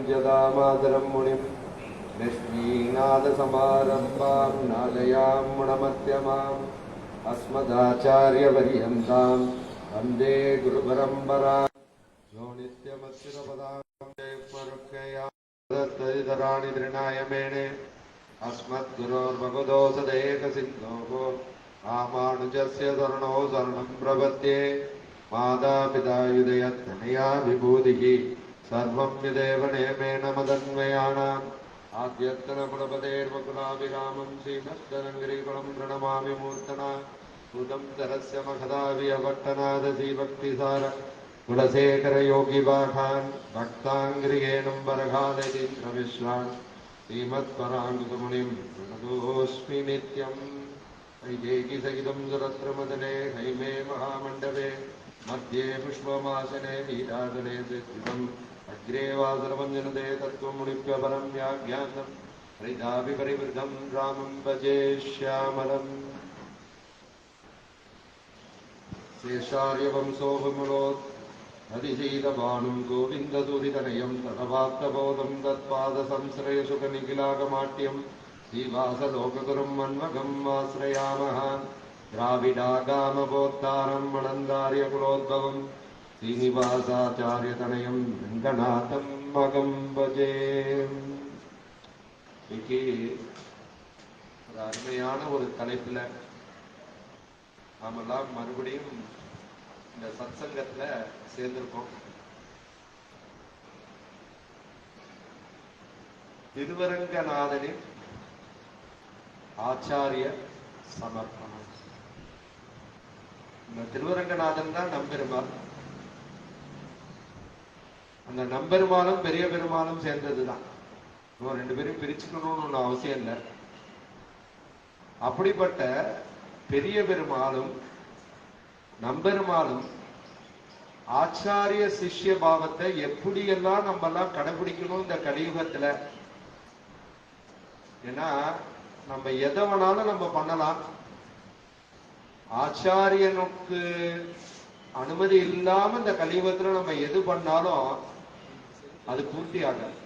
यदामादरं मुनिं लक्ष्मीनाथसमारम्भां नादयां गुणमध्यमाम् अस्मदाचार्यपर्यन्तां वन्दे गुरुपरम्परां यो नित्यमच्युतपदाम्बुजयुग्मरुक्मया तदितराणि तृणाय मेणे अस्मद्गुरोर्भगवतोऽसदेकसिन्धोः रामानुजस्य शरणो शरणं प्रपद्ये मातापिता युदयत्तनया विभूतिः सर्वं यदेव नियमेन मदन्वयानाम् आद्यत्तनपुरपदेर्वकुलाभिरामं श्रीमद्दनगिरिकुलं प्रणमामि मूर्तना भूतं तरस्य महदावियभट्टनाथ श्रीभक्तिसार कुलशेखरयोगिवाहान् भक्ताङ्ग्रियेणं वरघालयतीन्द्रमिश्रान् श्रीमत्पराङ्गुमुनिं प्रणतोऽस्मि नित्यम् वैदेहीसहितं सुरत्रमदने हैमे महामण्डपे मध्ये पुष्पमासने नीलादने स्थितम् अग्रे वासरमञ्जनदे तत्त्वमुनिप्यपरं व्याख्यानं हृदापि परिवृतं रामं भजे श्यामलम् शेषार्यवंशोऽभिमुलोत् अधिशीलभानुं गोविन्दसूरितनयं तदवाप्तबोधं तत्पादसंश्रयसुखनिखिलागमाट्यं श्रीवासलोकगुरुं मन्मगम् आश्रयामः द्राविडागामबोद्धारं मणन्दार्यकुलोद्भवं श्रीनिवासाचार्यतनयं रङ्गनाथं मगं भजे. இன்னைக்கு ஒரு அருமையான ஒரு தலைப்புல நாமெல்லாம் மறுபடியும் இந்த சத்சங்கத்துல சேர்ந்திருக்கோம். திருவரங்கநாதனின் ஆச்சாரிய சமர்ப்பணம். இந்த திருவரங்கநாதன் தான் நம்பெருமாள். அந்த நம்பெருமாளும் பெரிய பெருமாளும் சேர்ந்ததுதான். ரெண்டு பேரும் பிரிச்சுக்கணும்னு ஒண்ணு அவசியம் இல்லை. அப்படிப்பட்ட பெரிய பெருமாளும் நம்பெருமாளும் ஆச்சாரிய சிஷ்ய பாவத்தை எப்படியெல்லாம் நம்ம எல்லாம் கடைபிடிக்கணும் இந்த கலியுகத்துல. ஏன்னா நம்ம எதை வேணாலும் நம்ம பண்ணலாம். ஆச்சாரியனுக்கு அனுமதி இல்லாம இந்த கலியுகத்துல நம்ம எது பண்ணாலும் அது பூர்த்தி ஆகாது.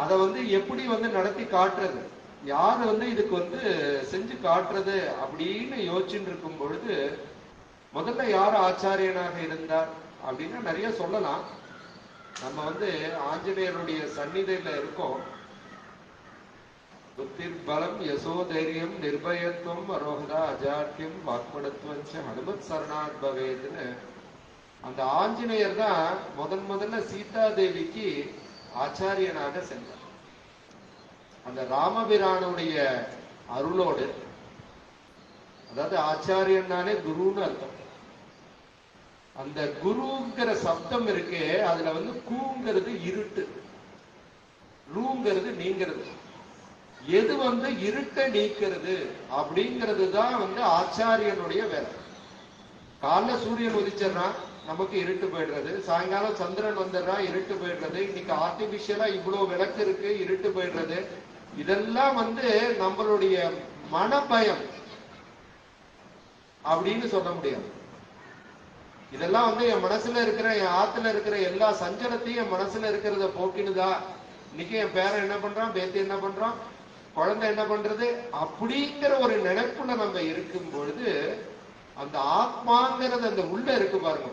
அத எப்படி நடத்தி காட்டுறது, யாரு இதுக்கு செஞ்சு காட்டுறது அப்படின்னு யோசிச்சுட்டு இருக்கும் பொழுது முதல்ல யார் ஆச்சாரியனாக இருந்தார் அப்படின்னா நிறைய சொல்லலாம். நம்ம ஆஞ்சநேயருடைய சந்நிதியில இருக்கோம். புத்திர் பலம் யசோதைரியம் நிர்பயத்துவம் அரோகதா அஜாட்யம் வாக்படத்துவம் ஹனுமத் சரணாத் பவேத்னு அந்த ஆஞ்சநேயர் தான் முதல்ல சீதா தேவிக்கு ஆச்சாரியனாக சென்றார். அந்த ராமபிரானுடைய அருளோடு, அதாவது ஆச்சாரியன்னாலே குருன்னு அர்த்தம். அந்த குருங்கிற சப்தம் இருக்கே, அதுல கூங்கிறது இருட்டு, ரூங்கிறது நீங்கிறது. எது இருட்டை நீக்கிறது அப்படிங்கிறது தான் ஆச்சாரியனுடைய வேலை. காலைல சூரியன் உதிச்சிடறான், நமக்கு இருட்டு போயிடுறது. சாயங்காலம் சந்திரன் வந்துடுறான், இருட்டு போயிடுறது. இன்னைக்கு ஆர்டிபிஷியலா இவ்வளவு விளக்கு இருக்கு, இருட்டு போயிடுறது. இதெல்லாம் நம்மளுடைய மனபயம் அப்படின்னு சொல்ல முடியாது. இதெல்லாம் என் மனசுல இருக்கிற, என் ஆத்துல இருக்கிற எல்லா சஞ்சலத்தையும் என் மனசுல இருக்கிறத போக்கினுதா. இன்னைக்கு என் பேரன் என்ன பண்றான், பேத்தி என்ன பண்றான், குழந்தை என்ன பண்றது அப்படிங்கிற ஒரு நினைப்புல நம்ம இருக்கும் பொழுது அந்த ஆத்மாங்கிறது அந்த உள்ள இருக்கு பாருங்க.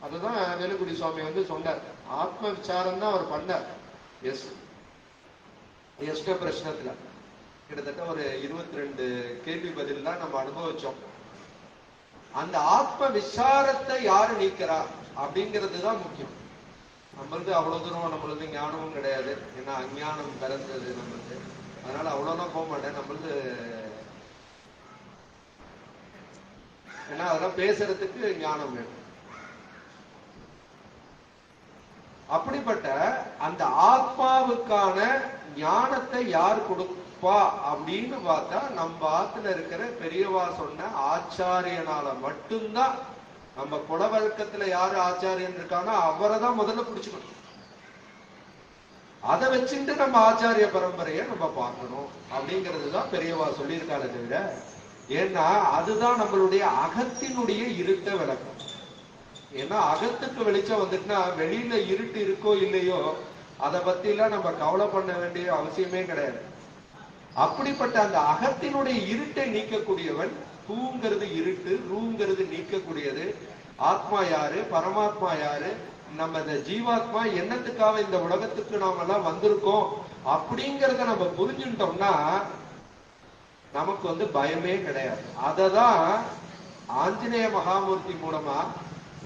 அதுதான் வேலுக்குடி சுவாமி சொன்னார். ஆத்ம விசாரம் தான் அவர் பண்ணார். எஸ்ட பிரச்சனத்துல கிட்டத்தட்ட ஒரு 22 கேள்வி பதில் தான் நம்ம அனுபவிச்சோம். அந்த ஆத்ம விசாரத்தை யாரு நீக்கிறா அப்படிங்கிறது தான் முக்கியம். நம்மளது அவ்வளவு தூரம் நம்மளது ஞானமும் கிடையாது. ஏன்னா அஞ்ஞானம் பிறந்தது நம்மளுக்கு. அதனால அவ்வளவுதான் போக மாட்டேன். நம்மளது ஏன்னா அதெல்லாம் பேசுறதுக்கு ஞானம் வேணும். அப்படிப்பட்ட அந்த ஆத்மாவுக்கான ஞானத்தை யார் கொடுப்பா அப்படின்னு பார்த்தா நம்ம ஆத்துல இருக்கிற பெரியவா சொன்ன ஆச்சாரியனால மட்டும்தான். நம்ம குலவழக்கத்துல யாரு ஆச்சாரியன் இருக்கானோ அவரை தான் முதல்ல பிடிச்சுக்கணும். அதை வச்சுட்டு நம்ம ஆச்சாரிய பரம்பரையை நம்ம பார்க்கணும் அப்படிங்கிறது தான் பெரியவா சொல்லியிருக்காரு தவிர, ஏன்னா அதுதான் நம்மளுடைய அகத்தினுடைய இருட்ட விளக்கம். ஏன்னா அகத்துக்கு வெளிச்சம் வந்துட்டுனா வெளியில இருட்டு இருக்கோ இல்லையோ அதை பத்தி எல்லாம் நம்ம கவலை பண்ண வேண்டிய அவசியமே கிடையாது. அப்படிப்பட்ட அந்த அகத்தினுடைய இருட்டை நீக்கக்கூடியவன். பூங்கிறது இருட்டு, ரூங்கிறது நீக்கக்கூடியது. ஆத்மா யாரு, பரமாத்மா யாரு, நம்ம இந்த ஜீவாத்மா என்னத்துக்காக இந்த உலகத்துக்கு நாம எல்லாம் வந்திருக்கோம் அப்படிங்கறத நம்ம புரிஞ்சுட்டோம்னா நமக்கு பயமே கிடையாது. அததான் ஆஞ்சநேய மகாமூர்த்தி மூலமா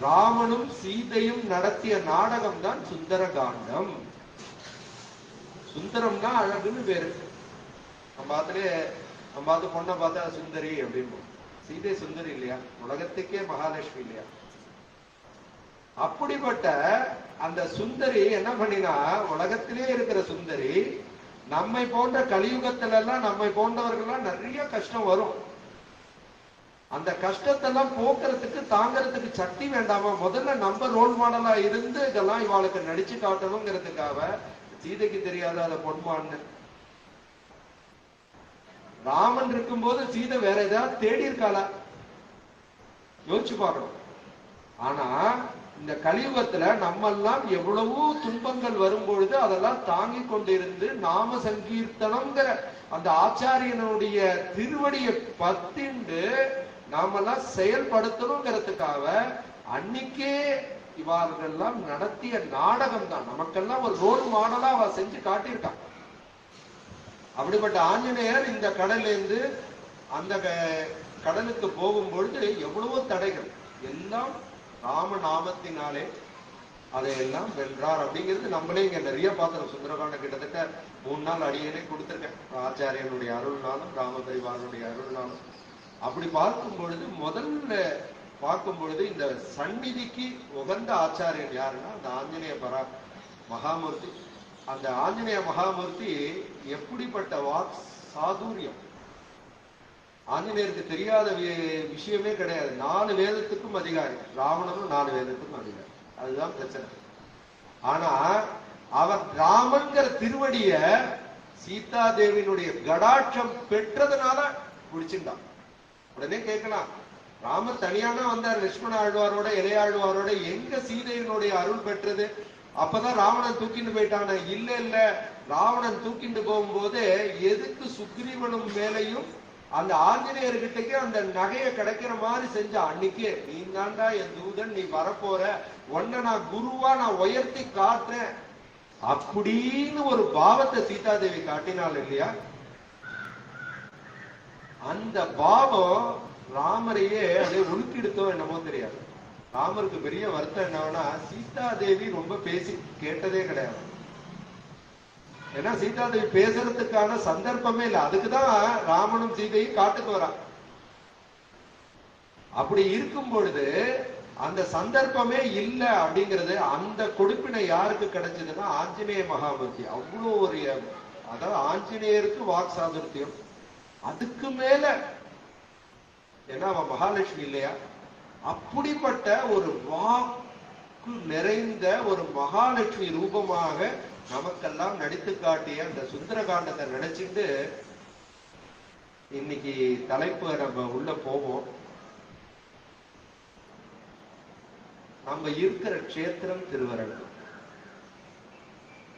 ராமனும் சீதையும் நடத்திய நாடகம் தான் சுந்தர காண்டம். சுந்தரம்னா அழகுன்னு பேரு. நம்ம பார்த்து பொண்ணை பார்த்தா சுந்தரி அப்படின்னு. சீதை சுந்தரி இல்லையா, உலகத்துக்கே மகாலட்சுமி இல்லையா? அப்படிப்பட்ட அந்த சுந்தரி என்ன பண்ணினா, உலகத்திலே இருக்கிற சுந்தரி நம்மை போன்ற கலியுகத்துல எல்லாம் நம்மை போன்றவர்கள் நிறைய கஷ்டம் வரும். அந்த கஷ்டத்தெல்லாம் போக்குறதுக்கு தாங்கிறதுக்கு சக்தி வேண்டாமா? முதல்ல நம்ம ரோல் மாடலா இருந்து இதெல்லாம் இவாளுக்கு நடிச்சு காட்டணுங்கிறதுக்காக சீதைக்கு தெரியாத அதை பொன்மான்னு. ராமன் இருக்கும்போது சீதை வேற ஏதாவது தேடி இருக்காளா? யோசிச்சு பார்க்கணும். ஆனா இந்த கலியுகத்துல நம்ம எல்லாம் எவ்வளவோ துன்பங்கள் வரும்பொழுது அதெல்லாம் தாங்கி கொண்டிருந்து நாம சங்கீர்த்தனம்ங்கிற அந்த ஆச்சாரியனுடைய திருவடியை பத்திண்டு நாமெல்லாம் செயல்படுத்தணுங்கிறதுக்காக அன்னைக்கே இவர்களெல்லாம் நடத்திய நாடகம் தான் நமக்கெல்லாம் ஒரு ரோல் மாடலா அவ செஞ்சு காட்டியிருக்கான். அப்படிப்பட்ட ஆஞ்சநேயர் இந்த கடலிலிருந்து அந்த கடலுக்கு போகும்பொழுது எவ்வளவோ தடைகள் எல்லாம் ராமநாமத்தினாலே அதையெல்லாம் வென்றார் அப்படிங்கிறது நம்மளே இங்க நிறைய பார்க்கிறோம். சுந்தரகாண்டம் கிட்டத்தட்ட 3 நாள் அடியேனே கொடுத்திருக்கேன். ஆச்சாரியனுடைய அருள்னாலும் ராமபரிவாரனுடைய அருள்னாலும். அப்படி பார்க்கும் பொழுது முதல்ல பார்க்கும் பொழுது இந்த சந்நிதிக்கு உகந்த ஆச்சாரியன் யாருன்னா அந்த ஆஞ்சநேய மகாமூர்த்தி. அந்த ஆஞ்சநேய மகாமூர்த்தி எப்படிப்பட்ட வாக் சாதுரியம்! ஆஞ்சநேயருக்கு தெரியாத விஷயமே கிடையாது. 4 வேதத்துக்கும் அதிகாரி. ராவணனும் 4 வேதத்துக்கும் அதிகாரி. அதுதான் பிரச்சனை. ஆனா அவர் ராமன்கிற திருவடிய சீதா தேவியினுடைய கடாட்சம் பெற்றதுனால பிடிச்சிருந்தான். உடனே கேட்கலாம், ராமர் தனியானா வந்தார் லட்சுமண ஆழ்வாரோட இளையாழ்வாரோட, எங்க சீதையினுடைய அருள் பெற்றது? அப்பதான் ராவணன் தூக்கிட்டு போயிட்டான. இல்ல ராவணன் தூக்கிட்டு போகும்போது எதுக்கு சுக்ரீவனும் மேலையும் அந்த ஆஞ்சநேயர்கிட்டக்கே அந்த நகையை கிடைக்கிற மாதிரி செஞ்ச அன்னைக்கே, நீ தாண்டா என் தூதன், நீ வரப்போற, உன்னை நான் குருவா நான் உயர்த்தி காட்டுறேன் அப்படின்னு ஒரு பாவத்தை சீதாதேவி காட்டினாள் இல்லையா? அந்த பாவம் ராமரையே அதை உருக்கிடுத்தோ என்னமோ தெரியாது. ராமருக்கு பெரிய வருத்தம் என்னன்னா, சீதாதேவி ரொம்ப பேசி கேட்டதே கிடையாது. ஏன்னா சீதாதேவி பேசுறதுக்கான சந்தர்ப்பமே இல்லை. அதுக்குதான் ராமனும் சீதையும் காட்டுக்கு வரா. அப்படி இருக்கும் பொழுது அந்த சந்தர்ப்பமே இல்லை அப்படிங்கிறது, அந்த கொடுப்பினை யாருக்கு கிடைச்சதுன்னா ஆஞ்சநேய மகாமூர்த்தி. அவ்வளோ ஒரு, அதாவது ஆஞ்சநேயருக்கு வாக் சாதுர்த்தியம். அதுக்கு மேல ஏன்னா அவன் மகாலட்சுமி இல்லையா? அப்படிப்பட்ட ஒரு வாக்கு நிறைந்த ஒரு மகாலட்சுமி ரூபமாக நமக்கெல்லாம் நடித்து காட்டிய அந்த சுந்தரகாண்டத்தை நினைச்சிட்டு இன்னைக்கு தலைப்பு நம்ம உள்ள போவோம். நம்ம இருக்கிற க்ஷேத்திரம் திருவரங்கம்.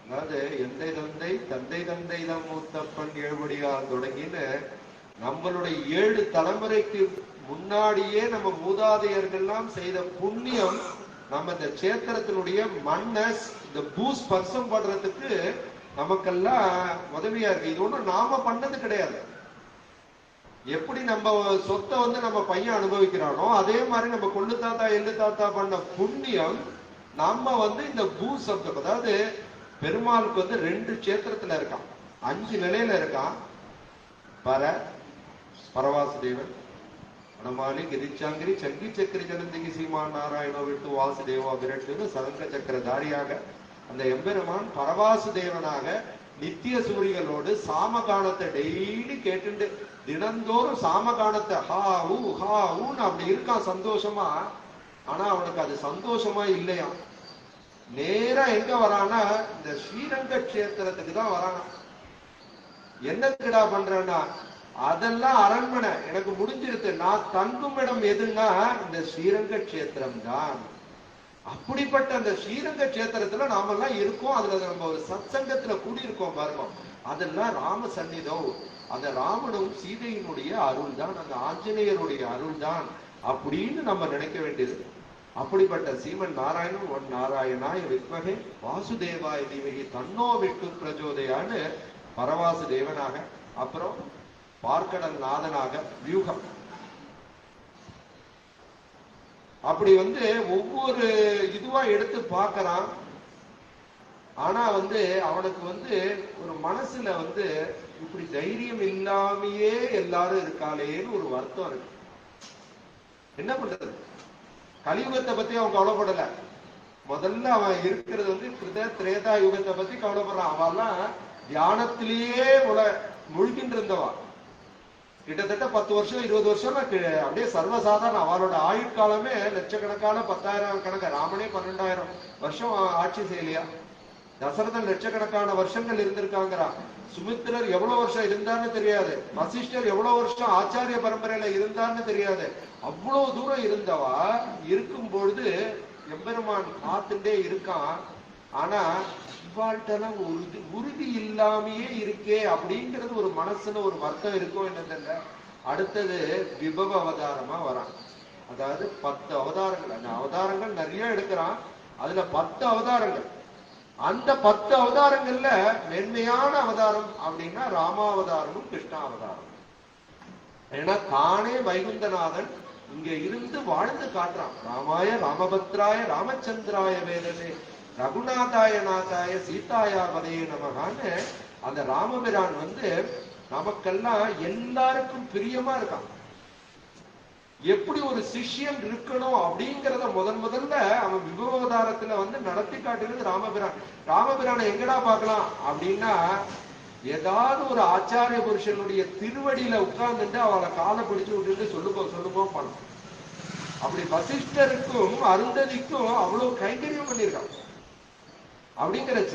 அதாவது எந்தை தந்தை தந்தை தந்தை தான் மூத்தப்பன் ஏழுபடியால் தொடங்கின்னு நம்மளுடைய 7 தலைமுறைக்கு முன்னாடியே நம்ம மூதாதையர்கள்லாம் செய்த புண்ணியம் நம்ம இந்த கஷேத்திரத்தினுடைய மண்ணை இந்த ஸ்பர்சம் பண்றதுக்கு நமக்கெல்லாம் உதவியா இருக்கு. இது ஒண்ணும் நாம பண்ணது கிடையாது. எப்படி நம்ம சொத்தை நம்ம பையன் அனுபவிக்கிறானோ அதே மாதிரி நம்ம கொள்ளு தாத்தா எள்ளு தாத்தா பண்ண புண்ணியம் நம்ம இந்த சப்தம். அதாவது பெருமாளுக்கு 2 கஷேத்திரத்துல இருக்கான், 5 நிலையில இருக்கான். பரவாசுதேவன், வனமாலி, கிரிச்சாங்கிரி, சங்கி சக்கரி ஜனந்திகி சீமான் நாராயணோ விட்டு வாசுதேவா விரட்டு சதங்க சக்கர தாரியாக அந்த எம்பெருமான் பரவாசுதேவனாக நித்திய சூரிகளோடு சாமகானத்தை டெய்லி கேட்டு தினந்தோறும் சாமகானத்தை ஹா ஊன்னு அப்படி இருக்கான் சந்தோஷமா. ஆனா அவனுக்கு அது சந்தோஷமா இல்லையா. நேரா எங்க வரானா இந்த ஸ்ரீரங்க கஷேத்திரத்துக்கு தான் வரானா. என்னத்துக்குடா பண்றேன்னா, அதெல்லாம் அரண்மனை எனக்கு முடிஞ்சிருது, நான் தங்கும் இடம் எதுன்னா இந்த ஸ்ரீரங்க கஷேத்திரம் தான். அப்படிப்பட்ட அந்த ஸ்ரீரங்க கஷேத்திரத்துல நாமெல்லாம் இருக்கோம். அதுல நம்ம ஒரு சத்சங்கத்துல கூடியிருக்கோம் பாருங்க. அதெல்லாம் ராம சந்நிதம். அந்த ராமனும் சீதையினுடைய அருள் தான், அந்த ஆஞ்சநேயருடைய அருள் தான் அப்படின்னு நம்ம நினைக்க வேண்டியது. அப்படிப்பட்ட சீமன் நாராயணன் ஒன் நாராயணாய வித்மகே வாசுதேவாய தீமகி தன்னோ விஷ்ணு பிரஜோதயான்னு பரவாசு தேவனாக, அப்புறம் பார்க்கடல் நாதனாக வியூகம். அப்படி ஒவ்வொரு இதுவா எடுத்து பார்க்கறான். ஆனா அவனுக்கு ஒரு மனசுல இப்படி தைரியம் இல்லாமையே எல்லாரும் இருக்காளேன்னு ஒரு வருத்தம் இருக்கு. என்ன பண்றது? கலியுகத்தை பத்தி அவன் கவலைப்படல. முதல்ல அவன் இருக்கிறது திரேதா யுகத்தை பத்தி கவலைப்படுறான். அவெல்லாம் தியானத்திலேயே முழுகின்ற இருந்தவா. கிட்டத்தட்ட 10 வருஷம் 20 வருஷம் அப்படியே சர்வசாதாரண. அவளோட ஆயுட்காலமே லட்சக்கணக்கான 10,000 கணக்கு. ராமனே 12,000 வருஷம் ஆட்சி செய்யலையா? தசரதன் லட்சக்கணக்கான வருஷங்கள் இருந்திருக்காங்கிறா. சுமித்திரர் எவ்வளவு வருஷம் இருந்தார்னு தெரியாது. வசிஷ்டர் எவ்வளவு வருஷம் ஆச்சாரிய பரம்பரையில இருந்தார்னு தெரியாது. அவ்வளவு தூரம் இருந்தவா இருக்கும் பொழுது எம்பெருமான் காத்துட்டே இருக்கான். ஆனா இவாழ்கிட்டலாம் உறுதி இல்லாமையே இருக்கே அப்படிங்கிறது ஒரு மனசுல ஒரு வருத்தம் இருக்கும். என்னது? அடுத்தது விபவ அவதாரமா வரான். அதாவது 10 அவதாரங்கள். அந்த அவதாரங்கள் நிறைய எடுக்கிறான். அதுல 10 அவதாரங்கள். அந்த 10 அவதாரங்கள்ல மென்மையான அவதாரம் அப்படின்னா ராமாவதாரமும் கிருஷ்ணாவதாரம். ஏன்னா தானே வைகுந்தநாதன் இங்க இருந்து வாழ்ந்து காட்டுறான். ராமாய ராமபத்ராய ராமச்சந்திராய வேதனே ரகுநாதாய நாதாய சீதாயா வதையே நமகான்னு அந்த ராமபிரான் நமக்கெல்லாம் எல்லாருக்கும் பிரியமா இருக்கான். எப்படி ஒரு சிஷ்யன் இருக்கணும் அப்படிங்கிறத முதல்ல அவன் விபவதாரத்துல நடத்தி காட்டுறது ராமபிரான். ராமபிரானை எங்கடா பார்க்கலாம் அப்படின்னா, ஏதாவது ஒரு ஆச்சாரிய புருஷனுடைய திருவடியில உட்கார்ந்துட்டு அவளை காலை பிடிச்சு விட்டுட்டு சொல்லுப்போம் பண்ணலாம். அப்படி வசிஷ்டருக்கும் அருந்ததிக்கும் அவ்வளவு கைங்கரியம் பண்ணியிருக்கான். அப்படிங்கிறச்ச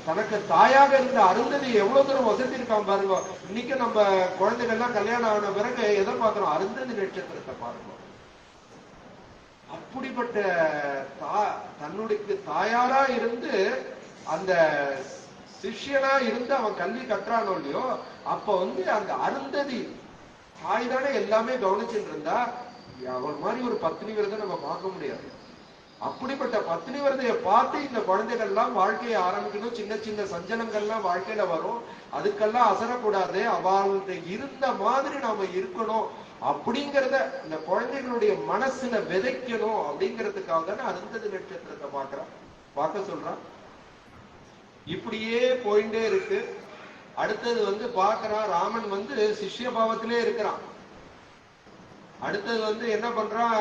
தனக்கு தாயாக இருந்த அருந்ததி எவ்வளவு தூரம் வசதிருக்கான் பாருங்க. இன்னைக்கு நம்ம குழந்தைகள்லாம் கல்யாணம் ஆன பிறகு எதை பார்க்கிறோம்? அருந்ததி நட்சத்திரத்தை பாருங்க. அப்படிப்பட்ட தன்னுடைய தாயாரா இருந்து அந்த சிஷ்யனா இருந்து அவன் கல்வி கற்றானோ இல்லையோ, அப்ப அந்த அருந்ததி தாய் தானே எல்லாமே கவனிச்சுட்டு இருந்தா. அவன் மாதிரி ஒரு பத்னி விரதம் நம்ம பார்க்க முடியாது. அப்படிப்பட்ட பத்னி விரதையை பார்த்து இந்த குழந்தைகள் எல்லாம் வாழ்க்கையை ஆரம்பிக்கணும். சின்ன சின்ன சஞ்சலங்கள்லாம் வாழ்க்கையில வரும். அதுக்கெல்லாம் அசரக்கூடாது. அவளுக்கு இருந்த மாதிரி நாம இருக்கணும் அப்படிங்கிறத இந்த குழந்தைகளுடைய மனசுல விதைக்கணும். அப்படிங்கிறதுக்காக தானே அருந்ததி நட்சத்திரத்தை பார்க்க சொல்றான். இப்படியே போயிட்டே இருக்கு. அடுத்தது பார்க்கறான். ராமன் சிஷ்ய பாவத்திலே இருக்கிறான். அடுத்தது என்ன பண்றான்?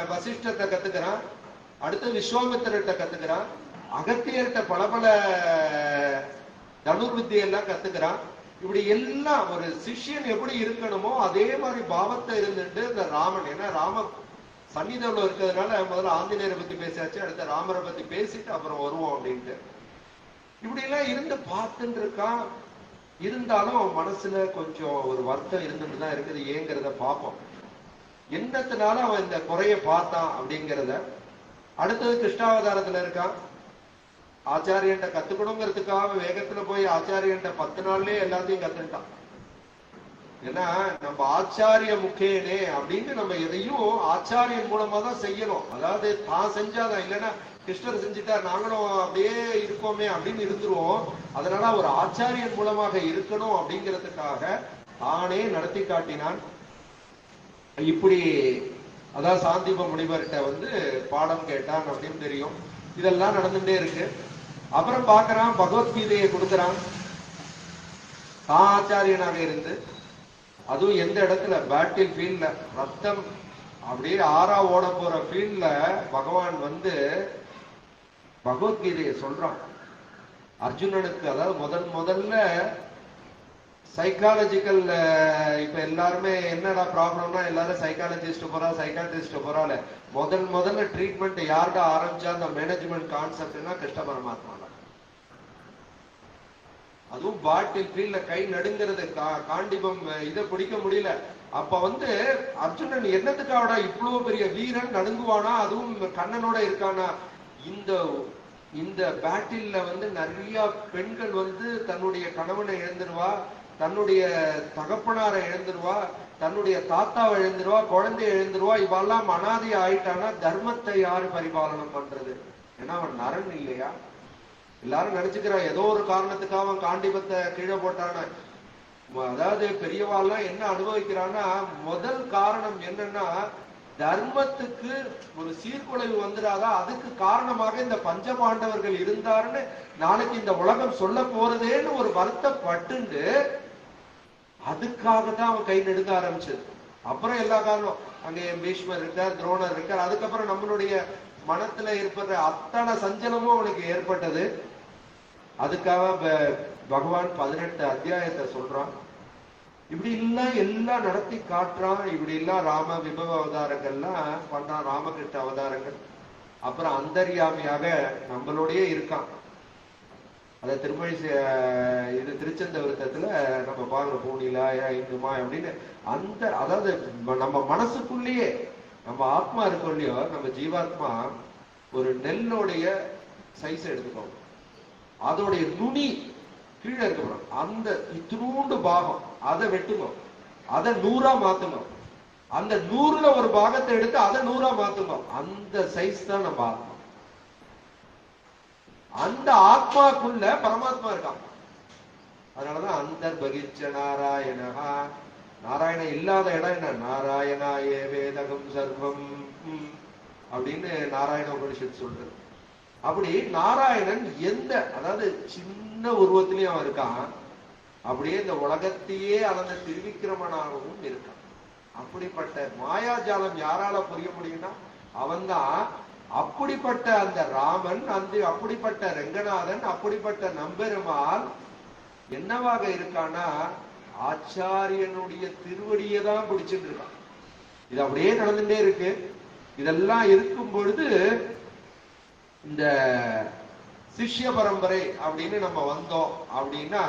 வசிஷ்டத்தை கத்துக்கிறான். அடுத்து விஸ்வாமித்திரர்கிட்ட கத்துக்கிறான். அகத்தியர்கிட்ட பல தனுர்வித்தியெல்லாம் கத்துக்கிறான். இப்படி எல்லாம் ஒரு சிஷ்யன் எப்படி இருக்கணுமோ அதே மாதிரி பாவத்தை இருந்துட்டு இந்த ராமன், ஏன்னா ராம சன்னிதம்ல இருக்கிறதுனால முதல்ல ஆஞ்சநேயரை பத்தி பேசியாச்சு, அடுத்த ராமரை பத்தி பேசிட்டு அப்புறம் வருவோம் அப்படின்ட்டு இப்படி எல்லாம் இருந்து பார்த்துட்டு இருக்கான். இருந்தாலும் மனசுல கொஞ்சம் ஒரு வருத்தம் இருந்துட்டு தான் இருக்குது. ஏங்கிறத பார்ப்போம். என்னத்தினால அவன் இந்த குறைய பார்த்தான் அப்படிங்கிறத. அடுத்தது கிருஷ்ணாவதாரத்துல இருக்கான். ஆச்சாரியன்ட்ட கத்துக்கணுங்கிறதுக்காக வேகத்துல போய் ஆச்சாரியன்ட்ட 10 நாள்லயே எல்லாத்தையும் கத்துட்டான். ஏன்னா நம்ம ஆச்சாரிய முக்கேனே அப்படின்னு நம்ம எதையும் ஆச்சாரியன் மூலமா தான் செய்யணும். அதாவது தான் செஞ்சாதான், இல்லைன்னா கிருஷ்ணர் செஞ்சுட்டா நாங்களும் அப்படியே இருக்கோமே அப்படின்னு இருந்துருவோம். அதனால ஒரு ஆச்சாரியன் மூலமாக இருக்கணும் அப்படிங்கிறதுக்காக தானே நடத்தி காட்டினான். இப்படி அதான் சாந்திப முனிவர்கிட்ட பாடம் கேட்டான் அப்படின்னு தெரியும். இதெல்லாம் நடந்துட்டே இருக்கு. அப்புறம் பார்க்கறான், பகவத்கீதையை கொடுக்கறான். தான் ஆச்சாரியனாக இருந்து, அதுவும் எந்த இடத்துல? பேட்டில் ஃபீல்ட்ல, ரத்தம் அப்படியே ஆறா ஓட போற ஃபீல்ட்ல பகவான் பகவத்கீதையை சொல்றான் அர்ஜுனனுக்கு. அதாவது முதல்ல சைக்காலஜிக்கல், இப்ப எல்லாருமே என்னடா ப்ராப்ளம்னா எல்லாரும் சைக்காலஜிஸ்ட் போறால முதல்ல ட்ரீட்மெண்ட் யார்கிட்ட ஆரம்பிச்சா அந்த மேனேஜ்மெண்ட் கான்செப்ட்னா கிருஷ்ண பரமாத்மா தான். அதுவும் பாட்டில் ஃபீல்ட்ல கை நடுங்கிறது, காண்டிபம் இதை பிடிக்க முடியல. அப்ப வந்து அர்ஜுனன் என்னத்துக்காவடா இவ்வளவு பெரிய வீரன் நடுங்குவானா, அதுவும் கண்ணனோட இருக்கானா? இந்த இந்த பேட்டில்ல வந்து நிறைய பெண்கள் வந்து தன்னுடைய கணவனை இழந்துருவா, தன்னுடைய தகப்பனாரை இழந்துருவா, தன்னுடைய தாத்தாவை இழந்துருவா, குழந்தைய இழந்துருவா. இவெல்லாம் அனாதை ஆயிட்டானா தர்மத்தை யாரு பரிபாலனம் பண்றது? ஏன்னா அவன் நரன் இல்லையா? எல்லாரும் நினைச்சுக்கிறான் ஏதோ ஒரு காரணத்துக்காக அவன் காண்டிபத்தை கீழே போட்டான. அதாவது பெரியவாள்லாம் என்ன அனுபவிக்கிறான்னா, முதல் காரணம் என்னன்னா, தர்மத்துக்கு ஒரு சீர்குலைவு வந்துடாதா, அதுக்கு காரணமாக இந்த பஞ்ச பாண்டவர்கள் இருந்தாருன்னு நாளைக்கு இந்த உலகம் சொல்ல போறதேன்னு ஒரு வருத்தப்பட்டு அதுக்காக தான் அவன் கை நெடுக்க ஆரம்பிச்சது. அப்புறம் எல்லா காரணம் அங்கே பீஷ்மர் இருக்கார், துரோணர் இருக்கார். அதுக்கப்புறம் நம்மளுடைய மனத்துல ஏற்படுற அத்தனை சஞ்சலமும் அவனுக்கு ஏற்பட்டது. அதுக்காக பகவான் 18 அத்தியாயத்தை சொல்றான். இப்படி எல்லாம் நடத்தி காட்டுறான். இப்படி எல்லாம் ராம விபவ அவதாரங்கள்லாம் பண்றான், ராமகிருஷ்ண அவதாரங்கள். அப்புறம் அந்தர்யாமியாக நம்மளோடயே இருக்கான். அத திருமொழி இது திருச்சந்த விருத்தத்துல நம்ம பாக்குற பூனிலாயா இந்துமா அப்படின்னு அந்த, அதாவது நம்ம மனசுக்குள்ளேயே நம்ம ஆத்மா இருக்கும் இல்லையோ, நம்ம ஜீவாத்மா ஒரு நெல்லுடைய சைஸ் எடுத்துக்கோங்க, அதோடைய நுனி கீழே இருக்க அந்த இத்தினூண்டு பாகம் அதை வெட்டுங்க, அதை 100ஆ மாத்துங்க. அந்த 100ல ஒரு பாகத்தை எடுத்து அதை 100ஆ மாத்துங்க. அந்த சைஸ் தான் நம்ம ஆத்மா. அந்த ஆத்மாக்குள்ள பரமாத்மா இருக்கான். அதனாலதான் அந்தர்பகிச்ச நாராயணா. நாராயணன் இல்லாத இடம் என்ன? நாராயணாயே வேதகம் சர்வம் அப்படின்னு நாராயண உபனிஷத் சொல்றது. அப்படி நாராயணன் எந்த, அதாவது சின்ன உருவத்திலையும் அவன் இருக்கான், அப்படியே இந்த உலகத்தையே அளந்த திருவிக்கிரமனாகவும் இருக்கான். அப்படிப்பட்ட மாயாஜாலம் யாரால புரிய முடியும்னா அவன்தான். அப்படிப்பட்ட அந்த ராமன், அந்த அப்படிப்பட்ட ரெங்கநாதன், அப்படிப்பட்ட நம்பெருமாள் என்னவாக இருக்கான்னா ஆச்சாரியனுடைய திருவடியை தான் பிடிச்சிட்டு இருக்கான். இது அப்படியே நடந்துட்டே இருக்கு. இதெல்லாம் இருக்கும் பொழுது இந்த சிஷ்ய பரம்பரை அப்படின்னு நம்ம வந்தோம் அப்படின்னா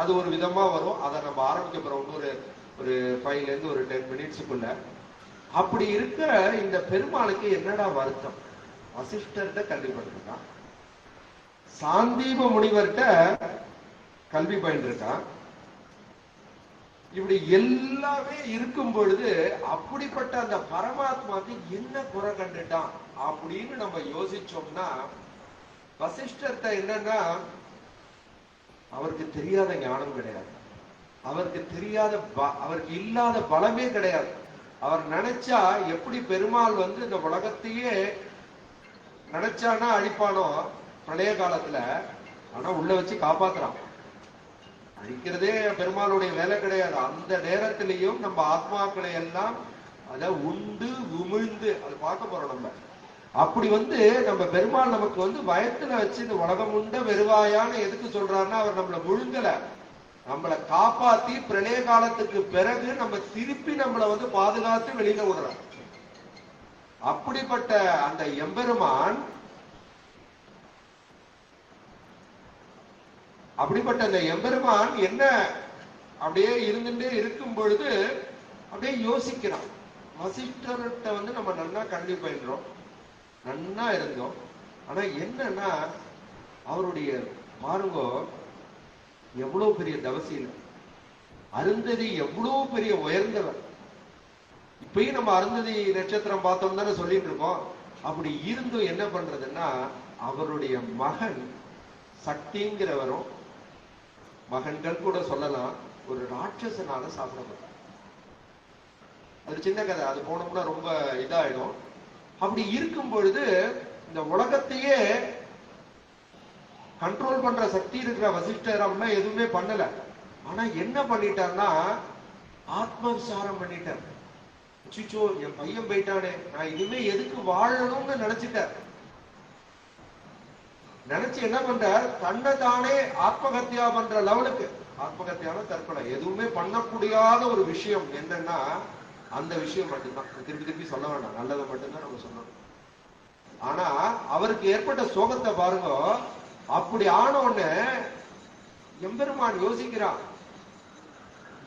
அது ஒரு விதமா வரும். அதை நம்ம ஆரம்பிக்க போறோம் ஒரு 5ல இருந்து ஒரு 10 மினிட்ஸுக்குள்ள. அப்படி இருக்க இந்த பெருமாளுக்கு என்னடா வருத்தம்? வசிஷ்டர்கிட்ட கல்வி பண்ணிருக்கான், சாந்தீப முனிவர்கிட்ட கல்வி பயின்றிருக்கான். இப்படி எல்லாமே இருக்கும் பொழுது அப்படிப்பட்ட அந்த பரமாத்மாக்கு என்ன குறை கண்டுட்டான் அப்படின்னு நம்ம யோசிச்சோம்னா, வசிஷ்டர்கிட்ட என்னன்னா அவருக்கு தெரியாத ஞானம் கிடையாது, அவருக்கு தெரியாத அவருக்கு இல்லாத பலமே கிடையாது. அவர் நினைச்சா எப்படி பெருமாள் வந்து இந்த உலகத்தையே நினைச்சானா அழிப்பானோ பிரளய காலத்துல, ஆனா உள்ள வச்சு காப்பாத்துறான். அழிக்கிறதே பெருமாளுடைய வேலை கிடையாது. அந்த நேரத்திலையும் நம்ம ஆத்மாக்களை எல்லாம் அத உண்டு உமிழ்ந்து அது பார்க்க போறோம் நம்ம. அப்படி வந்து நம்ம பெருமாள் நமக்கு வந்து வயத்துல வச்சு இந்த உலகம் உண்ட வெறுவாயான்னு எதுக்கு சொல்றாருன்னா, அவர் நம்மளை முழுங்கல, நம்மளை காப்பாத்தி பிரளய காலத்துக்கு பிறகு நம்ம திருப்பி நம்மளை வந்து பாதுகாத்து வெளியில விடுறார். அப்படிப்பட்ட அந்த எம்பெருமான், அப்படிப்பட்ட அந்த எம்பெருமான் என்ன அப்படியே இருந்துட்டே இருக்கும் பொழுது அப்படியே யோசிக்கிறான். வசிஷ்டர்கிட்ட வந்து நம்ம நல்லா கல்வி பயின்றோம், நன்னா இருந்தோம். ஆனா என்னன்னா அவருடைய பாருங்க எவ்வளவு பெரிய தவசீல, அருந்ததி எவ்வளவு பெரிய உயர்ந்தவர். இப்பயும் நம்ம அருந்ததி நட்சத்திரம் பார்த்தோம் தானே சொல்லிட்டு இருக்கோம். அப்படி இருந்தும் என்ன பண்றதுன்னா அவருடைய மகன் சக்திங்கிறவரும், மகன்கள் கூட சொல்லலாம், ஒரு ராட்சசனால சாப்பிடப்பட்ட. அது சின்ன கதை, அது போனோம்னா ரொம்ப இதாயிடும். அப்படி இருக்கும் பொழுது இந்த உலகத்தையே கண்ட்ரோல் பண்ற சக்தி இருக்கிற வசிஷ்டர் அப்படின்னா எதுவுமே பண்ணல. ஆனா என்ன பண்ணிட்டார்னா ஆத்ம விசாரம் பண்ணிட்டார். சிச்சோ என் பையன் போயிட்டானே, நான் இனிமே எதுக்கு வாழணும்னு நினைச்சிட்டார். நினைச்சு என்ன பண்றார், தன்னை தானே ஆத்மகத்தியா பண்ற லெவலுக்கு. ஆத்மகத்தியான தற்கொலை எதுவுமே பண்ணக்கூடியாத ஒரு விஷயம் என்னன்னா அந்த விஷயம் மட்டும்தான். திருப்பி திருப்பி சொல்ல வேண்டாம், நல்லதை மட்டும்தான் நம்ம சொல்லணும். ஆனா அவருக்கு ஏற்பட்ட சோகத்தை பாருங்க. அப்படி ஆன உடனே எம்பெருமான் யோசிக்கிறான்,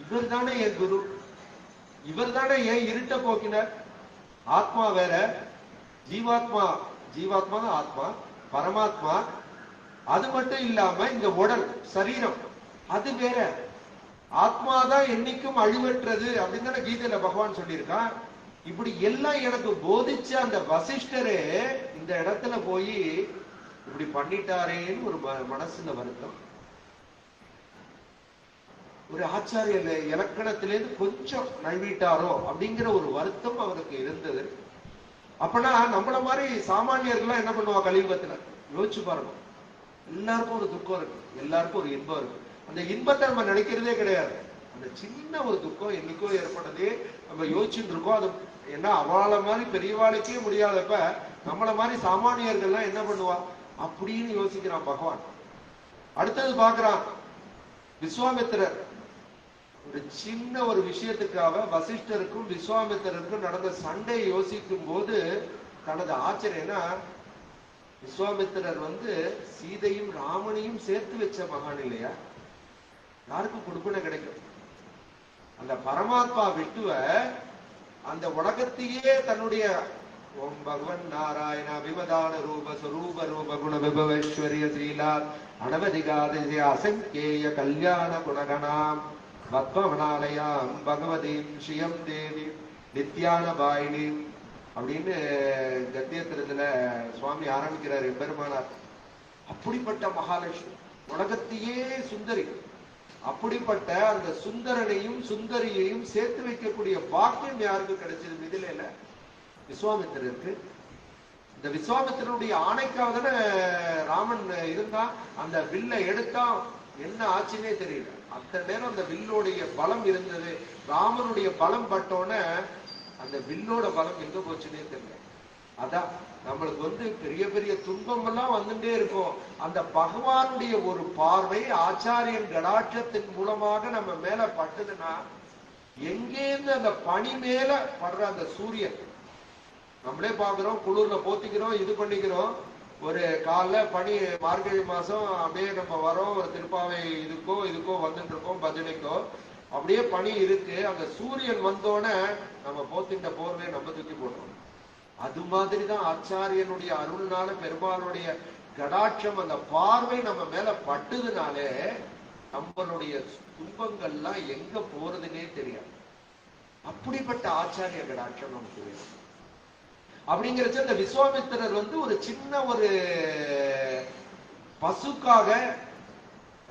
இவர் தானே என் குரு, இவர் தானே ஏன் இருட்ட போக்கினார்? ஆத்மா வேற, ஜீவாத்மா, ஜீவாத்மா தான் ஆத்மா, பரமாத்மா. அது மட்டும் இல்லாம இந்த உடல் சரீரம் அது வேற. ஆத்மாதான் என்னைக்கும் அழிவற்றது அப்படின்னு தானே கீதையில பகவான் சொல்லியிருக்கான். இப்படி எல்லாம் எனக்கு போதிச்ச அந்த வசிஷ்டரே இந்த இடத்துல போய் இப்படி பண்ணிட்டாரேன்னு ஒரு மனசுல வருத்தம். ஒரு ஆச்சாரிய இலக்கணத்திலேருந்து கொஞ்சம் நழுவிட்டாரோ அப்படிங்கிற ஒரு வருத்தம் அவருக்கு இருந்தது. அப்பனா நம்மள மாதிரி சாமானியர்கள்லாம் என்ன பண்ணுவா கலியுகத்துல யோசிச்சு பாருங்க. எல்லாருக்கும் ஒரு துக்கம் இருக்கு, எல்லாருக்கும் ஒரு இன்பம் இருக்கு. அந்த இன்பத்தை நம்ம நினைக்கிறதே கிடையாது. அந்த சின்ன ஒரு துக்கம் என்னைக்கோ ஏற்பட்டதே நம்ம யோசிச்சுட்டு இருக்கோம். அது என்ன அவளை மாதிரி பெரியவாளுக்கே முடியாதப்ப நம்மள மாதிரி சாமானியர்கள்லாம் என்ன பண்ணுவா அப்படின்னு யோசிக்கிறான் பகவான். அடுத்தது பாக்குறான் விஸ்வாமித்திரர் ஒரு சின்ன ஒரு விஷயத்துக்காக வசிஷ்டருக்கும் விஸ்வாமித்திரருக்கும் நடந்த சண்டையை யோசிக்கும் போது தனது ஆச்சரியம்னா, விஸ்வாமித்திரர் சீதையும் ராமனையும் சேர்த்து வச்ச மகான் இல்லையா? யாருக்கும் கொடுப்பனை கிடைக்கும். அந்த பரமாத்மா விட்டுவ அந்த உலகத்தையே தன்னுடைய ஓம் பகவன் நாராயண விமதான ரூப சுரூப ரூப குண விபவைஸ்வரிய ஸ்ரீலா அனவதிகாதிய அசங்கேய கல்யாண குணகணாம் பத்மவனாலயாம் பகவதீம் ஸ்ரீயம் தேவி நித்யான பாயினி அப்படின்னு கத்தியத்திரத்துல சுவாமி ஆரம்பிக்கிறார் எம்பெருமானார். அப்படிப்பட்ட மகாலட்சுமி, உலகத்தையே சுந்தரி. அப்படிப்பட்ட அந்த சுந்தரனையும் சுந்தரியையும் சேர்த்து வைக்கக்கூடிய பாக்கியம் யாருக்கு கிடைச்சது? இதுல விஸ்வாமித்திரருக்கு. இந்த விஸ்வாமித்திரனுடைய ஆணைக்காக தானே ராமன் இருந்தா. அந்த வில்லை எடுத்தா என்ன ஆச்சுன்னே தெரியல. அத்தனை நேரம் அந்த வில்லோடைய பலம் இருந்தது. ராமனுடைய பலம் பட்டோன்னு அந்த வில்லோட பலம் எங்க போச்சுன்னே தெரியல. அதான் நம்மளுக்கு பெரிய பெரிய துன்பம் எல்லாம் வந்துட்டே இருக்கும். அந்த பகவானுடைய ஒரு பார்வை ஆச்சாரியன் கடாட்சத்தின் மூலமாக நம்ம மேல பட்டதுன்னா, எங்கேருந்து அந்த பனி மேல படுற அந்த சூரியன் நம்மளே பாக்குறோம், குளிர்ல போத்திக்கிறோம், இது பண்ணிக்கிறோம். ஒரு காலைல பனி, மார்கழி மாசம் அப்படியே நம்ம வரோம், ஒரு திருப்பாவை இதுக்கோ வந்துட்டு இருக்கோம், பஜனைக்கோ அப்படியே பனி இருக்கு. அந்த சூரியன் வந்தோடனே நம்ம போத்தின்ற போர்வை நம்ம தூக்கி போடுறோம். அது மாதிரிதான் ஆச்சாரியனுடைய அருள்னால பெருமாளுடைய கடாட்சம் அந்த பார்வை நம்ம மேல பட்டுதுனாலே நம்மளுடைய துன்பங்கள்லாம் எங்க போறதுன்னே தெரியாது. அப்படிப்பட்ட ஆச்சாரிய கடாட்சம் நமக்கு வேணும். அப்படிங்கிறச்ச அந்த விஸ்வாமித்திரர் ஒரு சின்ன ஒரு பசுக்காக,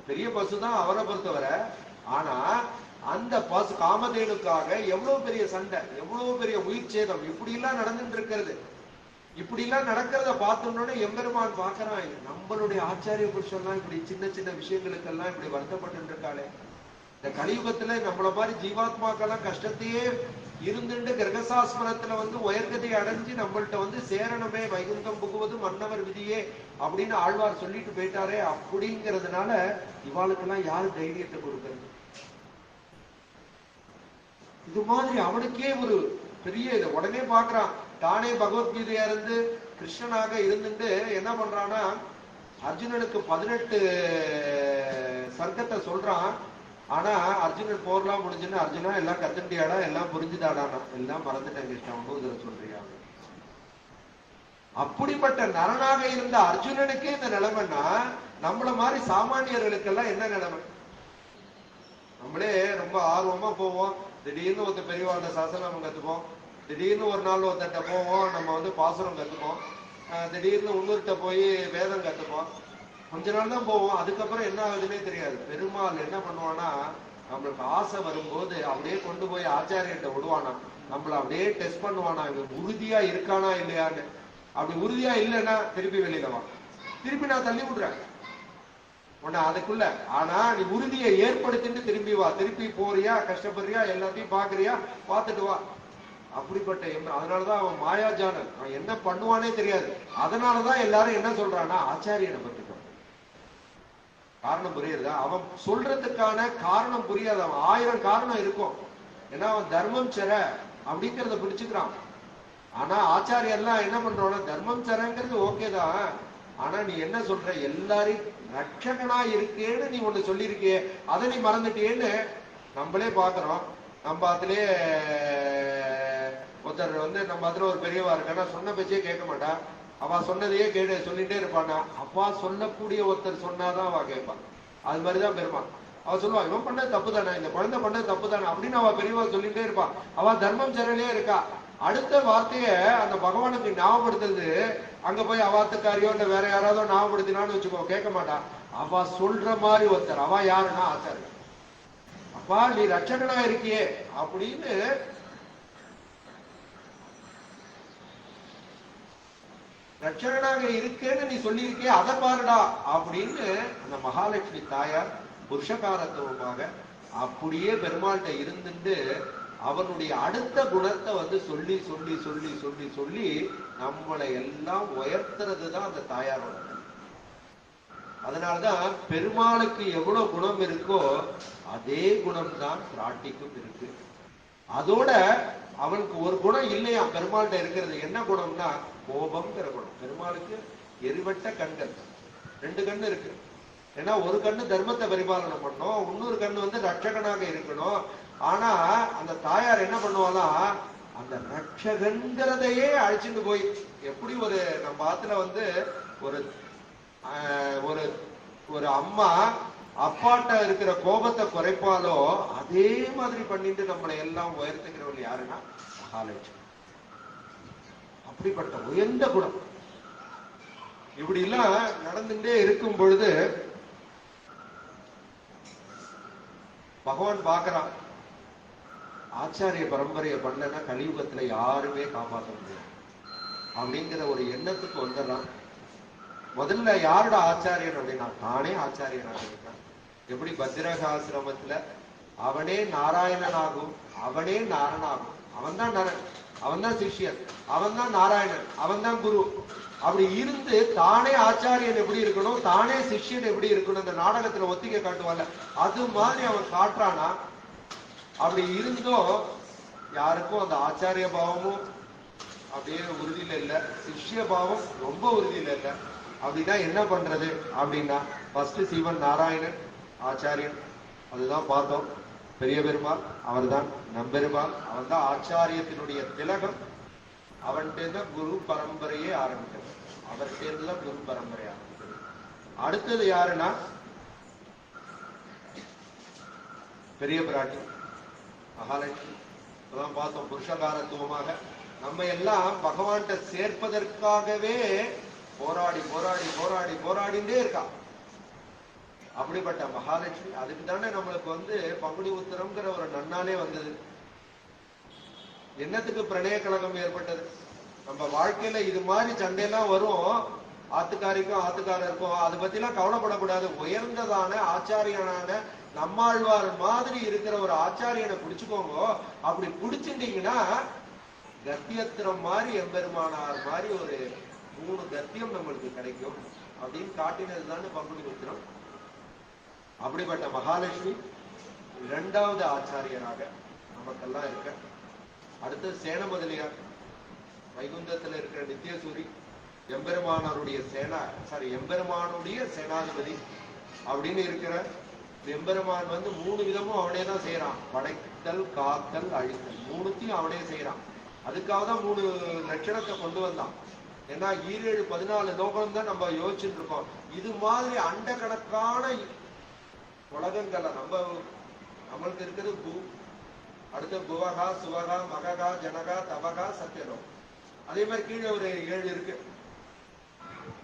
பெரிய பசுதான் அவரை பொறுத்தவரை, ஆனா அந்த பசு காமதேனுக்காக எவ்வளவு பெரிய சண்டை, எவ்வளவு பெரிய உயிர் சேதம் இப்படி எல்லாம் நடந்துட்டு இருக்கிறது. இப்படி எல்லாம் நடக்கிறத பார்த்தோம்னோட எம்பெருமான் பாக்குறான், நம்மளுடைய ஆச்சாரிய புருஷன்லாம் இப்படி சின்ன சின்ன விஷயங்களுக்கெல்லாம் இப்படி வருத்தப்பட்டு இருக்காளே. இந்த கலியுகத்துல நம்மள மாதிரி ஜீவாத்மாக்கெல்லாம் கஷ்டத்தையே இருந்துட்டு கிரகசாஸ்மரத்துல உயர்கதை அடைஞ்சு நம்மள்ட்ட சேரணமே வைகுந்தம் புகுவது மன்னவர் விதியே அப்படின்னு ஆழ்வார் சொல்லிட்டு போயிட்டாரே. அப்படிங்கிறதுனால இவாளுக்கெல்லாம் யாரு தைரியத்தை கொடுக்கறது? இது மாதிரி அவனுக்கே ஒரு பெரிய இது உடனே பாக்குறான். தானே பகவத்கீதையா இருந்து கிருஷ்ணனாக இருந்துட்டு என்ன பண்றான்னா, அர்ஜுனனுக்கு 18 சர்க்கத்தை சொல்றான். ஆனா அர்ஜுனன் போர்லாம் முடிஞ்சுன்னு, அர்ஜுனா எல்லாம் கத்துட்டியாடா, எல்லாம் புரிஞ்சுதாடானா, எல்லாம் மறந்துட்டேன் கிருஷ்ணா, ஒன்பது சொல்றியா? அப்படிப்பட்ட நரனாக இருந்த அர்ஜுனனுக்கே இந்த நிலைமைன்னா, நம்மள மாதிரி சாமானியர்களுக்கெல்லாம் என்ன நிலைமை? நம்மளே ரொம்ப ஆர்வமா போவோம், திடீர்னு ஒருத்த பெரியவாழ்ந்த சாசனம் கத்துப்போம், திடீர்னு ஒரு நாள் ஒருத்தட்ட போவோம், நம்ம பாசுரம் கத்துப்போம், திடீர்னு இன்னொருத்த போய் வேதம் கத்துப்போம். கொஞ்ச நாள் தான் போவோம், அதுக்கப்புறம் என்ன ஆகுதுன்னே தெரியாது. பெருமாள் என்ன பண்ணுவானா, நம்மளுக்கு ஆசை வரும்போது அப்படியே கொண்டு போய் ஆச்சாரியர்கிட்ட விடுவானா, நம்மள அப்படியே டெஸ்ட் பண்ணுவானா, இவன் உறுதியா இருக்கானா இல்லையான்னு. அப்படி உறுதியா இல்லைன்னா திருப்பி வெளியில வா, திருப்பி நான் தள்ளி விடுறேன் உன்னை அதுக்குள்ள. ஆனா நீ உறுதியை ஏற்படுத்திட்டு திரும்பி வா, திருப்பி போறியா, கஷ்டப்படுறியா, எல்லாத்தையும் பாக்குறியா, பார்த்துட்டு வா. அப்படிப்பட்ட அதனாலதான் அவன் மாயாஜானன், அவன் என்ன பண்ணுவானே தெரியாது. அதனாலதான் எல்லாரும் என்ன சொல்றான்னா ஆச்சாரியனை பத்தி காரணம் புரியுறதா? அவன் சொல்றதுக்கான காரணம் புரியாது. அவன் 1000 காரணம் இருக்கும். ஏன்னா அவன் தர்மம் சர அப்படிங்கிறத பிடிச்சுக்கிறான். ஆனா ஆச்சாரியெல்லாம் என்ன பண்றோம்னா, தர்மம் சரங்கிறது ஓகேதான், ஆனா நீ என்ன சொல்ற, எல்லாரையும் ரட்சகனா இருக்கேன்னு நீ ஒண்ணு சொல்லியிருக்கியே, அதை நீ மறந்துட்டேன்னு நம்மளே பாக்குறோம். நம்ம அதுலயே ஒருத்தர் வந்து நம்ம அதுல ஒரு பெரியவா இருக்கானா, சொன்ன பேச்சே கேட்க மாட்டா. அவ சொன்னதையே சொல்லிட்டே இருப்பானா. அப்பா சொல்லக்கூடிய ஒருத்தர் சொன்னாதான் அவ கேட்பான். அது மாதிரிதான் பெருமாள். அவ சொல்லுவா, இவன் பண்ணது தப்பு தானே, இந்த குழந்தை பண்ணது தப்பு தானே அப்படின்னு அவ பெரியவா சொல்லிட்டே இருப்பான். அவ தர்மம் சரலையே இருக்கா. அடுத்த வார்த்தைய அந்த பகவானுக்கு ஞாபகப்படுத்துறது, அங்க போய் அவாத்துக்காரியோ இல்ல வேற யாராவது ஞாபகப்படுத்தினான்னு வச்சுக்கோ, கேட்க மாட்டா. அவ சொல்ற மாதிரி ஒருத்தர். அவ யாருன்னா ஆச்சாரியன். அப்பா நீ ரட்சகனா இருக்கியே அப்படின்னு ரட்சகனாக இருக்கேன்னு நீ சொல்லியிருக்கே, அதை பாருடா அப்படின்னு அந்த மகாலட்சுமி தாயார் புருஷகாரத்துவமாக அப்படியே பெருமாள்கிட்ட இருந்துட்டு அவனுடைய அடுத்த குணத்தை வந்து சொல்லி சொல்லி சொல்லி சொல்லி சொல்லி நம்மளை எல்லாம் உயர்த்துறது தான் அந்த தாயாரோட. அதனாலதான் பெருமாளுக்கு எவ்வளவு குணம் இருக்கோ அதே குணம் தான் பிராட்டிக்கும் இருக்கு. அதோட அவனுக்கு ஒரு குணம் இல்லையா பெருமாள்கிட்ட இருக்கிறது. என்ன குணம்னா கோபம்ங்கிற குணம். பெருமாளுக்கு எரிவட்ட கண்கள், 2 கண்ணு இருக்கு. ஏன்னா ஒரு கண்ணு தர்மத்தை பரிபாலனம் பண்ணும், இன்னொரு கண்ணு வந்து ரட்சகனாக இருக்கணும். ஆனா அந்த தாயார் என்ன பண்ணுவாலாம், அந்த ரட்சகன்கிறதையே அழைச்சிட்டு போய், எப்படி ஒரு நம்ம ஆத்துல வந்து ஒரு ஒரு ஒரு அம்மா அப்பாட்ட இருக்கிற கோபத்தை குறைப்பாலோ அதே மாதிரி பண்ணிட்டு நம்மளை எல்லாம் உயர்த்துகிறவள் யாருன்னா மகாலட்சுமி. அப்படிப்பட்ட உயர்ந்த குணம். இப்படி எல்லாம் நடந்துட்டே இருக்கும் பொழுது பகவான் பார்க்கிறான், ஆச்சாரிய பரம்பரையை பண்ணனா கலியுகத்துல யாருமே காப்பாற்ற முடியாது அப்படிங்கிற ஒரு எண்ணத்துக்கு வந்துடுறான். முதல்ல யாரோட ஆச்சாரியன் அப்படின்னா தானே ஆச்சாரியனாக இருக்கான். எப்படி பத்ரகாசிரமத்துல அவனே நாராயணனாகும், அவனே நாரனாகும். அவன் தான் நரன், அவன் தான் சிஷ்யன், அவன் தான் நாராயணன், அவன் தான் குரு. அப்படி இருந்து தானே ஆச்சாரியன் எப்படி இருக்கணும், தானே சிஷ்யன் எப்படி இருக்கணும், இந்த நாடகத்துல ஒத்திகை காட்டுவாங்க அது மாதிரி அவன் காட்டுறானா. அப்படி இருந்தும் யாருக்கும் அந்த ஆச்சாரிய பாவமும் அப்படியே உறுதியில இல்ல, சிஷ்ய பாவம் ரொம்ப உறுதியில இல்ல. அப்படின்னா என்ன பண்றது அப்படின்னா, ஃபர்ஸ்ட் சிவன் நாராயணன் ஆச்சாரியன், அதுதான் பார்த்தோம். பெரிய பெருமாள் அவர் தான் நம்பெருமாள், அவன் தான் ஆச்சாரியத்தினுடைய திலகம். அவன்கிட்ட குரு பரம்பரையே ஆரம்பிக்கிறது, அவர்கிட்ட குரு பரம்பரை ஆரம்பிக்கிறது. அடுத்தது யாருன்னா பெரிய பிராட்டி மகாலட்சுமி. அதான் பார்த்தோம், புருஷகாரத்துவமாக நம்ம எல்லாம் பகவான்கிட்ட சேர்ப்பதற்காகவே போராடி போராடி போராடி போராடிண்டே இருக்கா. அப்படிப்பட்ட மகாலட்சுமி. அதுக்கு தானே நம்மளுக்கு வந்து பங்குனி உத்திரம்ங்கிற ஒரு நன்னாலே வந்தது. என்னத்துக்கு பிரணய கழகம் ஏற்பட்டது? நம்ம வாழ்க்கையில இது மாதிரி சண்டையெல்லாம் வரும், ஆத்துக்காரிக்கும் ஆத்துக்காரருக்கும். அதை பத்தி எல்லாம் கவலைப்படக்கூடாது. உயர்ந்ததான ஆச்சாரியனான நம்மாழ்வார் மாதிரி இருக்கிற ஒரு ஆச்சாரியனை பிடிச்சுக்கோங்க. அப்படி பிடிச்சிட்டீங்கன்னா கத்தியத்திரம் மாதிரி எம்பெருமானார் மாதிரி ஒரு 3 கத்தியம் நம்மளுக்கு கிடைக்கும் அப்படின்னு காட்டினது தானே பங்குனி உத்திரம். அப்படிப்பட்ட மகாலட்சுமி 2வது ஆச்சாரியராக நமக்கெல்லாம் இருக்க. அடுத்து சேன முதலியார், வைகுந்தத்துல இருக்கிற நித்தியசூரி, எம்பெருமானாருடைய எம்பெருமானுடைய சேனாதிபதி அப்படின்னு இருக்கிற எம்பெருமான் வந்து 3 விதமும் அவனே தான் செய்யறான். படைத்தல், காத்தல், அழித்தல் 3த்தையும் அவனே செய்யறான். அதுக்காக தான் 3 லட்சணத்தை கொண்டு வந்தான். ஏன்னா 7 14 லோகம் தான் நம்ம யோசிச்சுட்டு இருக்கோம். இது மாதிரி அண்ட கணக்கான உலகங்களை நம்மளுக்கு இருக்கிறது பூ, அடுத்த புவகா, சுவகா, மககா, ஜனகா, தவகா, சத்தியலோகம். அதே மாதிரி கீழே ஒரு 7 இருக்கு,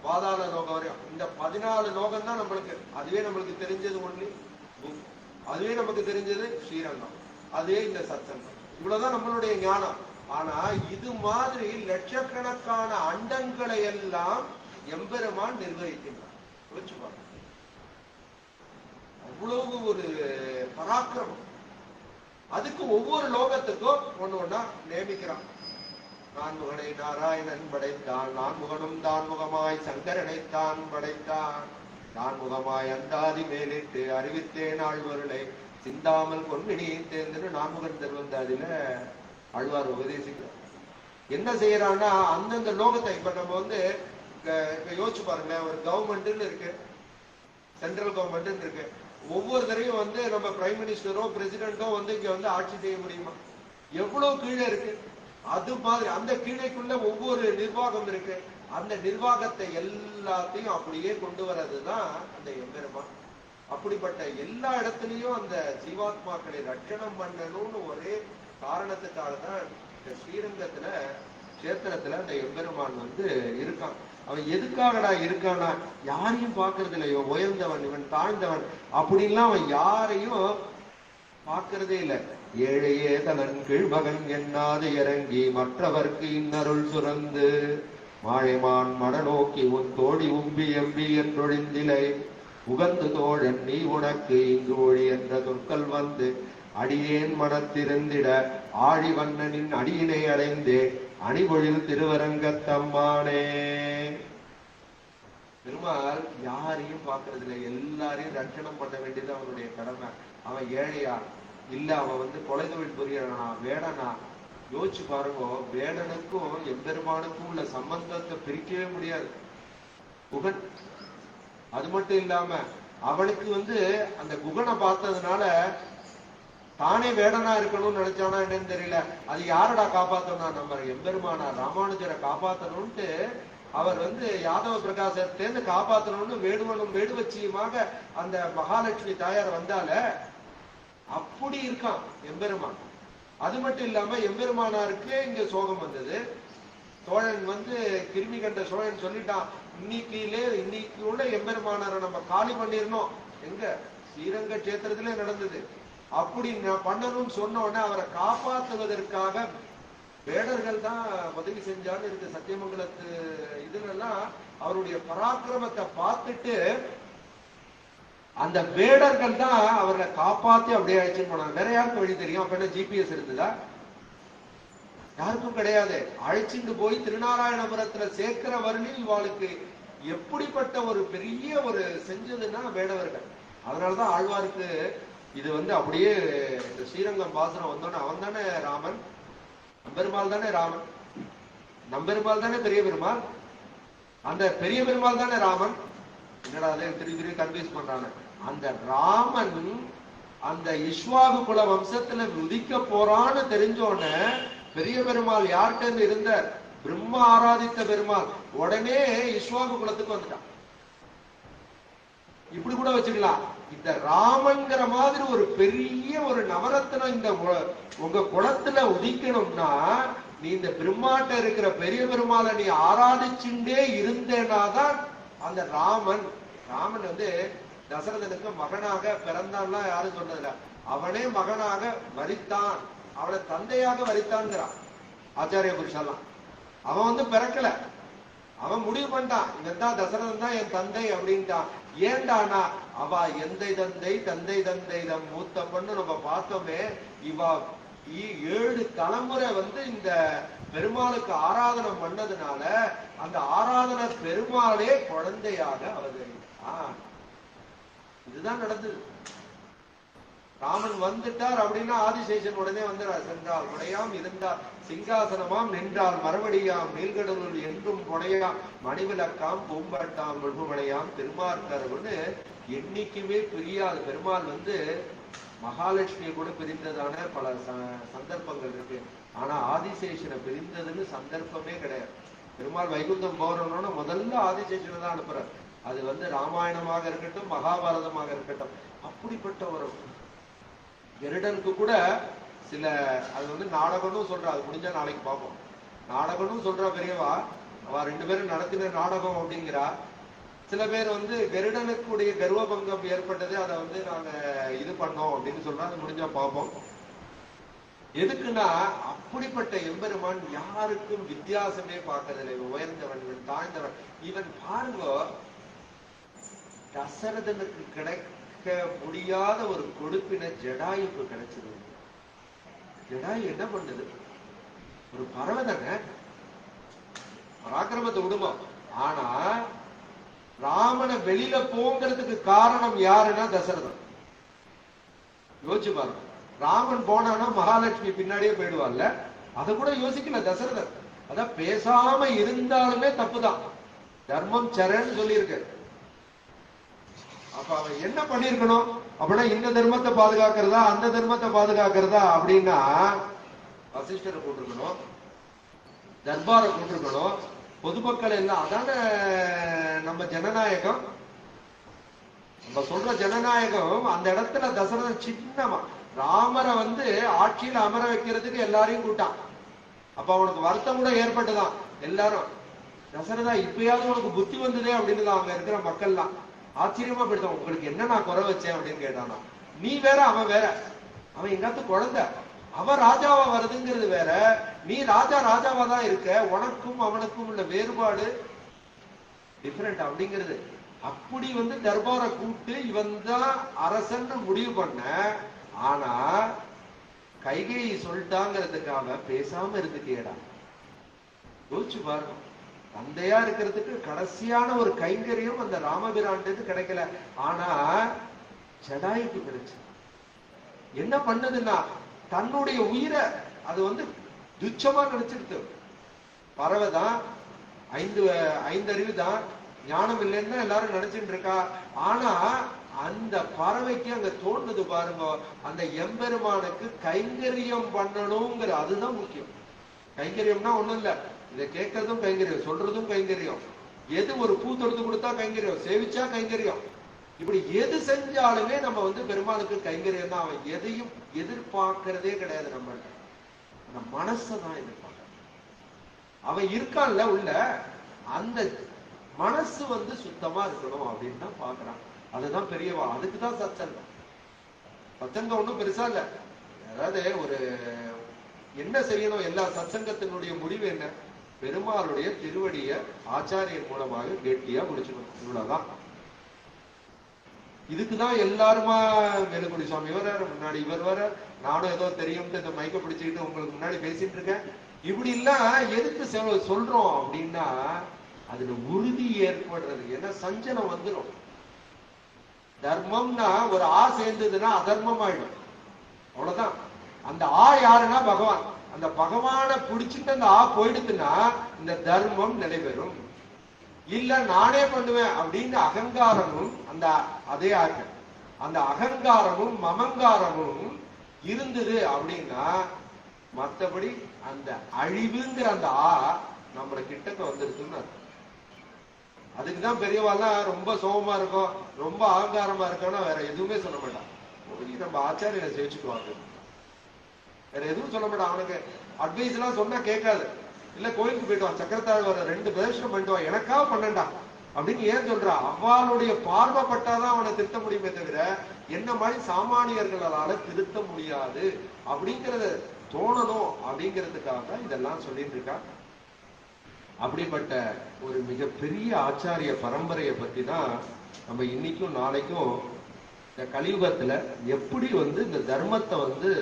பாதாள லோகம் வரையும். இந்த 14 லோகம் தான் நம்மளுக்கு. அதுவே நம்மளுக்கு தெரிஞ்சது ஒன்லி பூ, அதுவே நமக்கு தெரிஞ்சது ஸ்ரீரங்கம், அதுவே இந்த சத்சங்கம். இவ்வளவுதான் நம்மளுடைய ஞானம். ஆனா இது மாதிரி லட்சக்கணக்கான அண்டங்களை எல்லாம் எம்பெருமான் நிர்வகிக்கின்றான். அவ்வளவு ஒரு பராக்கிரமம். அதுக்கு ஒவ்வொரு லோகத்துக்கும் ஒண்ணா நியமிக்கிறான். நான்முகனை நாராயணன் படைத்தான், நான்முகனும் தான்முகமாய் சங்கரனைத்தான் படைத்தான், நான்முகமாய் அந்தாதி மேலிட்டு அறிவித்தேன் ஆழ்வருளை சிந்தாமல் பொன்மினியை தேர்ந்து நான்முகன் திருவந்தாதில ஆழ்வார் உபதேசிக்கிறார். என்ன செய்யறான்னா அந்தந்த லோகத்தை இப்ப நம்ம வந்து யோசிச்சு பாருங்க, ஒரு கவர்மெண்ட் இருக்கு, சென்ட்ரல் கவர்மெண்ட் இருக்கு. ஒவ்வொரு தரையும் வந்து நம்ம பிரைம் மினிஸ்டரோ பிரசிடென்டோ வந்து இங்க வந்து ஆட்சி செய்ய முடியுமா? எவ்வளவு கீழே இருக்கு. அது மாதிரி அந்த கீழைக்குள்ள ஒவ்வொரு நிர்வாகம் இருக்கு. அந்த நிர்வாகத்தை எல்லாத்தையும் அப்படியே கொண்டு வர்றதுதான் அந்த எம்பெருமான். அப்படிப்பட்ட எல்லா இடத்துலயும் அந்த ஜீவாத்மாக்களை ரட்சணம் பண்ணணும்னு ஒரே காரணத்துக்காக தான் இந்த ஸ்ரீரங்கத்துல கஷேத்திரத்துல அந்த எம்பெருமான் வந்து இருக்கான். அவன் எதுக்காகடா இருக்கானா? யாரையும் பார்க்கறது இல்லை. இவன் உயர்ந்தவன், இவன் தாழ்ந்தவன் அப்படின்லாம் அவன் யாரையும் பார்க்கறதே இல்லை. ஏழையே தனன் கீழ்மகன் எண்ணாது இறங்கி மற்றவர்க்கு இன்னருள் சுரந்து மாழைமான் மடநோக்கி உன் தோழி உம்பி எம்பி என்றொழிந்திலை உகந்து தோழன் நீ உனக்கு இங்கு ஒழி என்ற சொற்கள் வந்து அடியேன் மனத்திருந்திட ஆழி வண்ணனின் அடியினை அடைந்தே அணிபொழில் திருவரங்கத்தம்மானே. பெருமாள் யாரையும் பார்க்கறது இல்லை. எல்லாரையும் ரட்சணம் பண்ண வேண்டியது அவனுடைய கடமை. அவன் ஏழையா இல்ல, அவன் வந்து கொலை தொழில் புரியறனா வேடனா? யோசிச்சு பாருங்க. வேடனுக்கும் எம்பெருமானுக்கும் உள்ள சம்பந்தத்தை பிரிக்கவே முடியாது. குகன் அது மட்டும் இல்லாம அவனுக்கு வந்து அந்த குகனை பார்த்ததுனால தானே வேடனா இருக்கணும்னு நினைச்சானா என்னன்னு தெரியல. அது யாரடா காப்பாத்தணும்? நம்ம எம்பெருமானா ராமானுஜரை காப்பாத்தணும்ட்டு அவர் வந்து யாதவ பிரகாசத்தேர்ந்து காப்பாத்தணும்னு வேடுவனும் வேடுவச்சியுமாக அந்த மகாலட்சுமி தாயார் வந்தால அப்படி இருக்கான் எம்பெருமான். அது மட்டும் இல்லாம எம்பெருமானாருக்கு இங்க சோகம் வந்தது. சோழன் வந்து கிருமி கண்ட சோழன் சொல்லிட்டான், இன்னைக்கு உள்ள எம்பெருமானாரை நம்ம காலி பண்ணிடணும். எங்க ஸ்ரீரங்க கஷேத்திரத்திலே நடந்தது. அப்படி பண்ணணும்னு சொன்ன உடனே அவரை காப்பாற்றுவதற்காக வேடர்கள் தான் உதவி செஞ்சான்னு இருக்கு சத்தியமங்கலத்து இதுலாம். அவருடைய பராக்கிரமத்தை பார்த்துட்டு அந்த வேடர்கள் தான் அவரை காப்பாத்தி அப்படியே அழைச்சிட்டு போனாங்க. வேற யாருக்கும் வழி தெரியும்? அப்ப என்ன ஜிபிஎஸ் இருந்ததா? யாருக்கும் கிடையாது. அழைச்சிட்டு போய் திருநாராயணபுரத்துல சேர்க்கிற வரலில் இவாளுக்கு எப்படிப்பட்ட ஒரு பெரிய ஒரு செஞ்சதுன்னா வேடவர்கள். அதனாலதான் ஆழ்வாருக்கு இது வந்து அப்படியே இந்த ஸ்ரீரங்கம் பாசனம் வந்தோன்னு அவன் தானே ராமன், நம்பெருமாள் தானே ராமன், நம்பெருமாள் தானே பெரிய பெருமாள், அந்த பெரிய பெருமாள் தானே ராமன். என்னடா அதே திருப்பி கன்ஃபியூஸ் பண்றாங்க. அந்த ராமன் அந்த இஸ்வாகு குல வம்சத்துல உதிக்க போறான்னு தெரிஞ்சோன்ன பெரிய பெருமாள் யார்கிட்ட இருந்த பிரம்மா ஆராதித்த பெருமாள் உடனே இஸ்வாகு குலத்துக்கு வந்துட்டான். இப்படி கூட வச்சுக்கலாம். இந்த ராமன்கிற மாதிரி ஒரு பெரிய ஒரு நவரத்னம் இந்த உங்க குலத்துல உதிக்கணும்னா நீ இந்த பிரம்மாட்ட இருக்கிற பெரிய பெருமாளை நீ ஆராதிச்சுட்டே இருந்தேனாதான் அந்த ராமன் வந்து தசரதனுக்கு மகனாக பிறந்தான்லாம் யாரும் சொன்னதில்ல. அவனே மகனாக வரித்தான், அவனை தந்தையாக வரித்தான்ங்கிறான் ஆச்சாரிய புருஷெல்லாம். அவன் வந்து பிறக்கல, அவன் முடிவு பண்ணிட்டான் இவன் தான் தசரதன் தான் என் தந்தை அப்படின்ட்டான். ஏண்டானா அவ எந்தை தந்தை தந்தை தந்தை மூத்த பொண்ணு நம்ம பார்த்தோமே. இவா 7 தலைமுறை வந்து இந்த பெருமாளுக்கு ஆராதனம் பண்ணதுனால அந்த ஆராதனை பெருமாளே குழந்தையாக அவதரித்தான். இதுதான் நடந்தது. ராமன் வந்துட்டார் அப்படின்னா ஆதிசேஷன் உடனே வந்துடார். சென்றால் முனையாம் இருந்தால் சிங்காசனமாம் நின்றால் மறுபடியாம் நீல்கடலுள் என்றும் புனையாம் மணிவிளக்காம் பூம்பட்டாம் முழுமனையாம் திருமார்கரவுன்னு என்னைக்குமே பிரியாது. பெருமாள் வந்து மகாலட்சுமியை கூட பிரிந்ததான பல சந்தர்ப்பங்கள் இருக்கு. ஆனா ஆதிசேஷனை பிரிந்ததுன்னு சந்தர்ப்பமே கிடையாது. பெருமாள் வைகுந்தம் போறோம்னா முதல்ல ஆதிசேஷனை தான் அனுப்புறார். அது வந்து ராமாயணமாக இருக்கட்டும் மகாபாரதமாக இருக்கட்டும். அப்படிப்பட்ட ஒரு கருடனுக்கு கூட சில அது வந்து நாடகம்னு சொல்றா. அது முடிஞ்சா நாளைக்கு பார்ப்போம். நாடகம்னு சொல்றா பெரியவா. அவ 2 பேரும் நடத்தின நாடகம் அப்படிங்கிறா. சில பேர் வந்து கருடனுக்குடைய கர்வபங்கம் ஏற்பட்டது, அதை வந்து நாங்க இது பண்ணோம் அப்படின்னு சொல்றா. அது முடிஞ்சா பார்ப்போம். எதுக்குன்னா அப்படிப்பட்ட எம்பெருமான் யாருக்கும் வித்தியாசமே பார்க்கறதில்லை. உயர்ந்தவன், இவன் தாழ்ந்தவன். இவன் பாருங்க, தசரதனுக்கு கிடைக்க முடியாத ஒரு கொடுப்பின ஜடாயுக்கு கிடைச்சது. ஜடாயு என்ன பண்ணது? ஒரு பறவை தானே, பராக்கிரமத்தை விடுமா. ஆனா ராமனை வெளியில போங்கிறதுக்கு காரணம் யாருன்னா தசரதன். யோசிச்சு பாருங்க. ராமன் போனானா மகாலட்சுமி பின்னாடியே போயிடுவார்ல. அதை கூட யோசிக்கல தசரதன். அதான் பேசாம இருந்தாலுமே தப்புதான். தர்மம் சரன்னு சொல்லியிருக்கு. அப்ப அவன் என்ன பண்ணிருக்கணும் அப்படின்னா, இந்த தர்மத்தை பாதுகாக்கிறதா அந்த தர்மத்தை பாதுகாக்கிறதா அப்படின்னா வசிஷ்டரை கூட்டிருக்கணும், தர்பாரை கூட்டிருக்கணும், பொதுமக்கள் எல்லாம். அதான நம்ம ஜனநாயகம். நம்ம சொல்ற ஜனநாயகம். அந்த இடத்துல தசரதன் சின்னமா ராமரை ஆட்சியில அமர வைக்கிறதுக்கு எல்லாரையும் கூட்டான். அப்ப அவனுக்கு வருத்தம் கூட ஏற்பட்டுதான். எல்லாரும், தசரதா இப்பயாவது உனக்கு புத்தி வந்ததே அப்படின்னு அங்க இருக்கிற மக்கள்லாம் ஆச்சரியமா போயிட்டான். உங்களுக்கு என்ன நான் குறை வச்சேன் அப்படின்னு கேட்டானா. நீ வேற அவன் வேற. அவன் எங்காத்து குழந்தை, அவன் ராஜாவா வருதுங்கிறது வேற, நீ ராஜாவா தான் இருக்க. உனக்கும் அவனுக்கும் உள்ள வேறுபாடு டிஃபரெண்ட் அப்படிங்கிறது. அப்படி தர்பாரை கூப்பிட்டு இவன் தான் அரசன் முடிவு பண்ண. ஆனா கைகேயி சொல்லிட்டாங்கிறதுக்காக பேசாம இருந்துட்டேடா. யோசிச்சு பாருங்க, தந்தையா இருக்கிறதுக்கு கடைசியான ஒரு கைங்கரியம் அந்த ராமபிரான்ட்டு கிடைக்கல. ஆனா ஜடாயுக்கு கிடைச்சு என்ன பண்ணதுன்னா, தன்னுடைய உயிரை அது துச்சமா நினைச்சிருக்கு. பறவைதான், ஐந்து அறிவு தான், ஞானம் இல்லைன்னு தான் எல்லாரும் நினைச்சிட்டு இருக்கா. ஆனா அந்த பறவைக்கு அங்க தோன்றது பாருங்க, அந்த எம்பெருமானுக்கு கைங்கரியம் பண்ணணுங்கிற, அதுதான் முக்கியம். கைங்கரியம்னா ஒண்ணும் இல்ல, இதை கேட்கறதும் கைங்கரியம், சொல்றதும் கைங்கரியம். எது ஒரு பூ தொடுத்து கொடுத்தா கைங்கரியம், சேவிச்சா கைங்கரியம். இப்படி எது செஞ்சாலுமே நம்ம பெருமாளுக்கு கைங்கரியம் தான். அவன் எதையும் எதிர்பார்க்கிறதே கிடையாது. நம்மள்ட்ட அந்த மனசதான் எதிர்பார்க்க. அவன் இருக்கான்ல உள்ள, அந்த மனசு சுத்தமா இருக்கணும் அப்படின்னு தான் பாக்குறான். அதுதான் பெரியவா. அதுக்குதான் சத்சங்கம். சத்சங்கம் ஒண்ணும் பெருசா இல்ல. அதாவது ஒரு என்ன செய்யணும், எல்லா சத்சங்கத்தினுடைய முடிவு என்ன, பெருமாளுடைய திருவடிய ஆச்சாரியன் மூலமாக கெட்டியா முடிச்சுக்கணும். இவ்வளவுதான். இதுக்குதான் எல்லாருமா வேலுக்குடி சுவாமி வர முன்னாடி, இவர் வர, நானும் ஏதோ தெரியும் இந்த மைக்க பிடிச்சுக்கிட்டு உங்களுக்கு முன்னாடி பேசிட்டு இருக்கேன். இப்படி எல்லாம் எதுக்கு சொல்றோம் அப்படின்னா, அதுல உறுதி ஏற்படுறது. ஏன்னா சஞ்சலம் வந்துடும். தர்மம்னா ஒரு ஆ சேர்ந்ததுன்னா அதர்மம் ஆயிடும், அவ்வளவுதான். அந்த ஆ யாருன்னா பகவான். அந்த பகவானை பிடிச்சிட்டு அந்த ஆ போயிடுதுன்னா இந்த தர்மம் நிலைபெறும். இல்ல நானே பண்ணுவேன் அப்படின்னு அகங்காரமும், அந்த அதே ஆக்க அந்த அகங்காரமும் மமங்காரமும் இருந்தது அப்படின்னா, மற்றபடி அந்த அழிவுங்கிற அந்த ஆ நம்மள கிட்டக்க வந்துருக்குன்னு அர்த்தம். அதுக்குதான் பெரியவாள்லாம் ரொம்ப சோகமா இருக்கும், ரொம்ப அகங்காரமா இருக்கோம்னா வேற எதுவுமே சொல்ல மாட்டான். நம்ம ஆச்சாரியனை சேவிச்சுக்குவாங்க, வேற எதுவும் சொல்ல மாட்டான். அவனுக்கு அட்வைஸ் எல்லாம் சொன்னா கேட்காது. இல்ல கோயிலுக்கு போயிட்டு சக்கரத்தாழ்வார 2 பிரதட்சணம் பண்ணிட்டு எனக்காக பண்ணண்டா அப்படின்னு ஏன் சொல்றா. அவளுடைய பார்வைப்பட்டாதான் அவனை திருத்த முடியுமே தவிர என்ன மாதிரி சாமானியர்களால திருத்த முடியாது அப்படிங்கறத தோணணும் அப்படிங்கிறதுக்காக இதெல்லாம் சொல்லிட்டு இருக்கா. அப்படிப்பட்ட ஒரு மிகப்பெரிய ஆச்சாரிய பரம்பரையை பத்தி தான் நம்ம இன்னைக்கும் நாளைக்கும் இந்த கலியுகத்துல எப்படி இந்த தர்மத்தை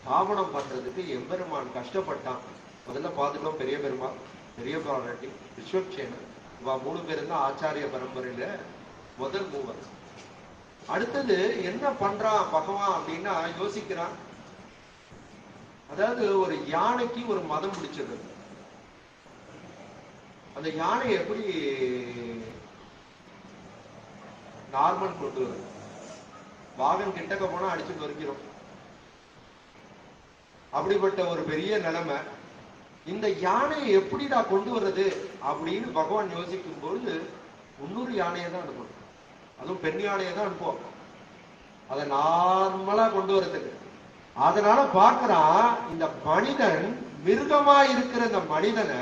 ஸ்தாபனம் பண்றதுக்கு எம்பெருமான் கஷ்டப்பட்டான். முதல்ல பார்த்துட்டோம், பெரிய பெருமாள், பெரிய பிராட்டி, விஸ்வக்சேனர், இவா 3 பேரும் தான் ஆச்சாரிய பரம்பரையில முதல் 3. அடுத்தது என்ன பண்றான் பகவான் அப்படின்னா யோசிக்கிறான். அதாவது ஒரு யானைக்கு ஒரு மதம் பிடிச்சிருக்கு. அந்த யானை எப்படி நார்மல் கொண்டு வரும், வாகன் கிட்டக்க போனா அடிச்சு நொறுக்கிறோம். அப்படிப்பட்ட ஒரு பெரிய நிலைமை. இந்த யானையை எப்படிடா கொண்டு வர்றது அப்படின்னு பகவான் யோசிக்கும் பொழுது இன்னொரு யானையை தான் அனுப்பணும். அதுவும் பெண் யானையை தான் அனுப்புவோம், அதை நார்மலா கொண்டு வர்றதுக்கு. அதனால பார்க்கிறான், இந்த மனிதன் மிருகமா இருக்கிற இந்த மனிதனை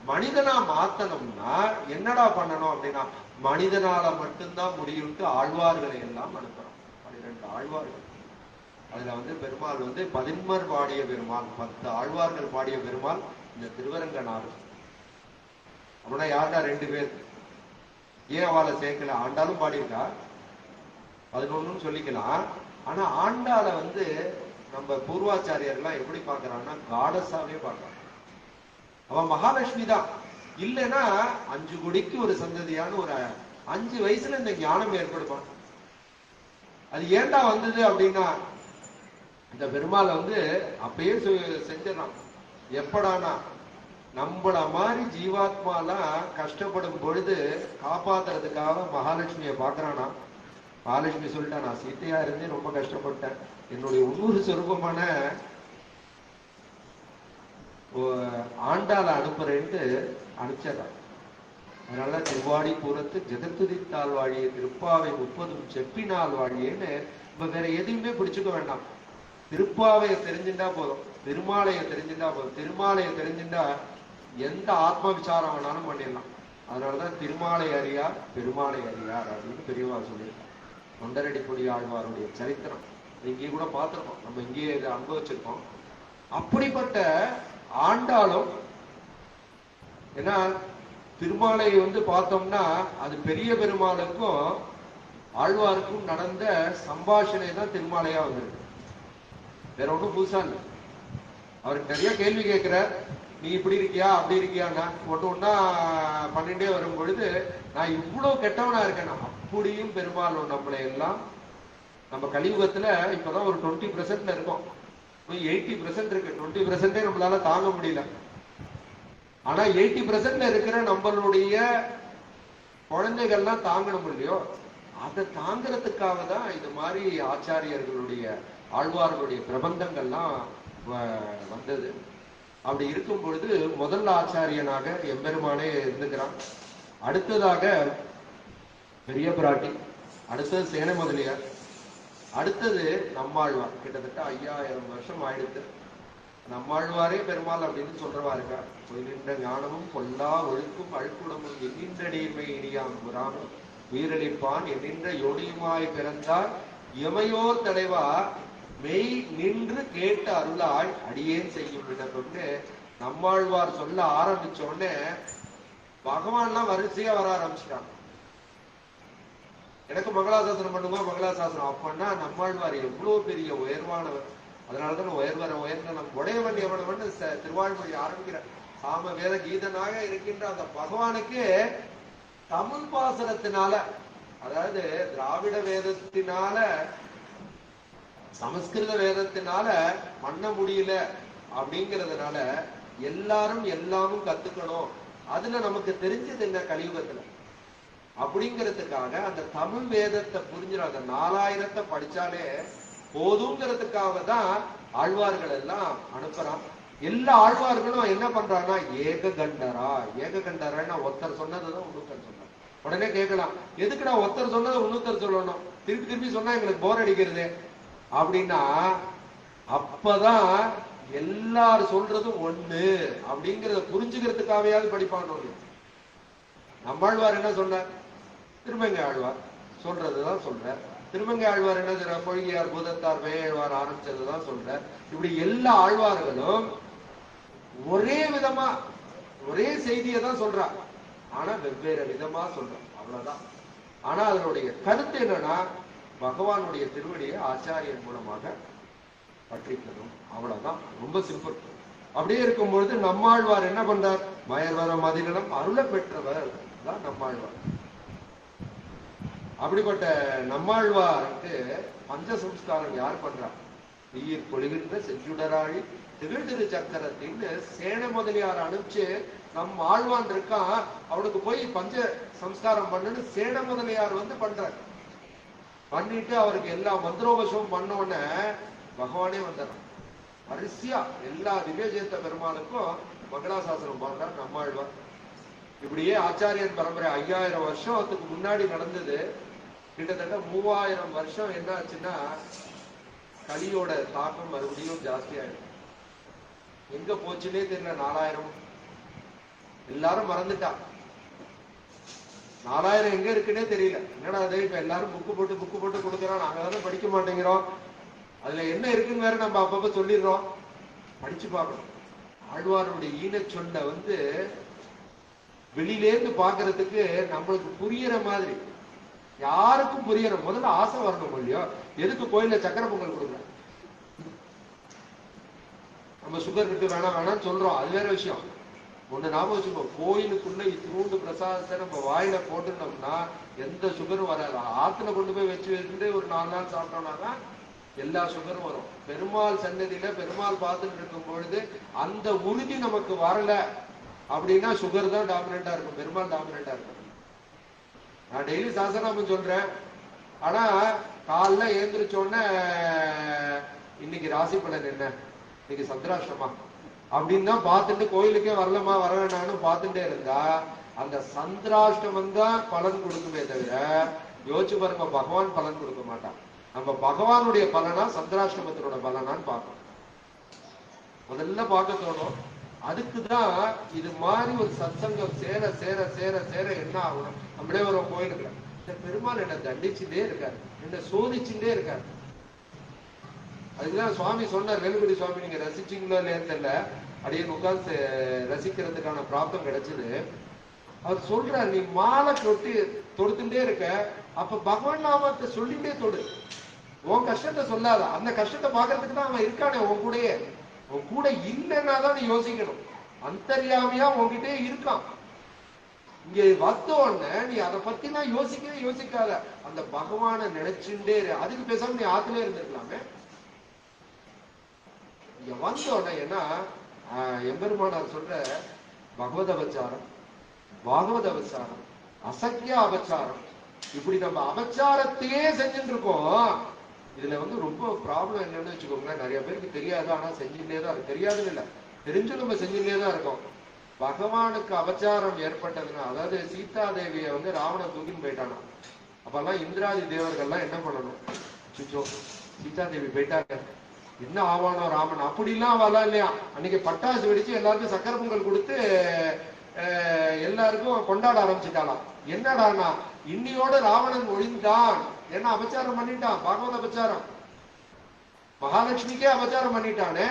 மனிதனா மாத்தணும்னா என்னடா பண்ணணும் அப்படின்னா, மனிதனால மட்டும்தான் முடியும்ட்டு ஆழ்வார்களை எல்லாம் அனுப்புறோம். 12 ஆழ்வார்கள். அதுல பெருமாள் 11 பாடிய பெருமாள், 10 ஆழ்வார்கள் பாடிய பெருமாள் இந்த திருவரங்கநாதர். அப்படின்னா யாருடா 2 பேர். ஏன் அவளை சேர்க்கல? ஆண்டாலும் பாடியிருக்கா, 11 சொல்லிக்கலாம். ஆனா ஆண்டாள நம்ம பூர்வாச்சாரியர்லாம் எப்படி பாக்குறாங்கன்னா காடஸாவே பார்க்கறாங்க. அவன் மகாலட்சுமி தான். இல்லைன்னா 5 குடிக்கு ஒரு சந்ததியான ஒரு 5 வயசுல இந்த ஞானம் ஏற்படுவான். அது ஏண்டா வந்தது அப்படின்னா, இந்த பெருமாள் அப்பயே செஞ்சிடறான். எப்படானா, நம்மள மாதிரி ஜீவாத்மாலாம் கஷ்டப்படும் பொழுது காப்பாத்துறதுக்காக மகாலட்சுமியை பாக்குறானா. மகாலட்சுமி சொல்லிட்டா, நான் சீத்தையா இருந்தே ரொம்ப கஷ்டப்பட்டேன், என்னுடைய உள்ளூர் சொரூபமான ஆண்டாள அனுப்புறேன்ட்டு அனுப்பிச்சிடறான். அதனால திருவாடி பூரத்து ஜெகத்துதித்தால் வாழிய திருப்பாவை 30 செப்பினால் வாழியேன்னு இப்ப வேற எதையுமே பிடிச்சுக்க வேண்டாம். திருப்பாவைய தெரிஞ்சுட்டா போதும், திருமாலைய தெரிஞ்சுட்டா போதும். திருமாலைய தெரிஞ்சுட்டா எந்த ஆத்ம விசாரம் வேணாலும் பண்ணிடலாம். அதனாலதான் திருமாலை அறியார் பெருமாளை அறியார் அப்படின்னு பெரியவா சொல்லியிருக்காங்க. தொண்டரடிப்பொடி ஆழ்வாருடைய சரித்திரம் இங்கே கூட பார்த்திருக்கோம், நம்ம இங்கேயே இதை அனுபவிச்சிருக்கோம். அப்படிப்பட்ட ஆண்டாலும் ஏன்னா திருமாலை பார்த்தோம்னா அது பெரிய பெருமாளுக்கும் ஆழ்வாருக்கும் நடந்த சம்பாஷணை தான் திருமாலையா வந்திருக்கு. வேற ஒன்றும் புதுசா இல்லை. அவருக்கு நிறைய கேள்வி கேட்கிற, நீ இப்படி இருக்கியா அப்படி இருக்கியான்னா ஒன்னா பண்ணிட்டே வரும் பொழுது நான் இவ்வளவு கெட்டவனா இருக்கேன். அப்படியும் பெருமாள் நம்மளை எல்லாம் நம்ம கலியுகத்துல இப்பதான் ஒரு 20% இருக்கோம், 80% இருக்கு. 20% நம்மளால தாங்க முடியல. ஆனா 80% இருக்கிற நம்மளுடைய குழந்தைகள்லாம் தாங்கணும் இல்லையோ, அதை தாங்கிறதுக்காக தான் இது மாதிரி ஆச்சாரியர்களுடைய ஆழ்வார்களுடைய பிரபந்தங்கள்லாம் வந்தது. அப்படி இருக்கும் பொழுது முதல் ஆச்சாரியனாக எம்பெருமானே இருந்துக்கிறான். அடுத்ததாக பெரிய பிராட்டி, அடுத்தது சேன முதலியார், அடுத்தது நம்மாழ்வார். கிட்டத்தட்ட 5000 வருஷம் ஆயிடுத்து. நம்மாழ்வாரே பெருமாள் அப்படின்னு சொல்றவா இருக்கா. நின்ற ஞானமும் பொல்லா ஒழுக்கும் அழுக்குடமும் எண்ணின்ற நீர்மை இனியாம் புறாமும் உயிரளிப்பான் எண்ணின்ற யோனியுமாய் பிறந்தார் எமையோர் தலைவா மெய் நின்று கேட்டு அருளாய் அடியேன் செய்யும் விண்ணப்பம்னு நம்மாழ்வார் சொல்ல ஆரம்பிச்ச உடனே பகவான்லாம் வரிசையா வர ஆரம்பிச்சிட்டாங்க. எனக்கு மங்களாசாசனம் பண்ணுங்க மங்களாசாசனம். அப்பன்னா நம்மாழ்வார் எவ்வளவு பெரிய உயர்வானவர். அதனாலதான் உயர்ந்த நம் உடையவன் எவனவன் திருவாழ்மொழி ஆரம்பிக்கிற சாம வேத கீதனாக இருக்கின்ற அந்த பகவானுக்கு தமிழ் பாசனத்தினால, அதாவது திராவிட வேதத்தினால சமஸ்கிருத வேதத்தினால பண்ண முடியல அப்படிங்கிறதுனால எல்லாரும் எல்லாமும் கத்துக்கணும். அதுல நமக்கு தெரிஞ்சது என்ன கலியுகத்துல அப்படிங்கிறதுக்காக அந்த தமிழ் வேதத்தை புரிஞ்சிட அந்த 4000 படிச்சாலே போதுங்கிறதுக்காக தான் ஆழ்வார்கள் எல்லாம் அனுப்புறான். எல்லா ஆழ்வார்களும் என்ன பண்றாங்கன்னா ஏக கண்டரா ஒருத்தர் சொன்னதுதான் இன்னொருத்தர் சொன்னார். உடனே கேட்கலாம், எதுக்கு நான் ஒருத்தர் சொன்னதை இன்னொருத்தர் சொல்லணும், திருப்பி திருப்பி சொன்னா எங்களுக்கு போர் அடிக்கிறது அப்படின்னா, அப்பதான் எல்லாரும் சொல்றதும் ஒண்ணு அப்படிங்கறத புரிஞ்சுக்கிறதுக்காகவே படிப்பாங்க. நம்மாழ்வார் என்ன சொன்னார்? திருமங்கை ஆழ்வார் சொல்றதுதான் சொல்ற. திருமங்கை ஆழ்வார் என்ன சொல்ற? பொய்கையார் பூதத்தார் பெயழ்வார் ஆரம்பிச்சதுதான் சொல்ற. இப்படி எல்லா ஆழ்வார்களும் ஒரே விதமா ஒரே செய்தியை தான் சொல்றா, ஆனா வெவ்வேறு விதமா சொல்ற, அவ்வளவுதான். ஆனா அதனுடைய கருத்து என்னன்னா பகவானுடைய திருவடியை ஆச்சாரியன் மூலமாக பற்றிக்கணும், அவ்வளவுதான். ரொம்ப சிம்பிள். அப்படியே இருக்கும் பொழுது நம்மாழ்வார் என்ன பண்றார்? மயர்வர மதிலம் அருள பெற்றவர் தான் நம்மாழ்வார். அப்படிப்பட்ட நம்மாழ்வாருக்கு பஞ்சசம்ஸ்காரம் யார் பண்றா? நீர் பொழிகின்ற செஞ்சுடராழி திகழ் திரு சக்கரத்தின் சேன முதலியார் அனுப்பிச்சு நம் ஆழ்வான் இருக்கான், அவனுக்கு போய் பஞ்ச சம்ஸ்காரம் பண்ணுன்னு சேன முதலியார் பண்றார். பண்ணிட்டு அவருக்கு எல்லா மந்திரோபசமும் பண்ண உடனே பகவானே வந்துடுறான். வரிசையா எல்லா திவ்யஜேத்த பெருமாளுக்கும் மங்களாசாசனம் பாடுறார் நம்மாழ்வார். இப்படியே ஆச்சாரியன் பரம்பரை 5000 வருஷத்துக்கு முன்னாடி நடந்தது. கிட்டத்தட்ட 3000 வருஷம் என்ன ஆச்சுன்னா கலியோட தாக்கம் மறுபடியும் ஜாஸ்தி ஆயிடும். எங்க போச்சுன்னே தெரியல. 4000 எல்லாரும் மறந்துட்டான். 4000 எங்க இருக்குன்னே தெரியல. என்னடா அது இப்ப எல்லாரும் புக்கு போட்டு கொடுக்குறோம், நாங்க தானே படிக்க மாட்டேங்கிறோம். அதுல என்ன இருக்குன்னு வேற நம்ம அப்பப்ப சொல்லிடுறோம். படிச்சு பார்க்கணும். ஆழ்வாருடைய ஈன சொல்ல வெளியிலேருந்து பாக்குறதுக்கு நம்மளுக்கு புரியற மாதிரி, யாருக்கும் புரியற முதல்ல ஆசை வரணும் இல்லையோ. எதுக்கு கோயில்ல சக்கரை பொங்கல் கொடுக்குற? நம்ம சுகர் இருக்கு வேணாம்னு சொல்றோம், அது வேற விஷயம். ஒண்ணு ஞாபகம் வச்சுக்கோ, கோயிலுக்குள்ள இத்தினூண்டு பிரசாதத்தை நம்ம வாயில போட்டுனோம்னா எந்த சுகரும் வராது. ஆத்துல கொண்டு போய் வச்சுட்டு ஒரு 4 நாள் சாப்பிட்டோம்னாதான் எல்லா சுகரும் வரும். பெருமாள் சன்னதியில பெருமாள் பார்த்துட்டு இருக்கும் பொழுது அந்த உறுதி நமக்கு வரல அப்படின்னா சுகர் தான் டாமினண்டா இருக்கும், பெருமாள் டாமினண்டா இருக்கும். நான் டெய்லி சாசனாமம் சொல்றேன், ஆனா காலைல எழுந்திரிச்சோடனே இன்னைக்கு ராசி பலன் என்ன, இன்னைக்கு சந்திராஷ்டமா அப்படின்னு தான் பார்த்துட்டு கோயிலுக்கே வரலமா வர வேண்டாம்னு பார்த்துட்டே இருந்தா அந்த சந்திராஷ்டமம் தான் பலன் கொடுக்குமே தவிர, யோசிச்சு பாருங்க, பகவான் பலன் கொடுக்க மாட்டான். நம்ம பகவானுடைய பலனா சந்திராஷ்டமத்தினோட பலனான்னு பார்க்கணும், முதல்ல பார்க்க தோணும். அதுக்குதான் இது மாதிரி ஒரு சத்சங்கம் சேர சேர சேர சேர என்ன ஆகணும், நம்மளே ஒரு கோயிலுக்கு இந்த பெருமாள் என்ன தண்டிச்சுட்டே இருக்காரு, என்ன சோதிச்சுட்டே இருக்காரு. அதுக்குதான் சுவாமி சொன்னார், வேலுக்குடி சுவாமி, நீங்க ரசிச்சீங்களோ இல்லையான்னு தெரியல, அப்படியே உட்கார்ந்து ரசிக்கிறதுக்கான பிராப்தம் கிடைச்சது. அவர் சொல்றார், நீ மாலை தொடுத்துட்டே இருக்க, அப்ப பகவான் நாமத்தை சொல்லிட்டே தொடு, உன் கஷ்டத்தை சொல்லாத. அந்த கஷ்டத்தை பாக்குறதுக்கு தான் அவன் இருக்கானே உன் கூடயே. உன் கூட இல்லைன்னா தான் நீ யோசிக்கணும், அந்தர்யாமியா உன்கிட்டே இருக்கான். இங்க வந்தோடனே நீ அதை பத்தி நான் யோசிக்கவே யோசிக்காத, அந்த பகவானை நினைச்சுட்டே இரு. அதுக்கு பேசாம நீ ஆத்துலயே இருந்திருக்கலாமே. இங்க வந்தோடனே ஏன்னா எம்பெருமானார் சொல்ற பகவத அபச்சாரம், பாகவத அபச்சாரம், அசக்கிய அபச்சாரம், இப்படி நம்ம அபச்சாரத்தையே செஞ்சுட்டு இருக்கோம். இதுல ரொம்ப ப்ராப்ளம் என்னன்னு வச்சுக்கோங்களேன், நிறைய பேருக்கு தெரியாது, ஆனா செஞ்சுட்டே தான் இருக்கு. தெரியாதுன்னு இல்லை, தெரிஞ்சு நம்ம செஞ்சுட்டே தான் இருக்கோம். பகவானுக்கு அபச்சாரம் ஏற்பட்டதுன்னா, அதாவது சீதா தேவியை ராவணன் தூக்கின்னு போயிட்டானா, அப்பெல்லாம் இந்திராதி தேவர்கள்லாம் என்ன பண்ணணும், சுச்சோ சீதா தேவி போயிட்டாங்க, என்ன ஆவானோ ராமன், அப்படிலாம் வரலாம் இல்லையா. அன்னைக்கு பட்டாசு வெடிச்சு எல்லாருக்கும் சக்கரை பொங்கல் கொடுத்து எல்லாருக்கும் கொண்டாட ஆரம்பிச்சுட்டாலாம். என்னடானா, இன்னியோட ராவணன் ஒழிந்தான், என்ன அபச்சாரம் பண்ணிட்டான், பாகவத அபச்சாரம், மகாலட்சுமிக்கே அபச்சாரம் பண்ணிட்டானே.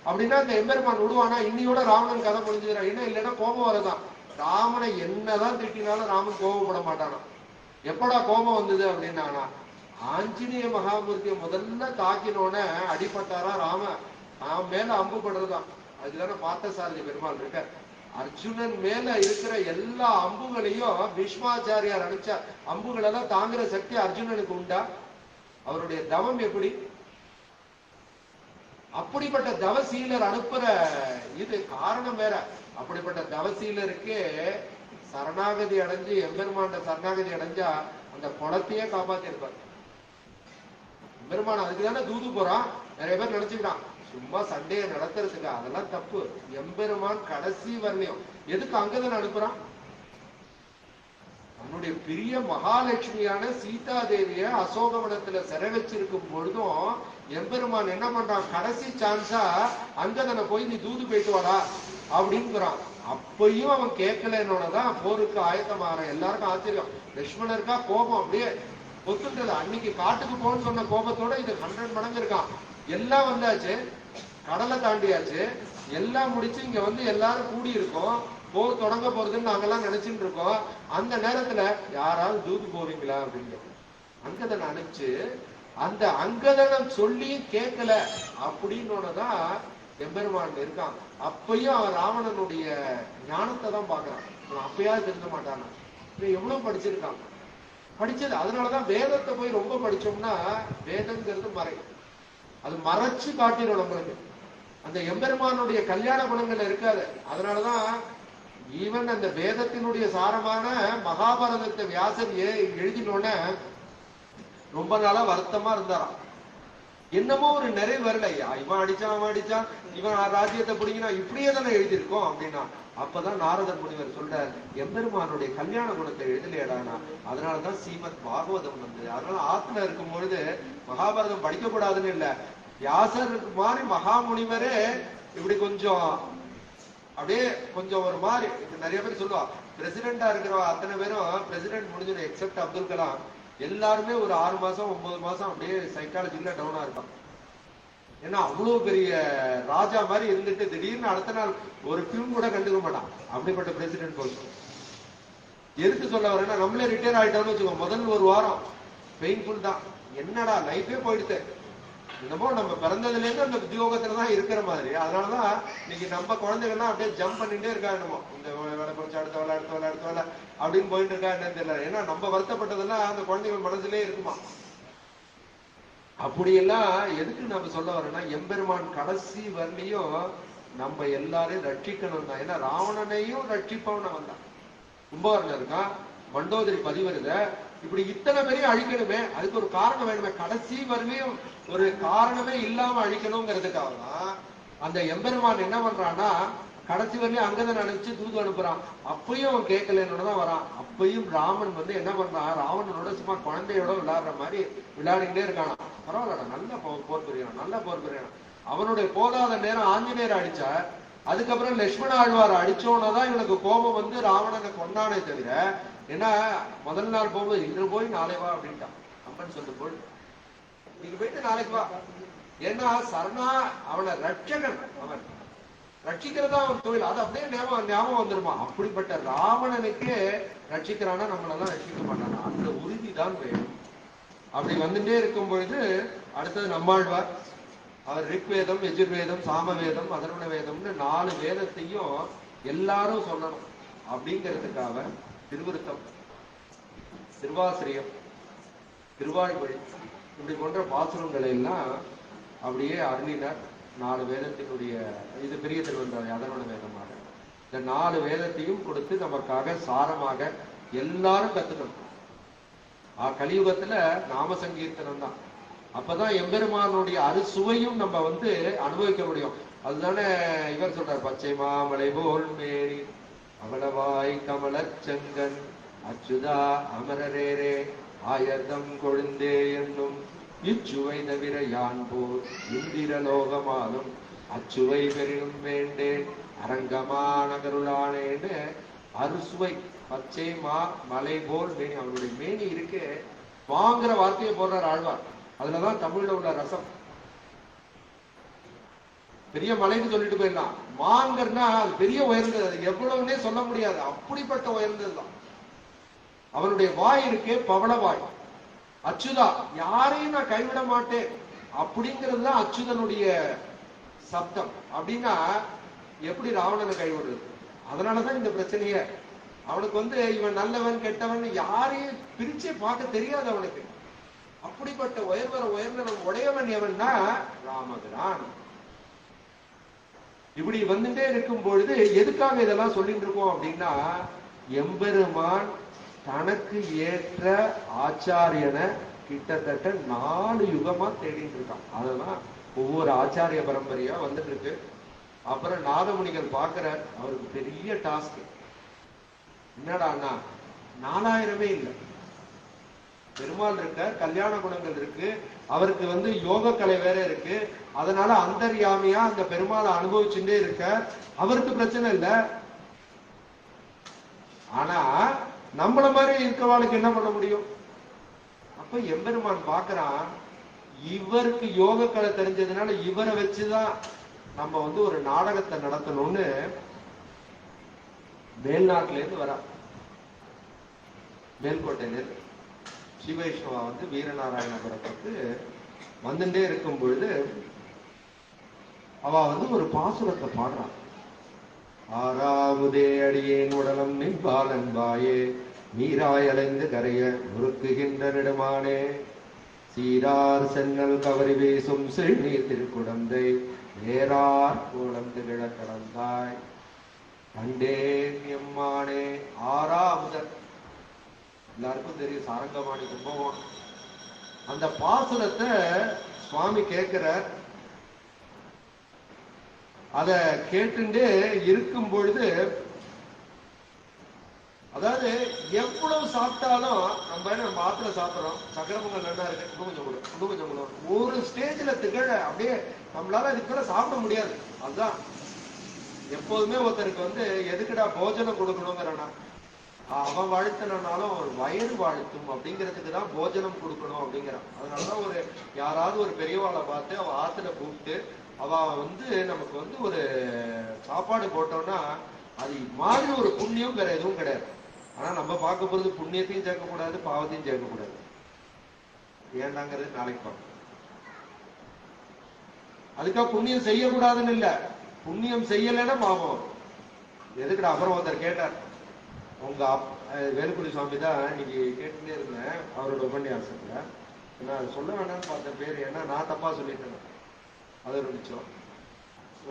அப்படின்னா இந்த எம்பெருமான் விடுவானா, இன்னியோட ராவணன் கதை முடிஞ்சுக்கிறான். என்ன இல்லைன்னா கோபம் வரதான். ராமனை என்னதான் திட்டினாலும் ராமன் கோபப்பட மாட்டானா. எப்படா கோபம் வந்தது அப்படின்னானா, ஆஞ்சநேய மகாமூர்த்தியை முதல்ல தாக்கினோட அடிபட்டாரா ராம, அவன் மேல அம்பு படுறதான். அதுதானே பார்த்தசாரதி பெருமாள் இருக்க. அர்ஜுனன் மேல இருக்கிற எல்லா அம்புகளையும் பீஷ்மாச்சாரியார் அனுப்பிச்ச அம்புகளெல்லாம் தாங்குற சக்தி அர்ஜுனனுக்கு உண்டா? அவருடைய தவம் எப்படி? அப்படிப்பட்ட தவசீலர் அனுப்புற இது காரணம் வேற. அப்படிப்பட்ட தவசீலருக்கு சரணாகதி அடைஞ்சு எம்பெருமாண்ட சரணாகதி அடைஞ்சா அந்த குளத்தையே காப்பாத்தி இருப்பார் எம்பெருமான். அதுக்குதானே தூது போறான். நிறைய பேர் நினைச்சுக்கிறான் சும்மா சண்டையை நடத்துறதுக்கு, அதெல்லாம் தப்பு. எம்பெருமான் கடைசி வரலையும் எதுக்கு அங்கதான் அனுப்புறான்? அவனுடைய பிரிய மகாலட்சுமியான சீதா தேவிய அசோகவனத்துல சிறை வச்சிருக்கும் பொழுதும் எம்பெருமான் என்ன பண்றான், கடைசி சான்ஸா அங்கதனை போய் நீ தூது போயிட்டு வாடா அப்படிங்கிறான். அப்பையும் அவன் கேட்கலன்னோடதான் போருக்கு ஆயத்தமாற. எல்லாருக்கும் ஆச்சரியம். லட்சுமணருக்கா கோபம் அப்படியே ஒத்துன்றது. அன்னைக்கு காட்டுக்கு போன்னு சொன்ன கோபத்தோட இது 100 மடங்கு இருக்கான். எல்லாம் வந்தாச்சு, கடலை தாண்டியாச்சு, எல்லாம் முடிச்சு இங்க எல்லாரும் கூடி இருக்கோம், போர் தொடங்க போறதுன்னு நாங்கெல்லாம் நினைச்சுட்டு இருக்கோம். அந்த நேரத்துல யாராவது தூது போவீங்களா அப்படின்னு அங்கதனை அனுப்பிச்சு, அந்த அங்கதனம் சொல்லி கேட்கல அப்படின்னோடதான் எம்பெருமான் இருக்கான். அப்பயும் அவன் ராவணனுடைய ஞானத்தை தான் பாக்குறான். அப்பயாவது தெரிஞ்ச மாட்டானா? எவ்வளவு படிச்சிருக்கான், படிச்சது. அதனாலதான் வேதத்தை போய் ரொம்ப படிச்சோம்னா, வேதங்கிறது மறை, அது மறைச்சு காட்டிடும் நம்மளுக்கு. அந்த எம்பெருமானுடைய கல்யாண குணங்கள் இருக்காது. அதனாலதான் ஈவன் அந்த வேதத்தினுடைய சாரமான மகாபாரதத்தை வியாசர் எழுதினோட ரொம்ப நாளா வருத்தமா இருந்தாராம். என்னமோ ஒரு நிறைவு வரல. இவன் அடிச்சான், அவன் அடிச்சான், இவன் ராஜ்யத்தை பிடிங்கினா, இப்படியே தானே எழுதியிருக்கோம் அப்படின்னா. அப்பதான் நாரதர் முனிவர் சொல்றார், எம்பெருமானுடைய கல்யாண குணத்தை எழுதலையடானா, அதனாலதான் ஸ்ரீமத் பாகவதம் வந்தது. அதனால ஆத்மா இருக்கும் பொழுது மகாபாரதம் படிக்கக்கூடாதுன்னு இல்ல. வியாசர் மாதிரி மகாமுனிவரே இப்படி கொஞ்சம் அப்படியே கொஞ்சம் ஒரு மாதிரி நிறைய பேர் சொல்லுவா, பிரசிடென்டா இருக்கிற அத்தனை பேரும் பிரசிடென்ட் முடிஞ்சிடும் எக்ஸப்ட் அப்துல் கலாம். எல்லாருமே ஒரு 6 மாசம் 9 மாசம் அப்படியே சைக்காலஜில டவுனா இருக்கான். ஏன்னா அவ்வளவு பெரிய ராஜா மாதிரி இருந்துட்டு திடீர்னு அடுத்த நாள் ஒரு பிலிம் கூட கண்டுக்க மாட்டான். அப்படிப்பட்ட பிரசிடென்ட் போஸ்ட். எதுக்கு சொல்ல வரேன்னா, நம்மளே ரிட்டையர் ஆயிட்டோம்னு வச்சுக்கோ, முதல் ஒரு வாரம் பெயின்ஃபுல் தான். என்னடா லைஃபே போயிடுது, என்னமோ நம்ம பிறந்ததுல இருந்து அந்த உத்தியோகத்துலதான் இருக்கிற மாதிரி. அதனாலதான் இன்னைக்கு நம்ம குழந்தைகள்லாம் அப்படியே ஜம்ப் பண்ணிட்டே இருக்கா, என்னமோ இந்த வேலை கொஞ்சம் அடுத்த வேலை அடுத்த வேலை அடுத்த வேலை அப்படின்னு போயிட்டு இருக்கா என்னன்னு தெரியல. ஏன்னா நம்ம வருத்தப்பட்டதெல்லாம் அந்த குழந்தைகள் மனசுலயே இருக்குமா. அப்படியெல்லாம் எதுக்கு நம்ம சொல்ல வரோம்னா, எம்பெருமான் கடைசி வரலையும் நம்ம எல்லாரையும் ரட்சிக்கணும் தான். ஏன்னா ராவணனையும் ரட்சிப்பவன் வந்தான். கும்பகர்ணன் இருக்கான், மண்டோதரி பதிவருத, இப்படி இத்தனை பேரையும் அழிக்கணுமே, அதுக்கு ஒரு காரணம் வேணுமே. கடைசி வரையும் ஒரு காரணமே இல்லாம அழிக்கணுங்கிறதுக்காக தான் அந்த எம்பெருமான் என்ன பண்றான்னா கடைசி வரையும் அங்கதான் நினைச்சு தூது அனுப்புறான். அப்பயும் அவன் கேட்கலன்னு தான் வரான். அப்பயும் ராமன் என்ன பண்றான், ராவணனோட சும்மா குழந்தையோட விளையாடுற மாதிரி விளையாடிக்கிட்டே இருக்கானா. பரவாயில்லடா, நல்ல போர் புரியணும், நல்ல போர் புரியணும். அவனுடைய போதாத நேரம் ஆஞ்சநேயர் அடிச்சா, அதுக்கப்புறம் லட்சுமண ஆழ்வார் அடிச்சோன்னதான் இவனுக்கு கோபம் ராவணனை கொண்டானே தவிர, ஏன்னா முதல் நாள் போகும்போது இன்று போய் நாளை வா அப்படின்ட்டான். அம்மன் சொல்லு போல் நீங்க போயிட்டு நாளைக்கு வா. ஏன்னா சரணா அவனை ரட்சகன், அவன் ரட்சிக்கிறதா அவன் தொழில். அது அப்படியே ஞாபகம் வந்துருமா. அப்படிப்பட்ட ராவணனுக்கு ரட்சிக்கிறானா, நம்மளெல்லாம் ரட்சிக்க மாட்டானா. அந்த உறுதி தான் வேணும். அப்படி வந்துட்டே இருக்கும் பொழுது அடுத்தது நம்மாழ்வார். அவர் ரிக்வேதம், எஜுர்வேதம், சாமவேதம், அதர்வண வேதம்னு 4 வேதத்தையும் எல்லாரும் சொல்லணும் அப்படிங்கிறதுக்காக திருவிருத்தம், திருவாசிரியம், திருவாய்மொழி இப்படி போன்ற பாசுரங்களை எல்லாம் அப்படியே அருளினார். 4 வேதத்தினுடைய இது பெரிய திருவந்தாதி அதர்வண வேதமாக இந்த 4 வேதத்தையும் கொடுத்து நமக்காக சாரமாக எல்லாரும் கத்துக்கணும். கலியுகத்துல நாம சங்கீர்த்தனம் தான். அப்பதான் எம்பெருமானுடைய அறுசுவையும் நம்ம அனுபவிக்க முடியும். அதுதானே இவர் சொல்றார், பச்சை மாமலை போல் மேனி அவளவாய் கமலச்சங்கன் அச்சுதா அமரரேரே ஆயர்தம் கொழுந்தே என்னும் இச்சுவை தவிர யான் போர் இந்திரலோகமாலும் அச்சுவை பெரினும் வேண்டேன் அரங்கமா நகருளானேன்னு அறுசுவை பச்சை மலை போல் மேனி. அவருடைய மேனி இருக்கு வாங்குற வார்த்தையை போடுறார் ஆழ்வார். அதுலதான் தமிழ்ல உள்ள ரசம். பெரிய மலைன்னு சொல்லிட்டு போயிடலாம், மாங்கர்னா அது பெரிய உயர்ந்தது, அது எவ்வளவுன்னே சொல்ல முடியாது, அப்படிப்பட்ட உயர்ந்ததுதான். அவனுடைய வாய் இருக்கு பவள வாய். அச்சுதா, யாரையும் நான் கைவிட மாட்டேன் அப்படிங்கிறது தான் அச்சுதனுடைய சப்தம். அப்படின்னா எப்படி ராவணனை கைவிடுறது? அதனாலதான் இந்த பிரச்சனைய. அவனுக்கு இவன் நல்லவன் கெட்டவன் யாரையும் பிரிச்சே பார்க்க தெரியாது அவனுக்கு. அப்படிப்பட்ட உயர்ந்தவன் உடையவன் எவன்னா ராமபிரான். இப்படி வந்துட்டே இருக்கும் பொழுது எதுக்காக இதெல்லாம் சொல்லிட்டு இருக்கோம் அப்படின்னா, எம்பெருமான் தனக்கு ஏற்ற ஆச்சாரியனை கிட்டத்தட்ட 4 யுகமா தேடிட்டு இருக்கான். அதெல்லாம் ஒவ்வொரு ஆச்சாரிய பரம்பரையா வந்துட்டு இருக்கு. அப்புறம் நாதமுனிகள் பார்க்கிறார், அவருக்கு பெரிய டாஸ்க். என்னடா 4000மே இல்லை. பெருமாள் இருக்கார், கல்யாண குணங்கள் இருக்கு, அவருக்கு யோக கலை வேற இருக்கு. அதனால அந்தர்யாமியா அந்த பெருமாளை அனுபவிச்சுட்டே இருக்க அவருக்கு பிரச்சனை இல்லை. ஆனா நம்மள மாதிரி இருக்கவாளுக்கு என்ன பண்ண முடியும்? அப்ப எம்பெருமான் பாக்குறான், இவருக்கு யோக கலை தெரிஞ்சதுனால இவரை வச்சுதான் நம்ம ஒரு நாடகத்தை நடத்தணும்னு மேல்நாட்டுல இருந்து வரா. மேல்கோட்டையில இருந்து சிவைஷ்ணவா வீரநாராயணபுரத்துக்கு வந்துட்டே இருக்கும் பொழுது அவ ஒரு பாசுரத்தை பாடுறான். ஆறாவதே அடியேன் உடலம் நின்பால் அன்பாயே நீராய் அலைந்து கரைய முறுக்குகின்ற நெடுமானே சீரார் சென்னல் கவரி வீசும் செழுநீர் திருக்குடந்தை ஏறார் குழந்து கிழக்கடந்தாய் கண்டேன் எம்மானே. ஆறாமுதன் எல்லாருக்கும் தெரியும், சாரங்கமாணி கும்பகோணம். அந்த பாசுரத்தை சுவாமி கேட்கிறார். அத கேட்டு இருக்கும் பொழுது, அதாவது எவ்வளவு சாப்பிட்டாலும் நம்ம ஆத்துல சாப்பிடுறோம், சக்கர பொங்கல் நல்லா இருக்கு, இன்னும் கொஞ்சம் கூட ஒரு ஸ்டேஜ்ல திகழ அப்படியே நம்மளால இதுக்கு மேல சாப்பிட முடியாது. அதுதான் எப்போதுமே ஒருத்தருக்கு எதுக்குடா போஜனம் கொடுக்கணுங்கிறனா, அவன் வாழ்த்தினாலும் ஒரு வயிறு வாழ்த்தும் அப்படிங்கிறதுக்கு தான் போஜனம் கொடுக்கணும் அப்படிங்கிறான். அதனாலதான் யாராவது ஒரு பெரியவாளை பார்த்து அவ ஆத்துல கூப்பிட்டு அவ நமக்கு ஒரு சாப்பாடு போட்டோம்னா அது மாதிரி ஒரு புண்ணியம் வேற எதுவும் கிடையாது. ஆனா நம்ம பார்க்க போறது புண்ணியத்தையும் சேர்க்கக்கூடாது, பாவத்தையும் சேர்க்கக்கூடாது. ஏண்டாங்கிறது நாளைக்கு பார்க்கணும். அதுக்காக புண்ணியம் செய்யக்கூடாதுன்னு இல்ல, புண்ணியம் செய்யலைன்னா பாவம். எதுக்குடா? அப்புறம் ஒருத்தர் கேட்டார், உங்க வேலுக்குடி சுவாமி தான் இன்னைக்கு கேட்டுட்டே இருந்தேன் அவரோட உபன்யாசத்துல. நான் சொல்ல வேண்டாம்னு பார்த்த பேரு, ஏன்னா நான் தப்பா சொல்லிட்டேன். அது ஒரு நிச்சயம்.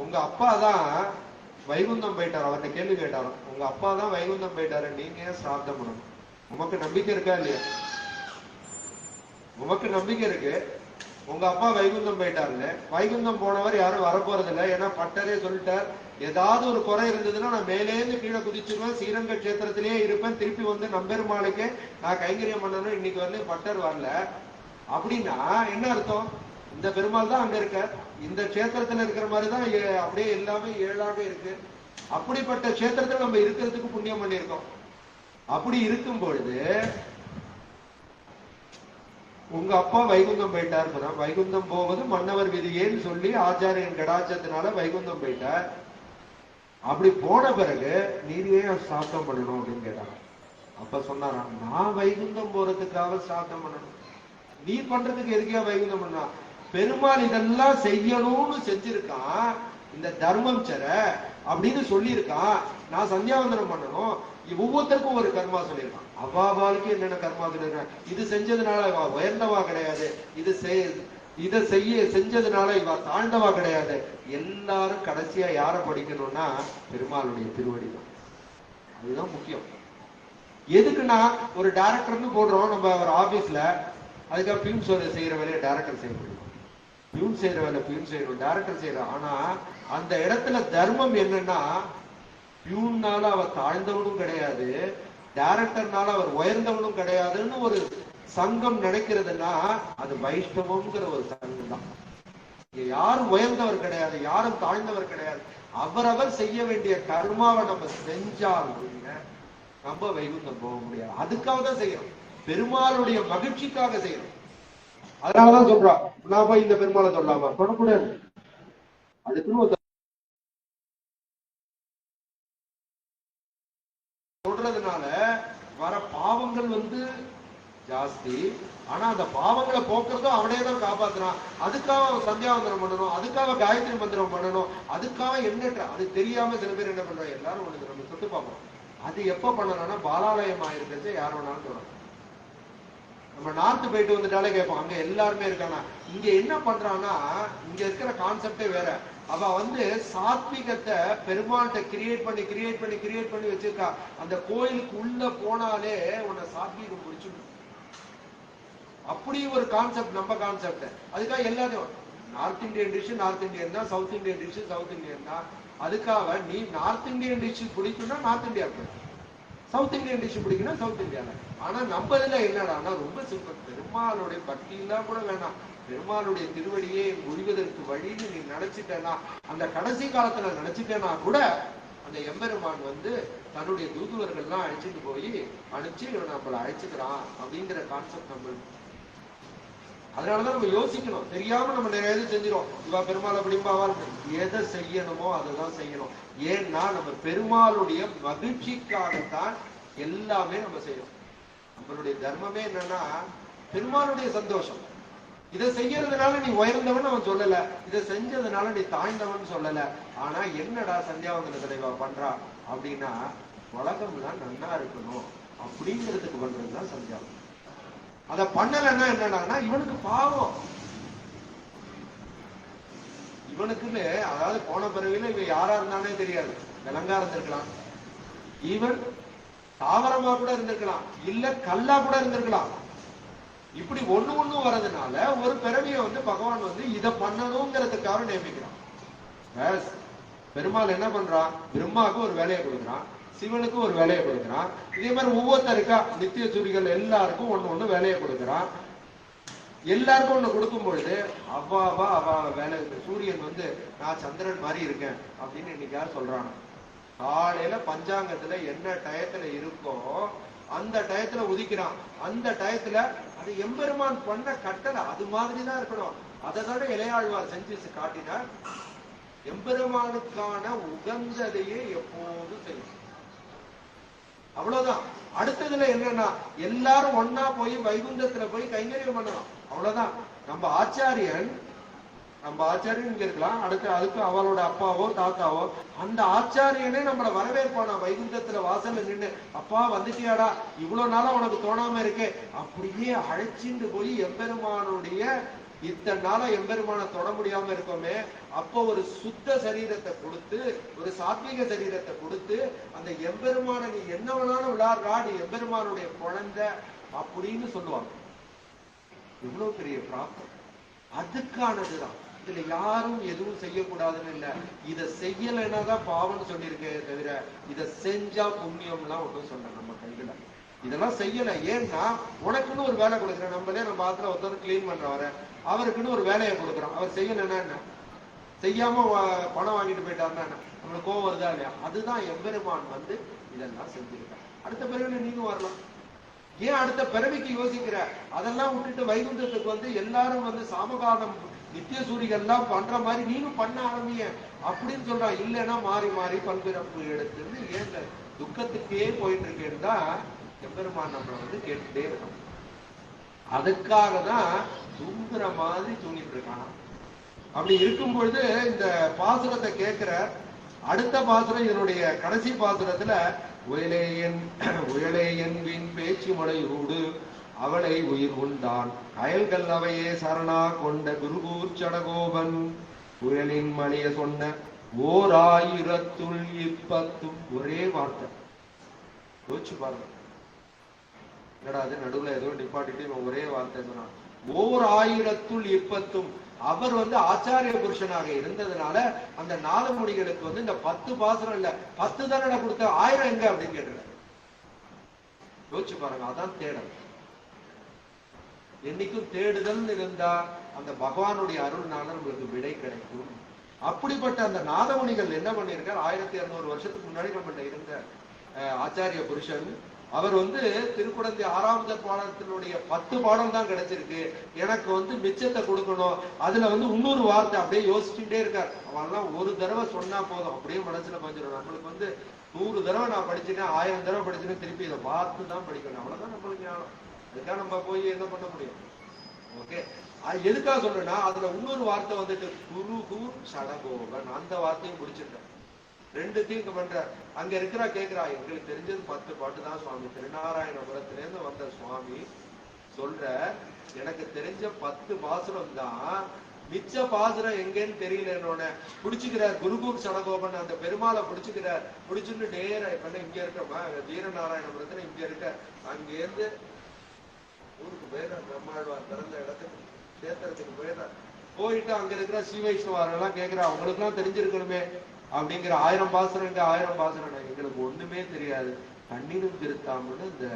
உங்க அப்பா தான் வைகுந்தம் போயிட்டார். அவர்கிட்ட கேள்வி கேட்டாராம், உங்க அப்பா தான் வைகுந்தம் போயிட்டாரு, நீங்க ஏன் சிராத்தம் பண்ணணும்? உமக்கு நம்பிக்கை இருக்கா இல்லையா? உமக்கு நம்பிக்கை இருக்கு, உங்க அப்பா வைகுந்தம் போயிட்டாருன்னு. வைகுந்தம் போனவர் யாரும் வரப்போறது இல்லை. ஏன்னா பட்டரே சொல்லிட்டார், ஏதாவது ஒரு குறை இருந்ததுன்னா நான் மேலேந்து கீழே குதிச்சிருவேன், ஸ்ரீரங்க கஷேத்திரத்திலேயே இருப்பேன், திருப்பி வந்து நம்பெருமாளுக்கு நான் கைங்கரியம் பண்ணணும். இன்னைக்கு வந்து பட்டர் வரல அப்படின்னா என்ன அர்த்தம்? இந்த பெருமாள் தான் அங்க இருக்க, இந்த கஷேத்திரத்துல இருக்கிற மாதிரிதான் அப்படியே எல்லாமே ஏழாக இருக்கு. அப்படிப்பட்ட கஷேத்திரத்துல நம்ம இருக்கிறதுக்கு புண்ணியம் பண்ணியிருக்கோம். அப்படி இருக்கும் பொழுது உங்க அப்பா வைகுந்தம் போயிட்டார், வைகுந்தம் போவது மன்னவர் விதியேன்னு சொல்லி ஆச்சாரியன் கடாச்சத்தினால வைகுந்தம் போயிட்டார். அப்படி போன பிறகு நீரே சாத்தம் பண்ணணும் அப்படின்னு கேட்டாங்க. அப்ப சொன்னாராம், நான் வைகுந்தம் போறதுக்காக சாத்தம் பண்ணணும், நீ பண்றதுக்கு எதுக்கா வைகுந்தம் பண்ணா? பெருமாள் இதெல்லாம் செய்யணும்னு செஞ்சிருக்கான், இந்த தர்மம் சர அப்படின்னு சொல்லியிருக்கான், நான் சந்தியாவந்தனம் பண்ணணும். ஒவ்வொருத்தருக்கும் ஒரு கர்மா சொல்லியிருக்கான். அவ்வாவாளுக்கு என்னென்ன கர்மா சொல்லியிருக்கான். இது செஞ்சதுனால இவ உயர்ந்தவா கிடையாது, இதை செஞ்சதுனால இவ தாழ்ந்தவா கிடையாது. எல்லாரும் கடைசியா யார படிக்கணும்னா பெருமாளுடைய திருவடி தான். அதுதான் முக்கியம். எதுக்குன்னா ஒரு டைரக்டர்னு போடுறோம் நம்ம ஒரு ஆபீஸ்ல, அதுக்காக பியூன் செய்யற வேலையை டைரக்டர் செய்ய முடியும், பியூன் செய்யற வேலை பியூன் செய்யணும், டைரக்டர் செய்யறோம். ஆனா அந்த இடத்துல தர்மம் என்னன்னா, பியூன்னால அவர் தாழ்ந்தவனும் கிடையாது, டைரக்டர்னால அவர் உயர்ந்தவனும் கிடையாதுன்னு ஒரு சங்கம் நினைக்கிறதுனா அது வைஷ்ணவம்ங்கிற ஒரு சங்கம் தான். யாரும் உயர்ந்தவர் கிடையாது, யாரும் தாழ்ந்தவர் கிடையாது. அவரவர் செய்ய வேண்டிய கர்மாவை நம்ம செஞ்சால் நம்ம வைகுந்தம் போக முடியாது. அதுக்காக தான் செய்யணும், பெருமாளுடைய மகிழ்ச்சிக்காக செய்யணும். அதனாலதான் சொல்றான், நான் போய் இந்த பெருமாளை சொல்லலாமா? சொல்லக்கூடாது. அதுக்குன்னு சொல்றதுனால வர பாவங்கள் வந்து ஜாஸ்தி. ஆனா அந்த பாவங்களை போக்குறதும் அவனே தான் காப்பாத்துறான். அதுக்காக சந்தியாவந்தனம் பண்ணணும், அதுக்காக காயத்ரி மந்திரம் பண்ணணும், அதுக்காக எண்ணற்ற அது தெரியாம சில பேர் என்ன பண்றாங்க, எல்லாரும் ஒண்ணு நம்ம தொட்டு பார்ப்போம். அது எப்ப பண்ணலாம்னா பாலாலயம் ஆயிருக்கிறது யார் வேணாலும் சொல்லணும். நம்ம நார்த்து போயிட்டு வந்துட்டாலே கேட்போம், அங்க எல்லாருமே இருக்கானா. இங்க என்ன பண்றான்னா, இங்க இருக்கிற கான்செப்டே வேற. அவ வந்து சாத்விகத்தை பெருமாள்கிட்ட கிரியேட் பண்ணி வச்சிருக்கா. அந்த கோயிலுக்கு உள்ள போனாலே உன்னை சாத்வீகம் பிடிச்சிடும். அப்படி ஒரு கான்செப்ட் நம்ம கான்செப்ட். அதுக்காக எல்லாத்தையும் north Indian dish north Indian தான், south Indian dish south Indian தான். அதுக்காக நீ நார்த் இந்தியன் டிஷ் பிடிக்கும்னா நார்த் இந்தியா போய், சவுத் இந்தியன் டிஷ் பிடிக்கும்னா சவுத் இந்தியால. ஆனா நம்ம இதுல என்னடான்னா ரொம்ப சிம்பிள், பெருமாளுடைய பக்தி எல்லாம் கூட வேணாம், பெருமாளுடைய திருவடியே முடிவதற்கு வழின்னு நீ நினைச்சிட்டேன்னா, அந்த கடைசி காலத்துல நினைச்சிட்டேன்னா கூட அந்த எம்பெருமான் வந்து தன்னுடைய தூதுவர்கள்லாம் அழைச்சிட்டு போய் அனுப்பிச்சு நம்மளை அழைச்சுக்கிறான் அப்படிங்கிற கான்செப்ட் நம்ம. அதனாலதான் நம்ம யோசிக்கணும். தெரியாம நம்ம நிறைய இது செஞ்சிடும். இவா பெருமாள் அப்படிம்பாவா, எதை செய்யணுமோ அதைதான் செய்யணும். ஏன்னா நம்ம பெருமாளுடைய மகிழ்ச்சிக்காகத்தான் எல்லாமே நம்ம செய்யணும். நம்மளுடைய தர்மமே என்னன்னா பெருமாளுடைய சந்தோஷம். இதை செய்யறதுனால நீ உயர்ந்தவன் அவன் சொல்லல, இதை செஞ்சதுனால நீ தாழ்ந்தவன் சொல்லல. ஆனா என்னடா சந்தியாவந்தன தலைவா பண்றா அப்படின்னா, உலகம்லாம் நன்னா இருக்கணும் அப்படிங்கிறதுக்கு பண்றதுதான் சந்தியாவந்தனம். அதை பண்ணலன்னா என்னன்னா இவனுக்கு பாவம். இவனுக்குன்னு அதாவது போன பிறவில இவன் யாரா இருந்தானே தெரியாது, விலங்கா இருந்திருக்கலாம், ஈவன் தாவரமா கூட இருந்திருக்கலாம், இல்ல கல்லா கூட இருந்திருக்கலாம். இப்படி ஒண்ணு வர்றதுனால ஒரு பிறவியை வந்து பகவான் வந்து இதை பண்ணணுங்கிறதுக்காக நியமிக்கிறான். பெருமாள் என்ன பண்றான், பிரம்மாவுக்கு ஒரு வேலையை கொடுக்குறான், சிவனுக்கு ஒரு வேலையை கொடுக்குறான். இதே மாதிரி ஒவ்வொருத்தருக்கா நித்திய சூரிகள் எல்லாருக்கும் ஒண்ணு வேலையை கொடுக்குறான். எல்லாருக்கும் ஒண்ணு கொடுக்கும் பொழுது அவ வேலை. சூரியன் வந்து நான் சந்திரன் மாதிரி இருக்கேன் அப்படின்னு இன்னைக்கு யார் சொல்றான்? காலையில பஞ்சாங்கத்துல என்ன டயத்துல இருக்கோ அந்த டயத்துல உதிக்கிறான். அந்த டயத்துல அது எம்பெருமான் பண்ண கட்டளை, அது மாதிரிதான் இருக்கணும். அதை இளையாழ்வார் செஞ்சு காட்டினார். எம்பெருமானுக்கான உகந்ததையே எப்போதும் செய்யும். அவ்வளவுதான். அடுத்ததுல என்னன்னா எல்லாரும் ஒன்னா போய் வைகுந்தத்துல போய் கைங்கரியம் பண்ணணும், அவ்வளவுதான். நம்ம ஆச்சாரியன் இங்க இருக்கலாம், அடுத்து அதுக்கு அவளோட அப்பாவோ தாத்தாவோ அந்த ஆச்சாரியனே நம்மள வரவேற்பானா வைகுந்தத்துல வாசல்ல நின்று, அப்பா வந்துட்டியாடா, இவ்வளவு நாளா உனக்கு தோணாம இருக்கே அப்படியே அழைச்சிட்டு போய் எம்பெருமானுடைய இத்தனை நாளா எம்பெருமான தொட முடியாம இருக்கோமே, அப்போ ஒரு சுத்த சரீரத்தை கொடுத்து ஒரு சாத்வீக சரீரத்தை கொடுத்து அந்த எம்பெருமான நீ என்ன வேணாலும் விளையாடுறா, நீ எம்பெருமானுடைய குழந்தை அப்படின்னு சொல்லுவாங்க. எவ்வளவு பெரிய பிராப்தம். அதுக்கானதுதான். இதுல யாரும் எதுவும் செய்யக்கூடாதுன்னு இல்ல. இதை செய்யலைன்னா தான் பாவம்னு சொல்லியிருக்கேன் தவிர இதை செஞ்சா புண்ணியம்லாம் ஒன்றும் சொல்ல நம்ம கையில. இதெல்லாம் செய்யல. ஏன்னா உனக்குன்னு ஒரு வேலை கொடுக்குறேன். நம்மளே நம்ம ஆத்துல ஒருத்தர் கிளீன் பண்றவர அவருக்குன்னு ஒரு வேலையை கொடுக்குறோம். அவர் செய்யலைன்னா என்ன, செய்யாம பணம் வாங்கிட்டு போயிட்டாருன்னா என்ன, நம்மளுக்கு கோவம் வருதா இல்லையா? அதுதான் எம்பெருமான் இதெல்லாம் செஞ்சிருக்கான். அடுத்த பிறகு நீங்க வரலாம். ஏன் அடுத்த பிறவிக்கு யோசிக்கிற? அதெல்லாம் விட்டுட்டு வைகுண்டத்துக்கு எல்லாரும் சாமகாலம் நித்திய சூரிகள்லாம் பண்ற மாதிரி நீனும் பண்ண ஆரம்பிய அப்படின்னு சொல்றான். இல்லைன்னா மாறி மாறி பல்பிறப்பு எடுத்து ஏன் துக்கத்துக்கே போயிட்டு இருக்கேன்னு தான் எம்பெருமான் நம்மளை கேட்டுட்டே இருக்கணும். அதுக்காக தான் தூங்குற மாதிரி தூங்கிட்டு இருக்கான். அப்படி இருக்கும் பொழுது இந்த பாசுரத்தை கேட்கிற அடுத்த பாசுரம் இதனுடைய கடைசி பாசுரத்துல உயலேயன் வீண் பேச்சு மலையூடு அவளை உயிர் உண்டான் அயல்கள் அவையே சரணா கொண்ட குருகூர் சடகோபன் புயலின் மணிய சொன்ன 1020 ஒரே வார்த்தை. யோசிச்சு பாருங்க. என்னடா அது நடுவுல ஏதோ நிப்பாட்டிட்டு ஒரே வார்த்தை சொன்னான். 1020 அவர் ஆச்சாரிய புருஷனாக இருந்ததுனால அந்த நாதமுடிகளுக்கு இந்த 10 பாசுரம் இல்ல 10 தானே கொடுத்த 1000 எங்க அப்படின்னு கேட்டுருக்காரு. யோசிச்சு பாருங்க. அதான் தேடல். என்னைக்கும் தேடுதல் இருந்தா அந்த பகவானுடைய அருள்னால நம்மளுக்கு விடை கிடைக்கும். அப்படிப்பட்ட அந்த நாதமுனிகள் என்ன பண்ணிருக்கார்? 1200 வருஷத்துக்கு முன்னாடி நம்ம இருந்த ஆச்சாரிய புருஷன் அவர் திருக்குடந்தை 6வது பாடத்தினுடைய 10 பாடம் தான் கிடைச்சிருக்கு. எனக்கு மிச்சத்தை கொடுக்கணும். அதுல இன்னொரு வார்த்தை அப்படியே யோசிச்சுட்டே இருக்கார். அவெல்லாம் ஒரு தடவை சொன்னா போதும், அப்படியே மனசுல பதிஞ்சிடும். நம்மளுக்கு 100 தடவை நான் படிச்சுட்டேன், 1000 தடவை படிச்சுட்டேன், திருப்பி இதை பார்த்து தான் படிக்கணும். அவ்வளவுதான் நம்மளுக்கு ஞானம். அதுக்காக நம்ம போய் என்ன பண்ண முடியும்? ஓகே, எதுக்காக சொல்றேன்னா அதுல இன்னொரு வார்த்தை குருகூர் சடகோபன், அந்த வார்த்தையும் முடிச்சிருக்கேன். ரெண்டுத்தையும் பண்ற. அங்க இருக்கிறா கேக்குறா, எங்களுக்கு தெரிஞ்சது 10 பாட்டு தான் சுவாமி. திருநாராயணபுரத்திலேருந்து வந்த சுவாமி சொல்ற, எனக்கு தெரிஞ்ச 10 பாசுரம் தான், மிச்ச பாசுரம் எங்கன்னு தெரியல. பிடிச்சுக்கிறார் குருகூர் சடகோபன் அந்த பெருமாளை பிடிச்சுக்கிறார். பிடிச்சுட்டு நேர இப்ப இங்க இருக்கமா வீரநாராயணபுரத்துல இங்க இருக்க, அங்கேருந்து ஊருக்கு போயிடுற நம்மாழ்வார் பிறந்த இடத்துக்கு சேத்திரத்துக்கு போயிட்டு அங்க இருக்கிற ஸ்ரீ வைஷ்ணவாரெல்லாம் கேட்கிற, அவங்களுக்கு எல்லாம் தெரிஞ்சிருக்கணுமே அப்படிங்கிற 1000 பாசுரம் 1000 பாசுரம் எங்களுக்கு ஒண்ணுமே தெரியாது. கண்ணீரும் திருத்தாமன்னு இந்த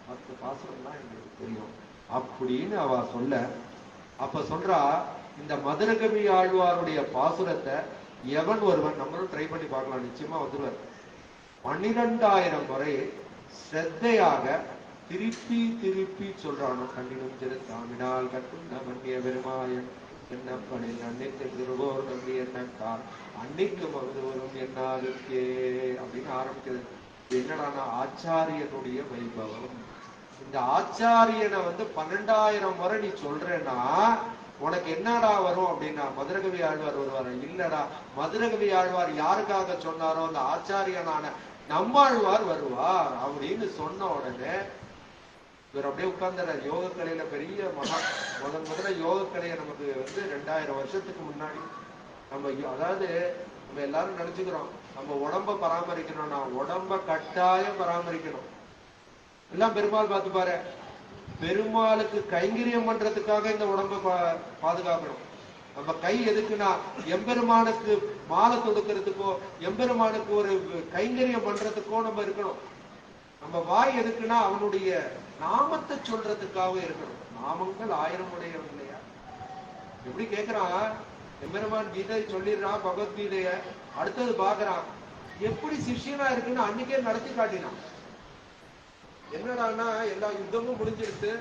10 பாசுரம் தான் எங்களுக்கு தெரியும் அப்படின்னு அவ சொல்ல. அப்ப சொல்றா, இந்த மதுரகவி ஆழ்வாருடைய பாசுரத்தை எவன் ஒருவன், நம்மளும் ட்ரை பண்ணி பார்க்கலாம், நிச்சயமா வந்துருவார். 12,000 முறை ஸ்ரத்தையாக திருப்பி திருப்பி சொல்றானோ, கண்ணினும் திருத்தாமினால் கட்டுண்ட மன்னிய பெருமாயன் என்னப்பனில் அன்னைக்கு திருவோர் தம்பி என்னக்கால் அன்னைக்கு மருந்துவரும் என்னாருக்கே அப்படின்னு ஆரம்பிக்கிறது. என்னடானா ஆச்சாரியனுடைய வைபவம். இந்த ஆச்சாரியனை 12,000 முறை நீ சொல்றேன்னா உனக்கு என்னடா வரும் அப்படின்னா மதுரகவி ஆழ்வார் வருவார். இல்லடா, மதுரகவி ஆழ்வார் யாருக்காக சொன்னாரோ அந்த ஆச்சாரியனான நம்மாழ்வார் வருவார் அப்படின்னு சொன்ன உடனே இவர் அப்படியே உட்கார்ந்தார். யோக கலையில பெரிய முதல்ல யோக கலையை நமக்கு 2000 வருஷத்துக்கு முன்னாடி நம்ம, அதாவது நம்ம எல்லாரும் நினைச்சுக்கிறோம் நம்ம உடம்ப பராமரிக்கணும்னா உடம்ப கட்டாயம் பராமரிக்கணும். எல்லாம் பெருமாள் பார்த்து பாரு, பெருமாளுக்கு கைங்கரியம் பண்றதுக்காக இந்த உடம்ப பாதுகாக்கணும். நம்ம கை எதுக்குன்னா எம்பெருமானுக்கு மாலை தொடுக்கிறதுக்கோ எம்பெருமானுக்கு ஒரு கைங்கரியம் பண்றதுக்கோ நம்ம இருக்கணும். நம்ம வாய் எதுக்குன்னா அவனுடைய நாமத்தை சொல்றதுக்காக இருக்கணும். நாமங்கள் 1000 உடையவன் இல்லையா? எப்படி கேட்கிறான், எம்பெருமான் கீதை சொல்லிடுறான், பகவத்கீதைய அடுத்தது பாக்குறான், எப்படி சிஷ்யனா இருக்குன்னு அன்னைக்கே நடத்தி காட்டினான். என்னடான்னா எல்லா யுத்தமும் முடிஞ்சிருக்கு,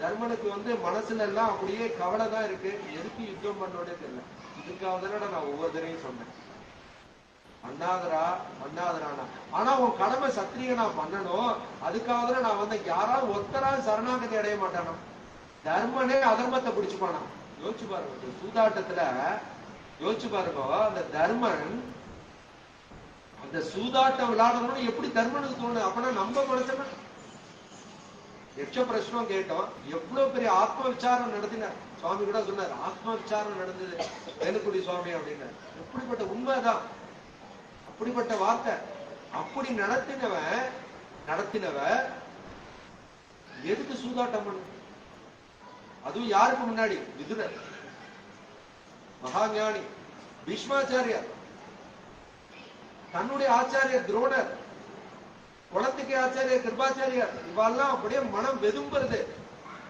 தர்மனுக்கு மனசுல எல்லாம் அப்படியே கவலை தான் இருக்கு, எதுக்கு யுத்தம் பண்ணோடே தெரியல. இதுக்காக தானே நான் ஒவ்வொருத்தரையும் சொன்னேன், பண்ணாதரானா. ஆனா உன் கடமை சத்திரியனா பண்ணணும். அதுக்காக தான் நான் யாராவது ஒருத்தரால் சரணாகதி அடைய மாட்டானா? தர்மனே அதர்மத்தை பிடிச்சுப்பானா? யோசிச்சு பாருங்க. சூதாட்டத்துல யோசிச்சு பாருங்க, அந்த தர்மன் அந்த சூதாட்டம் விளையாடணும்னு எப்படி தர்மனுக்கு தோணும்? அப்பனா நம்ம மனசுல யட்ச பிரச்சனம் கேட்டோம், எவ்வளவு பெரிய ஆத்ம விசாரம் நடத்தினார். சுவாமி கூட சொன்னார், ஆத்ம விசாரம் நடந்தது வேலுக்குடி சுவாமி அப்படின்னார். எப்படிப்பட்ட உண்மைதான், அப்படிப்பட்ட வார்த்தை. அப்படி நடத்தினவ எதுக்கு சூதாட்டம் பண்ண? அதுவும் யாருக்கு முன்னாடி? விதுரர், மகாஞானி. பீஷ்மாச்சாரியார், தன்னுடைய ஆச்சாரியர் துரோணர், குலத்துக்கு ஆச்சாரியர் கிருபாச்சாரியார், இவெல்லாம் அப்படியே மனம் வெதும்புறது.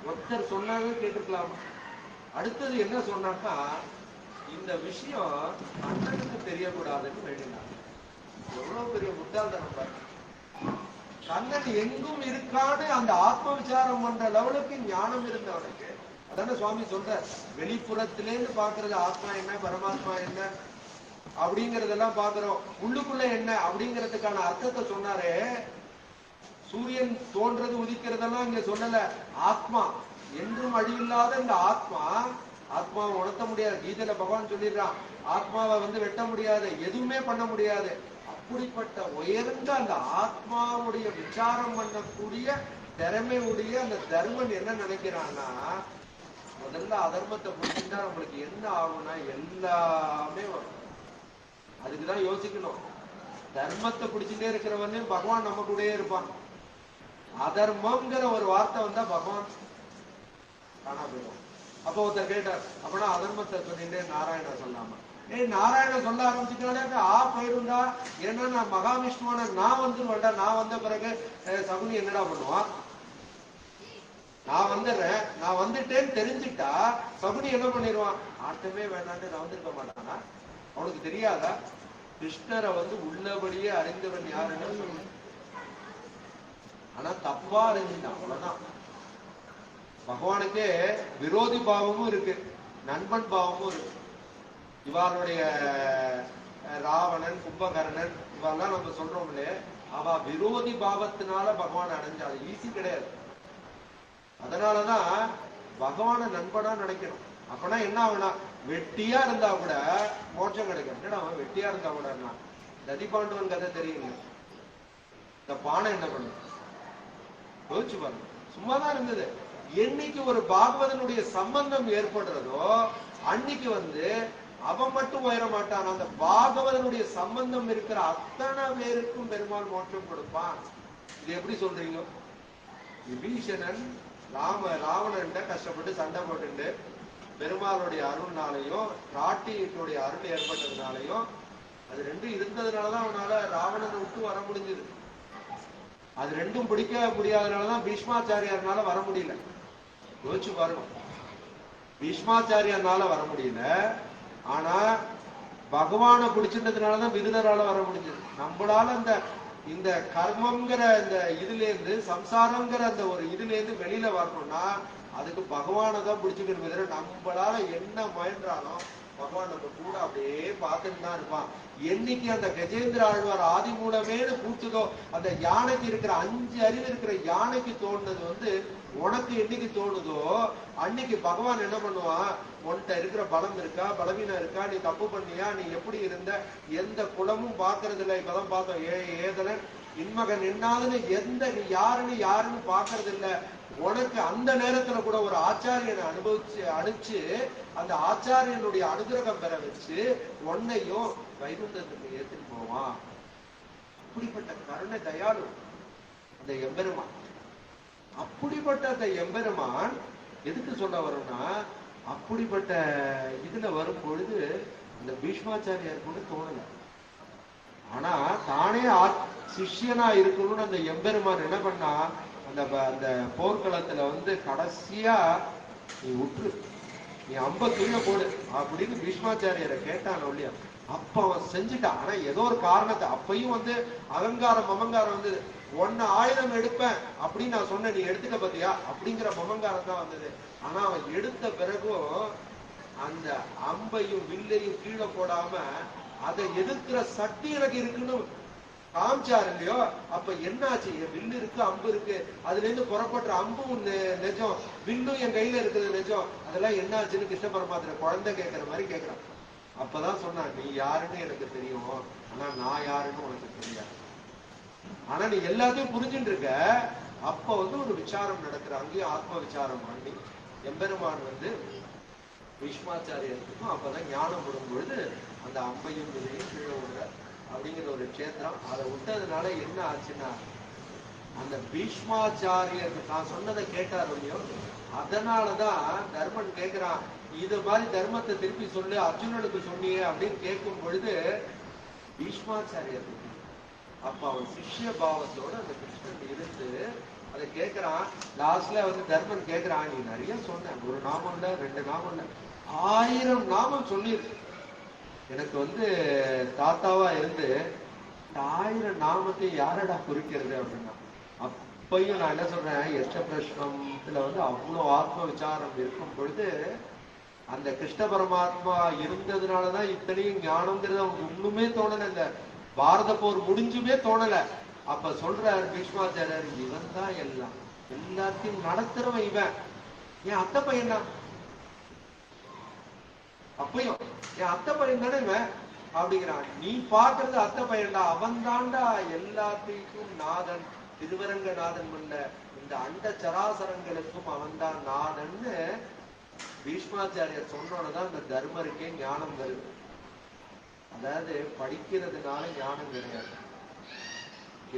ஒருத்தர் சொன்னாங்க கேட்டுக்கலாமா? அடுத்தது என்ன சொன்னாக்கா, இந்த விஷயம் அண்ணனுக்கு தெரியக்கூடாதுன்னு வேண்டினாங்க. எவ்வளவு பெரிய முட்டாள்தனம் பாருங்க. கண்ணன் எங்கும் இருக்கான்னு அந்த ஆத்ம விசாரம் பண்ற லெவலுக்கு ஞானம் இருந்தவனுக்கு அதான சுவாமி சொல்ற, வெளிப்புறத்திலேருந்து பாக்குறது ஆத்மா என்ன பரமாத்மா என்ன அப்படிங்கறதெல்லாம் பாக்குறோம், உள்ளுக்குள்ள என்ன அப்படிங்கறதுக்கான அர்த்தத்தை சொன்னாரே. சூரியன் தோன்றது உதிக்கிறதெல்லாம் இங்க சொல்லல. ஆத்மா என்றும் அழிவில்லாத இந்த ஆத்மா, ஆத்மாவை உணர்த்த முடியாது. கீதையில பகவான் சொல்லிடுறான், ஆத்மாவை வெட்ட முடியாது, எதுவுமே பண்ண முடியாது. அப்படிப்பட்ட உயர்ந்த அந்த ஆத்மாவுடைய விசாரம் பண்ணக்கூடிய திறமை உடைய அந்த தர்மன் என்ன நினைக்கிறான்னா, முதல்ல அதர்மத்தை புரிஞ்சுட்டா நம்மளுக்கு என்ன ஆகும்னா எல்லாமே வரும். அதுக்குதான் யோசிக்கணும். தர்மத்தை பிடிச்சுட்டே இருக்கிறவனே பகவான் நம்ம கூடயே இருப்பான். அதர்மம்ங்கிற ஒரு வார்த்தை வந்தா பகவான் காணா போயிடும். அப்ப ஒருத்தர் கேட்டார், அப்படின்னா அதர்மத்தை சொல்லிட்டே நாராயண சொல்லாம? நாராயண சொல்ல ஆரம்பிச்சுட்டாலே போயிருந்தா, ஏன்னா நான் மகாவிஷ்ணுவான நான் வந்துருவேன்டா. நான் வந்த பிறகு சகுனி என்னடா பண்ணுவான்? நான் வந்துடுறேன், நான் வந்துட்டேன்னு தெரிஞ்சுட்டா சகுனி என்ன பண்ணிடுவான்? ஆட்டமே வேண்டான்னு நான் வந்திருக்க மாட்டானா? அவனுக்கு தெரியாதா? கிருஷ்ணரை உள்ளபடியே அறிந்தவன் யாருன்னு சொல்லு. ஆனா தப்பா அறிஞ்சிட்டான், அவ்வளவுதான். பகவானுக்கே விரோதி பாவமும் இருக்கு, நண்பன் பாவமும் இருக்கு. இவருடைய ராவணன், கும்பகர்ணன் இவெல்லாம் நம்ம சொல்றோம் இல்லையே, அவ விரோதி பாவத்தினால பகவான் அடைஞ்சாது. ஈஸி கிடையாது. அதனாலதான் பகவான நண்பனா நினைக்கணும். அப்பனா என்ன ஆகுனா, வெட்டியா இருந்தா கூட மோட்சம் கிடைக்கும். என்னடா அவன் வெட்டியா இருந்தா கூட ததிபாண்டவன் கதை தெரியுங்க. இந்த பானை என்ன பண்ணு யோசிச்சு பாருங்க. சும்மாதான் இருந்தது. என்னைக்கு ஒரு பாகவதனுடைய சம்பந்தம் ஏற்படுறதோ அன்னைக்கு அவன் மட்டும் உயர மாட்டான், அந்த பாகவதனுடைய சம்பந்தம் இருக்கிற அத்தனை பேருக்கும் பெருமாள் மோட்சம் கொடுப்பான். இது எப்படி சொல்றீங்க? விபீஷணன் ராவணன் கஷ்டப்பட்டு சண்டை போட்டு பெருமாளுடைய அருள்னாலையும் ராட்டியுடைய அருள் ஏற்பட்டதுனாலையும், அது ரெண்டும் இருந்ததுனாலதான் அவனால ராவணனை விட்டு வர முடிஞ்சது. அது ரெண்டும் பிடிக்க முடியாதனாலதான் பீஷ்மாச்சாரியார்னால வர முடியல. யோசிச்சு பாருங்க, பீஷ்மாச்சாரியார்னால வர முடியல, ஆனா பகவானை பிடிச்சிருந்ததுனாலதான் விதுரரால வர முடிஞ்சது. நம்மளால இந்த கர்மம்ங்கிற இந்த இதுல இருந்து, சம்சாரம்ங்கிற அந்த ஒரு இதுல இருந்து வெளியில வரணும்னா அதுக்கு பகவானை தான் பிடிச்சுக்கணும். நம்மளால என்ன முயன்றாலும் பகவான் நம்ம கூட அப்படியே பார்த்துட்டு தான் இருப்பான். என்னைக்கு அந்த கஜேந்திர ஆழ்வார் ஆதி மூலமேனு கூட்டுதோ, அந்த யானைக்கு இருக்கிற 5 அறிவு இருக்கிற யானைக்கு தோணுது உனக்கு என்னைக்கு தோணுதோ அன்னைக்கு பகவான் என்ன பண்ணுவான், உன்கிட்ட இருக்கிற பலம் இருக்கா, பலவீனம் இருக்கா, நீ தப்பு பண்ணியா, நீ எப்படி இருந்த, எந்த குலமும் பாக்குறது இல்லை. இப்பதான் பார்த்தோம், ஏதலன் இன்மகன் என்னாதுன்னு நீ யாருன்னு பாக்குறது இல்லை. உனக்கு அந்த நேரத்துல கூட ஒரு ஆச்சாரியனை அனுப்பிச்சு அந்த ஆச்சாரியனுடைய அனுகிரகம் பெற வச்சு உன்னையும் வைகுந்தத்துக்கு ஏத்துட்டு போவான். அப்படிப்பட்ட கருணை தயாளு அந்த எம்பெருமான். அப்படிப்பட்ட அந்த எம்பெருமான் எதுக்கு சொல்ல வரும்னா, அப்படிப்பட்ட இதுல வரும் பொழுது அந்த பீஷ்மாச்சாரியாருக்கு தோணல. ஆனா தானே சிஷ்யனா இருக்கணும்னு அந்த எம்பெருமான் என்ன பண்ணா, அந்த போர்க்களத்துல கடைசியா நீ விட்டுரு, நீ அம்ப கீழே போடு அப்படின்னு பீஷ்மாச்சாரியரை கேட்டான் இல்லையா. அப்ப அவன் செஞ்சுட்டான். ஆனா ஏதோ ஒரு காரணத்தை, அப்பயும் அகங்காரம் மமங்காரம் வந்தது. ஒன்னு ஆயுதம் எடுப்பேன் அப்படின்னு நான் சொன்னேன், நீ எடுத்துக்க பத்தியா அப்படிங்கிற மமங்காரம் தான் வந்தது. ஆனா அவன் எடுத்த பிறகும் அந்த அம்பையும் வில்லையும் கீழே போடாம அதை எதிர்க்கிற சக்தி எனக்கு இருக்குன்னு காமிச்சாரு இல்லையோ. அப்ப என்னாச்சு, என் வில்லு இருக்கு, அம்பு இருக்கு, அதுல இருந்து புறப்படுற அம்பும் நெஜம், வில்லும் என் கையில இருக்கிறது நெஜம். அதெல்லாம் என்னாச்சுன்னு கிருஷ்ண பரமாத்திர குழந்தை கேட்கிற மாதிரி கேட்கிறான். அப்பதான் சொன்னான், நீ யாருன்னு எனக்கு தெரியும், ஆனா நான் யாருன்னு உனக்கு தெரியாது. ஆனா நீ எல்லாத்தையும் புரிஞ்சுட்டு இருக்க. அப்ப ஒரு விசாரம் நடக்கிற, அங்கேயும் ஆத்ம விசாரம் பண்ணி எம்பெருமான் பீஷ்மாச்சாரியருக்கும் அப்பதான் ஞானம் விடும் பொழுது அந்த அம்பையும் விதையும் கீழே விடுற அப்படிங்கிற ஒரு கஷேத்திரம். அதை விட்டதுனால என்ன ஆச்சுன்னா, அந்த பீஷ்மாச்சாரியருக்கு நான் சொன்னதை கேட்டார் இல்லையோ, அதனாலதான் தர்மன் கேக்குறான், இது மாதிரி தர்மத்தை திருப்பி சொல்லு அர்ஜுனனுக்கு சொன்னியே அப்படின்னு கேட்கும் பொழுது பீஷ்மாச்சாரியர் அப்ப அவன் சிஷ்ய பாவத்தோட அந்த கிருஷ்ணன் இருந்து அதை கேட்கிறான். லாஸ்ட்ல வந்து தர்மன் கேட்கிறான், நீ நிறைய சொன்ன, ஒரு நாமம் இல்ல 2 நாமம் இல்ல 1000 நாமம் சொல்லிருக்கு. எனக்கு வந்து தாத்தாவா இருந்து 1000 நாமத்தை யாரடா குறிக்கிறது அப்படின்னா, அப்பையும் நான் என்ன சொல்றேன், எஷ்ட பிரஷ்னத்துல வந்து அவ்வளவு ஆத்ம விசாரம் இருக்கும் பொழுது அந்த கிருஷ்ண பரமாத்மா இருந்ததுனாலதான் இத்தனையும் ஞானம்ங்கிறது அவனுக்கு ஒண்ணுமே தோணல. இந்த பாரத போர் முடிஞ்சுமே தோணல. அப்ப சொல்றாரு பீஷ்மாச்சாரியர், இவன் தான் எல்லாம் எல்லாத்தையும் நடத்துறவன் இவன். என் அத்தை பையன் தான், அப்பயும் என் அத்தை பையன் தானே இவன் அப்படிங்கிறான். நீ பாக்குறது அத்தை பையன்டா, அவன் தாண்டா எல்லாத்தையும் நாதன், திருவரங்க நாதன் பண்ண இந்த அண்ட சராசரங்களுக்கும் அவன் தான் நாதன்னு பீஷ்மாச்சாரியர் சொன்னோன்னதான் இந்த தர்மருக்கே ஞானம் வருது. அதாவது படிக்கிறதுனால ஞானம் கிடையாது.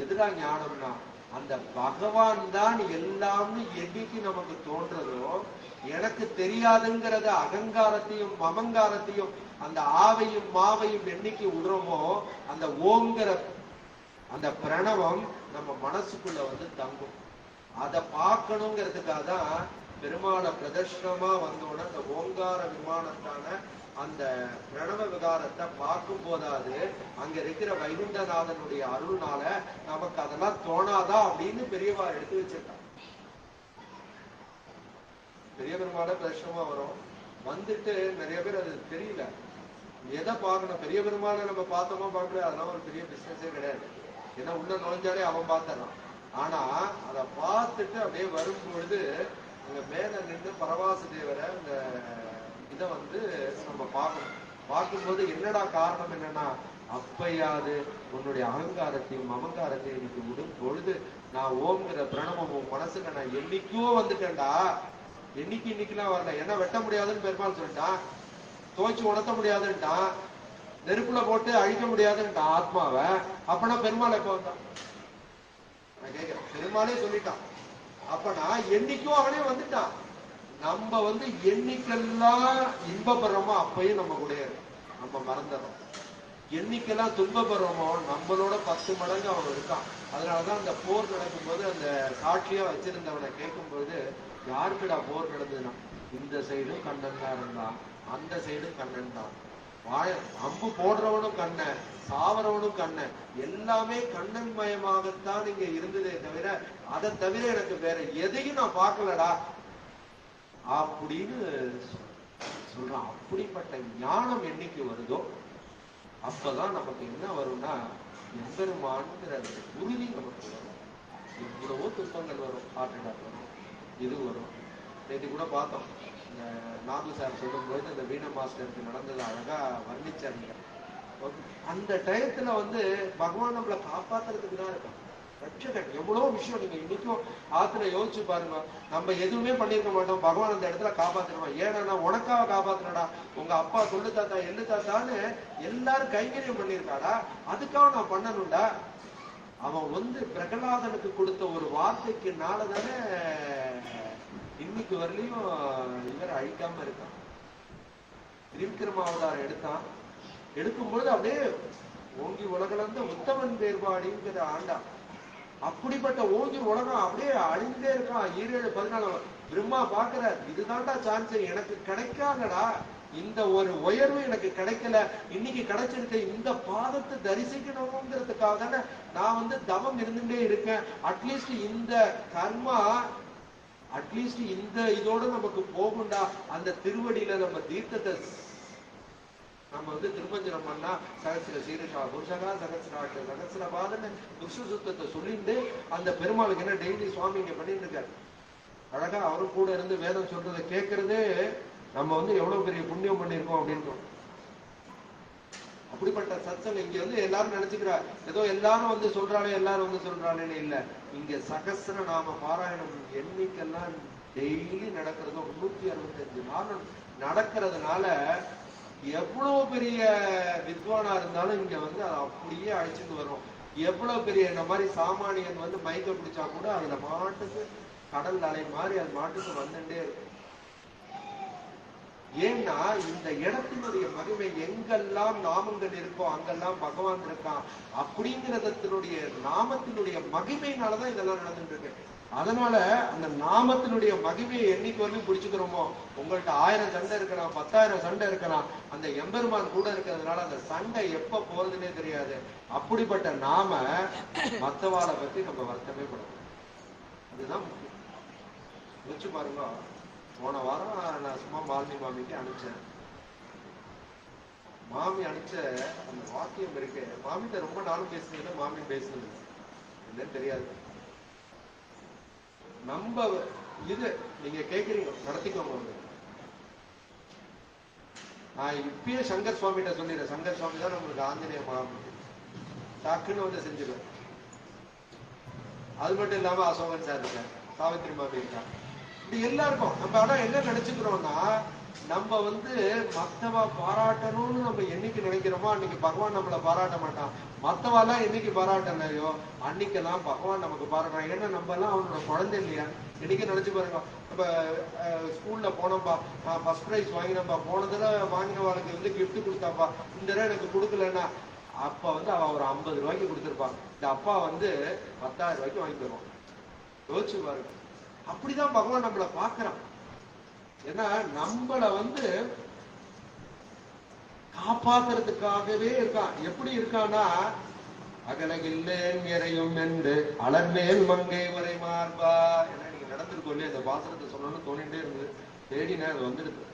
எதுடா ஞானம்னா, அந்த பகவான் தான் எல்லாம்னு என்னைக்கு நமக்கு தோன்றதோ, எனக்கு தெரியாதுங்கிறத அகங்காரத்தையும் மமங்காரத்தையும் அந்த ஆவையும் மாவையும் என்னைக்கு விடுறோமோ, அந்த ஓங்கிற அந்த பிரணவம் நம்ம மனசுக்குள்ள வந்து தங்கும். அதை பார்க்கணுங்கிறதுக்காக தான் பெருமாளை பிரதர்ஷனமா வந்தோட அந்த ஓங்கார விமானத்தான அந்த பிரணவ விகாரத்தை பார்க்கும் போதாது அங்க இருக்கிற வைகுண்டநாதனுடைய அருள்னால நமக்கு அதெல்லாம் தோணாதா அப்படின்னு பெரியவா எடுத்து வச்சிருக்காங்க. பெரிய பெருமாளை பிரதர்ஷனமா வரும், வந்துட்டு நிறைய பேர் அது தெரியல, எதை பார்க்கணும். பெரிய பெருமாளை நம்ம பார்த்தோமா பார்க்கல, அதெல்லாம் ஒரு பெரிய பிசினஸே கிடையாது. ஏன்னா உள்ள நுழைஞ்சாலே அவன் பார்த்துறான். ஆனா அதை பார்த்துட்டு அப்படியே வரும்பொழுது அங்க மேல நின்று பரவாச தேவரை அந்த இதை வந்து நம்ம பார்க்கணும். பார்க்கும்போது என்னடா காரணம் என்னன்னா, அப்பையாது உன்னுடைய அகங்காரத்தையும் அமங்காரத்தையும் இன்னைக்கு விடும் பொழுது நான் ஓம்ங்கிற பிரணவம் உன் மனசுல நான் என்னைக்கோ வந்துட்டேன்டா. இன்னைக்குலாம் வரல, என்ன வெட்ட முடியாதுன்னு பெருமாள் சொல்லிட்டான், துவைச்சு உணர்த்த முடியாதுன்ட்டான், நெருப்புல போட்டு அழிக்க முடியாதுன்ட்டான் ஆத்மாவை. அப்பனா பெருமாள் எப்ப வந்தான்? நான் கேட்கிறேன், பெருமாளே சொல்லிட்டான். அப்பனா என்னைக்கும் அவனே வந்துட்டான். நம்ம வந்து என்னைக்கெல்லாம் இன்பப்படுறோமோ அப்பயும் நம்ம கூட நம்ம மறந்துடுறோம். என்னைக்கெல்லாம் துன்பப்படுறோமோ நம்மளோட 10 மடங்கு அவன் இருக்கான். அதனாலதான் அந்த போர் நடக்கும்போது அந்த சாட்சியா வச்சிருந்தவனை கேட்கும்போது, யாருக்குடா போர் நடந்ததுன்னா, இந்த சைடும் கண்ணன் தான் இருந்தான், அந்த சைடும் கண்ணன் தான், அம்பு போடுறவனும் கண்ணன், சாவரவனும் கண்ணன், எல்லாமே கண்ணன் மயமாகத்தான் இங்க இருந்ததே தவிர அதை தவிர எனக்கு வேற எதையும் நான் பார்க்கலடா அப்படின்னு சொல்றான். அப்படிப்பட்ட ஞானம் என்னைக்கு வருதோ அப்பதான் நமக்கு என்ன வரும்னா, எம்பெருமான்ங்கிற உறுதி நமக்கு வரும். எவ்வளவோ துன்பங்கள் வரும், ஹார்ட் அட்டாக் வரும், இது வரும். நேற்று கூட பார்த்தோம், இந்த நாகு சார் சொல்லும்போது இந்த வீணா மாஸ்டருக்கு நடந்தது அழகா வர்ணிச்சாங்க. அந்த டயத்துல வந்து பகவான் நம்மளை காப்பாத்துறதுக்கு தான் இருக்கும். ரட்சகன் எவ்வளவு விஷயம் நீங்க இன்னைக்கும் ஆத்துல யோசிச்சு பாருங்க. நம்ம எதுவுமே பண்ணிருக்க மாட்டோம், பகவான் அந்த இடத்துல காப்பாத்திடுவான். ஏன்னா உனக்காக காப்பாத்துறடா, உங்க அப்பா சொல்லு தாத்தா எள்ளு தாத்தான்னு எல்லாரும் கைங்கரியம் பண்ணிருக்காடா, அதுக்காக நான் பண்ணணும்டா. அவன் வந்து பிரகலாதனுக்கு கொடுத்த ஒரு வார்த்தைக்குனாலதானே இன்னைக்கு வரலையும் இவர் அழிக்காம இருக்கான். திரிவிக்ரம அவதாரம் எடுக்கும்பொழுது அப்படியே ஓங்கி உலகளந்த உத்தமன் பேர்பாடிங்கிற ஆண்டா. அப்படிப்பட்ட ஓங்கி உலகம் அப்படியே அழிந்தே இருக்கான். 7-14 பிரம்மா பாக்குற, இதுதான்டா சான்ஸ், எனக்கு கிடைக்காதடா, இந்த ஒரு உயர்வு எனக்கு கிடைக்கல, இன்னைக்கு கிடைச்சிருக்க இந்த பாதத்தை தரிசிக்கணுங்கிறதுக்காக தானே நான் வந்து தவம் இருந்துட்டே இருக்கேன். அட்லீஸ்ட் இந்த கர்மா அட்லீஸ்ட் இந்த இதோட நமக்கு போகும்டா. அந்த திருவடியில நம்ம தீர்த்தத்தை நம்ம வந்து திருமஞ்சனம் பண்ணா சகசிர சீரஷா புருஷகா சகசிராட்ச சகசிரபாதன்னு விஷ்ணு சுத்தத்தை சொல்லிட்டு அந்த பெருமாளுக்கு என்ன டெய்லி சுவாமி இங்க பண்ணிட்டு இருக்காரு. அழகா அவரும் கூட இருந்து வேதம் சொல்றதை கேட்கறதே நம்ம வந்து எவ்வளவு பெரிய புண்ணியம் பண்ணிருக்கோம் அப்படின்னு. அப்படிப்பட்ட சத்சங்கம் இங்க வந்து எல்லாரும் நினைச்சுக்கிறா, ஏதோ எல்லாரும் வந்து சொல்றாளே எல்லாரும் வந்து சொல்றாளேன்னு இல்ல. இங்க சகசிர நாம பாராயணம் எண்ணிக்கெல்லாம் டெய்லி நடக்கிறதோ 365 நாள் நடக்கிறதுனால எவ்வளவு பெரிய வித்வானா இருந்தாலும் இங்க வந்து அதை அப்படியே அழைச்சிட்டு வரும். எவ்வளவு பெரிய இந்த மாதிரி சாமானியன் வந்து மைக்க பிடிச்சா கூட அதுல மாட்டுக்கு கடல் அலை மாதிரி அது மாட்டுக்கு வந்துட்டே இருக்கும். ஏன்னா இந்த இடத்தினுடைய மகிமை, எங்கெல்லாம் நாமங்கள் இருக்கோ அங்கெல்லாம் பகவான் இருக்கான் அப்படிங்கிறதனுடைய நாமத்தினுடைய மகிமையினாலதான் இதெல்லாம் நடந்துட்டு இருக்கு. அதனால அந்த நாமத்தினுடைய மகிமையை என்னைக்கு வந்து பிடிச்சுக்கிறோமோ, உங்கள்ட்ட 1000 சண்டை இருக்கலாம், 10,000 சண்டை இருக்கலாம், அந்த எம்பெருமான் கூட இருக்கிறதுனால அந்த சண்டை எப்ப போறதுன்னே தெரியாது. அப்படிப்பட்ட நாம மத்தவாளை பத்தி நம்ம வருத்தமே படணும். அதுதான் முக்கியம். வச்சு பாருங்க. போன வாரம் நான் சும்மா மாலினி மாமிக்கு அனுப்பிச்சேன். மாமி அனுப்பிச்ச அந்த வாக்கியம் இருக்கு. மாமிட்ட ரொம்ப நாளும் பேசுனது, மாமி பேசுனது என்னன்னு தெரியாது. நம்ம இது நீங்க கேக்குறீங்க, நடத்திக்கோங்க. நான் இப்பயே சங்கர் சுவாமிகிட்ட சொல்லிடுறேன். சங்கர் சுவாமி தான் நம்மளுக்கு ஆஞ்சநேய மாமி, டக்குன்னு வந்து செஞ்சிருவேன். அது மட்டும் இல்லாம அசோகன் சார் இருக்கார், சாவித்ரி மாமி இருக்கா, இது எல்லாருக்கும். நம்ம ஆனா என்ன நினைச்சுக்கிறோம்னா, நம்ம வந்து மத்தவா பாராட்டணும்னு நம்ம என்னைக்கு நினைக்கிறோமோ அன்னைக்கு பகவான் நம்மளை பாராட்ட மாட்டான். மத்தவாலாம் என்னைக்கு பாராட்டலையோ அன்னைக்கெல்லாம் பகவான் நமக்கு பாராட்டுறான். ஏன்னா நம்ம எல்லாம் அவனோட குழந்தை இல்லையா? என்னைக்கு நினைச்சு பாருங்க. நம்ம ஸ்கூல்ல போனோம்பா, நான் ஃபர்ஸ்ட் ப்ரைஸ் வாங்கினப்பா, போன தடவை வாங்கினவாளுக்கு வந்து கிஃப்ட் கொடுத்தாப்பா, இந்த தடவை எனக்கு கொடுக்கலன்னா அப்ப வந்து அவ ஒரு 50 ரூபாய்க்கு கொடுத்துருப்பான். இந்த அப்பா வந்து 10,000 ரூபாய்க்கு வாங்கி தருவான். யோசிச்சு பாருங்க. அப்படிதான் பகவான் நம்மளை பாக்குறான். ஏன்னா நம்மள வந்து காப்பாத்துறதுக்காகவே இருக்கான். எப்படி இருக்கான்னா, அகலகில்லேன் இறையும் என்று அலர்மேல் மங்கை வரை மார்பா. ஏன்னா நீங்க நடந்திருக்கோம் இல்லையா, இந்த பாசனத்தை சொல்லணும்னு தோணிட்டே இருந்தது. தேடினா அது வந்துடுது.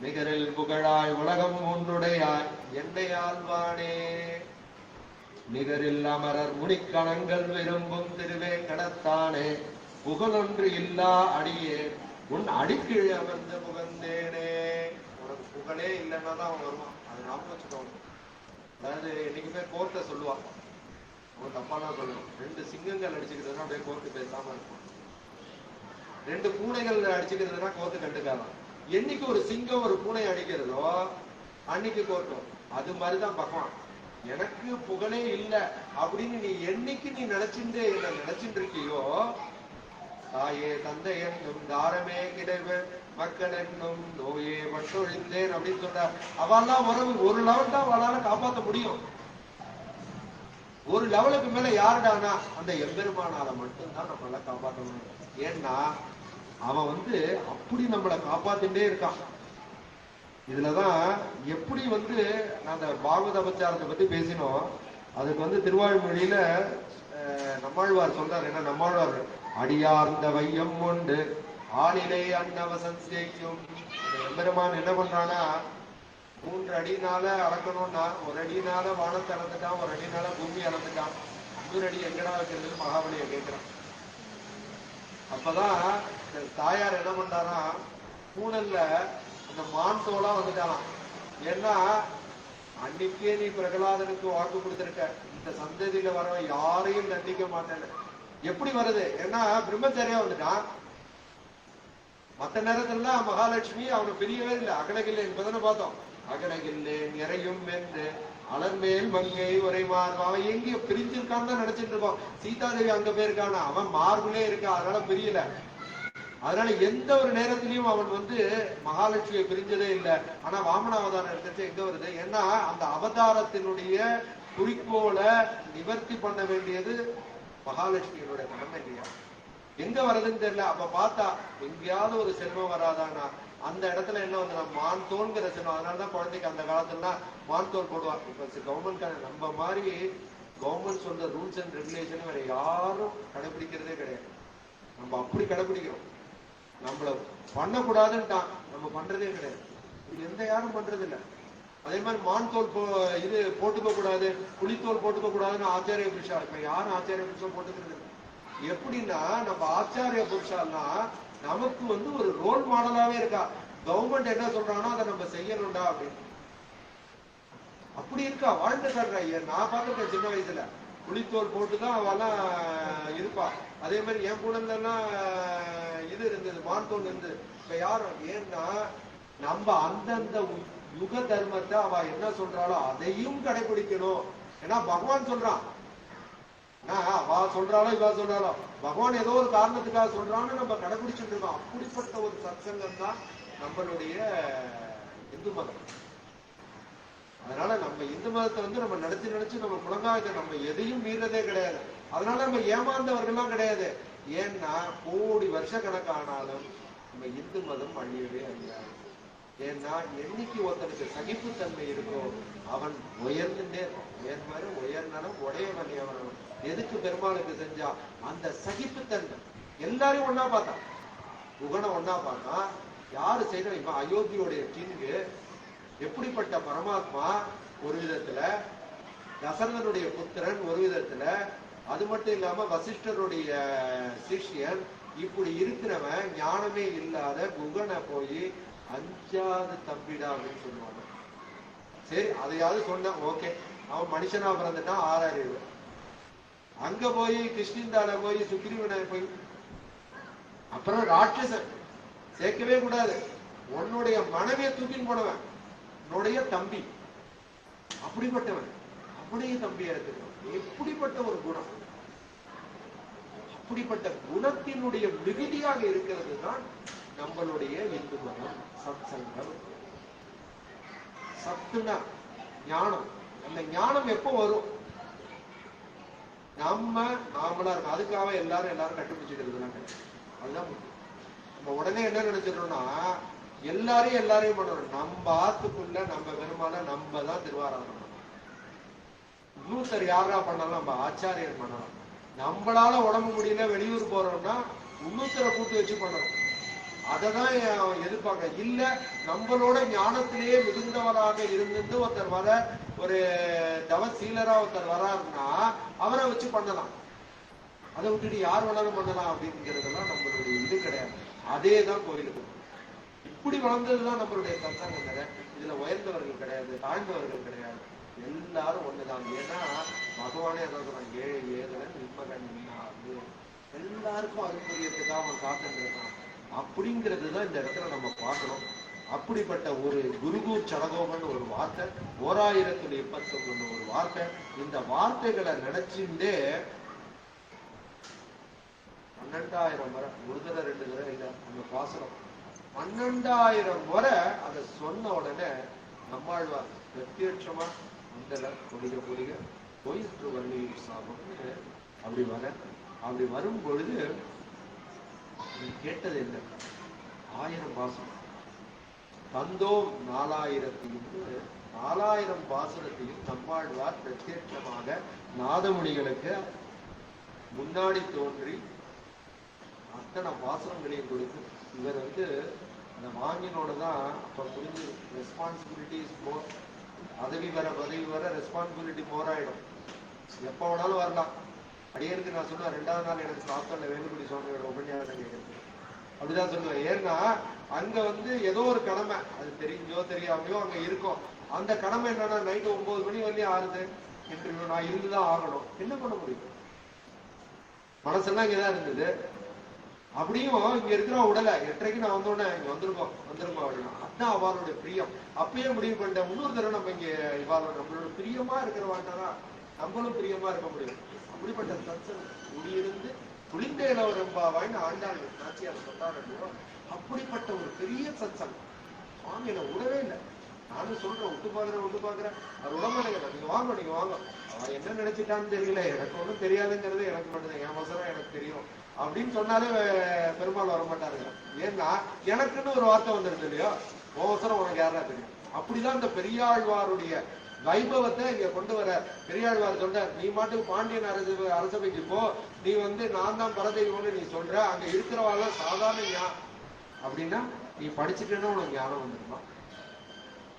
நிகரில் புகழாய் உலகம் ஒன்றுடையாய் என்னை ஆழ்வானே, நிகரில் அமரர் முனிக்கணங்கள் விரும்பும் திருவேங்கடத்தானே, புகழொன்று இல்லா அடியே உன் அடிக்கீழ் அமர்ந்து புகழ்ந்தேனே. உனக்கு புகழே இல்லைன்னா தான் அவன் வருவான். அது ஞாபகம் வச்சுக்கோங்க. அதாவது என்னைக்குமே கோர்ட்டை சொல்லுவான், அவன் தப்பாலாம் சொல்லணும். 2 சிங்கங்கள் அடிச்சுக்கிறதுனா அப்படியே கோர்ட்டு பேசாம இருக்கும். 2 பூனைகள் அடிச்சுக்கிறதுனா கோர்ட்டு கண்டுக்காதான். என்னைக்கு ஒரு சிங்கம் ஒரு பூனை அடிக்கிறதோ அன்னைக்கு கோர்ட்டும். அது மாதிரிதான் பகவான். எனக்கு புகழே இல்லை அப்படின்னு நீ என்னைக்கு நீ நினைச்சுட்டு இருக்கியோ, தாயே தந்தை என்னும் தாரமே கிடைவு மக்கள் என்னும் நோயே பட்டொழிந்தேன் அப்படின்னு சொல்ற. அவெல்லாம் ஒரு லெவல் தான் அவளால காப்பாற்ற முடியும். ஒரு லெவலுக்கு மேல யாருடானா அந்த எம்பெருமானால மட்டும்தான் நம்மளால காப்பாற்ற முடியும். ஏன்னா அவன் வந்து அப்படி நம்மளை காப்பாத்திட்டே இருக்கான். இதுலதான் எப்படி வந்து நான் அந்த பாகவத அபச்சாரத்தை பத்தி பேசினோம். அதுக்கு வந்து திருவாய்மொழியில நம்மாழ்வார் சொல்றாரு. என்ன நம்மாழ்வார், அடியார்ந்த வையம் உண்டு ஆளிலே அன்னவசம் செய்யும். எம்பெருமான் என்ன பண்றானா, 3 அடினால அளக்கணும்னா 1 அடினால வானத்தை அளந்துட்டான், 1 அடினால பூமி அளந்துட்டான். 3 அடி எங்கடா வைக்கிறது மகாபலியை கேட்கிறான். அப்பதான் தாயார் என்ன பண்றாரா, பூனல்ல அந்த மான் தோலா வந்துட்டாலாம். ஏன்னா அன்னைக்கே நீ பிரகலாதனுக்கு வாக்கு கொடுத்திருக்க, இந்த சந்ததியில வர யாரையும் தண்டிக்க மாட்டேன்னு. எப்படி வருது? ஏன்னா பிரம்மச்சரியா வந்துட்டான். மற்ற நேரத்துல மகாலட்சுமி அவனை பிரியவே இல்லை. அகலகில்லை என்பதனை பார்த்தோம். அகலகில்லை நிறையும் என்று அலர்மேல் மங்கை உரை மார்பு. அவன் எங்க பிரிஞ்சிருக்கான்னு தான் நினைச்சிட்டு இருப்பான். சீதாதேவி அங்க போயிருக்கான, அவன் மார்புலே இருக்கான், அதனால பிரியல. அதனால எந்த ஒரு நேரத்திலையும் அவன் வந்து மகாலட்சுமியை பிரிஞ்சதே இல்லை. ஆனா வாமன அவதாரம் எடுத்துட்டு எங்க வருது? ஏன்னா அந்த அவதாரத்தினுடைய குறிக்கோளை நிவர்த்தி பண்ண வேண்டியது மகாலட்சுமியினுடைய கடமை இல்லையா? எங்க வருதுன்னு தெரியல. அப்ப பார்த்தா எங்கேயாவது ஒரு செல்வம் வராதானா, அந்த இடத்துல என்ன வந்து மான் தோல்ங்கிற செல்வம். அதனாலதான் குழந்தைக்கு அந்த காலத்துல மான் தோல் போடுவாங்க. இப்ப கவர்மெண்ட் நம்ம மாதிரி கவர்மெண்ட் சொல்ற ரூல்ஸ் அண்ட் ரெகுலேஷன் வேற யாரும் கடைபிடிக்கிறதே கிடையாது. நம்ம அப்படி கடைபிடிக்கிறோம். நம்மள பண்ணக்கூடாதுன்ட்டான், நம்ம பண்றதே கிடையாது. இது எந்த யாரும் பண்றது இல்லை. அதே மாதிரி மான் தோல் இது போட்டுக்க கூடாது, புலித்தோல் போட்டுக்க கூடாதுன்னு ஆச்சாரிய புருஷா. இப்ப யாரும் ஆச்சாரிய புருஷம் போட்டுக்கிறது? எப்படின்னா நம்ம ஆச்சாரிய புருஷான்னா நமக்கு வந்து ஒரு ரோல் மாடலாவே இருக்கா. கவர்மெண்ட் என்ன சொல்றானோ அதை நம்ம செய்யணும்டா அப்படின்னு அப்படி இருக்கா. வாழ்க்கை சொல்ற நான் பார்த்துருக்கேன் சின்ன வயசுல புலித்தோல் போட்டுதான் அவெல்லாம் இருப்பா. அதே மாதிரி என் குழந்தை எல்லாம் இது இருந்தது, மான் தோல் இருந்தது. இப்ப யாரும் ஏன்னா நம்ம அந்தந்த யுக தர்மத்தை அவ என்ன சொல்றாளோ அதையும் கடைபிடிக்கணும். ஏன்னா பகவான் சொல்றான், அவ சொல்றாளோ இவா சொல்றாளோ பகவான் ஏதோ ஒரு காரணத்துக்காக சொல்றான்னு நம்ம கடைபிடிச்சுட்டு இருக்கோம். அப்படிப்பட்ட ஒரு சத்சங்கம் தான் நம்மளுடைய இந்து மதம். அதனால நம்ம இந்து மதத்தை வந்து நம்ம நினைச்சு நம்ம முழங்காக நம்ம எதையும் மீறதே கிடையாது. அதனால நம்ம ஏமாந்தவர்கள்லாம் கிடையாது. ஏன்னா கோடி வருஷ கணக்கானாலும் நம்ம இந்து மதம் அழியவே அழியாது. ஏன்னா என்னைக்கு ஒருத்தனுக்கு சகிப்புத்தன்மை இருக்கோ அவன் உயர்ந்துட்டே உயர்மாறு உயர்நலம் உடையவன் எவனும். எதுக்கு பெருமாளுக்கு செஞ்சா அந்த சகிப்புத்தன்மை. எல்லாரையும் ஒன்னா பார்த்தான், குகனை ஒன்னா பார்த்தான். யாரு செய்யணும்? இப்ப அயோத்தியோடைய கிங்கு எப்படிப்பட்ட பரமாத்மா ஒரு விதத்துல, தசரதனுடைய புத்திரன் ஒரு விதத்துல, அது மட்டும் இல்லாம வசிஷ்டருடைய சிஷ்யன், இப்படி இருக்கிறவன் ஞானமே இல்லாத குகனை போய் அஞ்சாவது தம்பிடா அப்படின்னு சொல்லுவாங்க. சரி அதையாவது சொன்ன ஓகே, அவன் மனுஷனா பிறந்துட்டான் 6,000. அங்க போய் கிருஷ்ணிந்தால போய் சுக்ரீவனை போய் அப்புறம் ராட்சசன் சேர்க்கவே கூடாது. உன்னுடைய மனைவியை தூக்கின்னு போனவன் உன்னுடைய தம்பி, அப்படிப்பட்டவன் அப்படியே தம்பியா இருக்கிறவன். எப்படிப்பட்ட ஒரு குணம்! அப்படிப்பட்ட குணத்தினுடைய மிகுதியாக இருக்கிறது தான் நம்மளுடைய இந்து மதம், சத்சங்கம். சத்துனா ஞானம். அந்த ஞானம் எப்போ வரும்? நாமளா இருக்கும். அதுக்காக எல்லாரும் கண்டுபிடிச்சிக்கிறதுலாம் கிடையாது. அதுதான் நம்ம உடனே என்ன நினைச்சிடறோம்னா எல்லாரையும் பண்ணணும். நம்ம ஆத்துக்குள்ள நம்ம பெருமாளை நம்ம தான் திருவாராதனம் பண்ணணும். இன்னொருத்தர் யாரா பண்ணலாம்? நம்ம ஆச்சாரியர் பண்ணலாம். நம்மளால உடம்பு முடியல வெளியூர் போறோம்னா இன்னொருத்தரை கூட்டு வச்சு பண்ணணும். அததான் எதிர்பார்க்க. இல்ல நம்மளோட ஞானத்திலேயே மிகுந்தவராக இருந்து ஒருத்தர் வர, ஒரு தவசீலரா ஒருத்தர் வராருன்னா அவரை வச்சு பண்ணலாம். அதை விட்டுட்டு யார் வேணாலும் பண்ணலாம் அப்படிங்கிறதெல்லாம் நம்மளுடைய இது கிடையாது. அதே தான் கோயிலுக்கு. இப்படி வளர்ந்ததுதான் நம்மளுடைய சத்சங்கம் கிடையாது. இதுல உயர்ந்தவர்கள் கிடையாது, தாழ்ந்தவர்கள் கிடையாது, எல்லாரும் ஒண்ணுதான். ஏன்னா பகவானே அதான் சொல்றாங்க, 7 ஏதலன் நிம்மகன் நின்னாது. எல்லாருக்கும் அருள்புரியத்துக்காக அவன் காத்துருக்கான். அப்படிங்கிறதுதான் இந்த இடத்துல நம்ம பார்க்கணும். அப்படிப்பட்ட ஒரு குருகூர் சடகோகன் ஒரு வார்த்தை, 1031 ஒரு வார்த்தை. இந்த வார்த்தைகளை நினைச்சுட்டே 12,000 முறை, ஒரு தடவை 2 தடவை இல்லை, அந்த பாசனம் 12,000 முறை அதை சொன்ன உடனே நம்மாழ்வார் பிரத்யட்சமா மண்டல கொடிக கொடிக போயிற்று வள்ளியூர் சாபம்னு அப்படி வர. அப்படி வரும் பொழுது நீ கேட்டது என்ன? 1000 பாசனம் தந்தோம் 4000 பாசனத்தையும் நம்மாழ்வார் பிரத்யட்சமாக நாதமுனிகளுக்கு முன்னாடி தோன்றி அத்தனை பாசனங்களையும் கொடுத்து, இவர் வந்து அந்த வாங்கினோட தான் அப்ப புரிஞ்சு ரெஸ்பான்சிபிலிட்டி இஸ் மோர். பதவி வர ரெஸ்பான்சிபிலிட்டி மோர் ஆயிடும். எப்ப வேணாலும் வரலாம். அடியனுக்கு நான் சொல்லுவேன், 2வது நாள் எனக்கு சாப்பிட்டல வேலுக்குடி சுவாமியோட உபன்யாசம் கேட்கறது அப்படிதான் சொல்லுவேன். ஏன்னா அங்க வந்து ஏதோ ஒரு கடமை, அது தெரிஞ்சோ தெரியாமையோ அங்க இருக்கும். அந்த கடமை என்னன்னா நைட்டு 9 மணி வரலையும் ஆறுது இன்டர்வியூ, நான் இருந்துதான் ஆகணும். என்ன பண்ண முடியும்? மனசெல்லாம் இங்கதான் இருந்தது. அப்படியும் இங்க இருக்கிற உடலை 8:30 நான் வந்தோடனே இங்க வந்திருக்கோம் அப்படின்னா அதான் அவளுடைய பிரியம். அப்பயே முடிவு பண்ணிட்டேன், இன்னொரு தடவை நம்ம இங்க நம்மளோட பிரியமா இருக்கிறவாண்டா நம்மளும் பிரியமா இருக்க முடியும். அப்படிப்பட்ட சத்சங்கம் குடியிருந்து குளிந்தேல ஒரு எம்பாவாய்னு ஆண்டாள் நாச்சியார் சொன்னார். அப்படிப்பட்ட ஒரு பெரிய சத்சங்கம். சுவாமி என்ன விடவே இல்லை. நானும் சொல்றேன், விட்டு பாக்குறேன் அவர் விடமாட்டேங்க. நீங்க வாங்க. அவன் என்ன நினைச்சிட்டான்னு தெரியல, எனக்கு ஒன்றும் தெரியாதுங்கிறது எனக்கு மட்டும்தான், என் அவசரம் எனக்கு தெரியும் அப்படின்னு சொன்னாலே பெருமாள் வரமாட்டாருங்க. ஏன்னா எனக்குன்னு ஒரு வார்த்தை வந்துருது இல்லையா, அவசரம் உனக்கு யாரா தெரியும். அப்படிதான் இந்த பெரியாழ்வாருடைய வைபவத்தை இங்க கொண்டு வர. பெரியாழ்வார் சொல்ற, நீ மாட்டுக்கு பாண்டியன் அரசபைக்கு போ, நீ வந்து நான் தான் பரதெய்வம்னு நீ சொல்ற, அங்க இருக்கிறவாள் சாதாரண அப்படின்னா நீ படிச்சுட்டேன்னா உனக்கு ஞானம் வந்துருமா?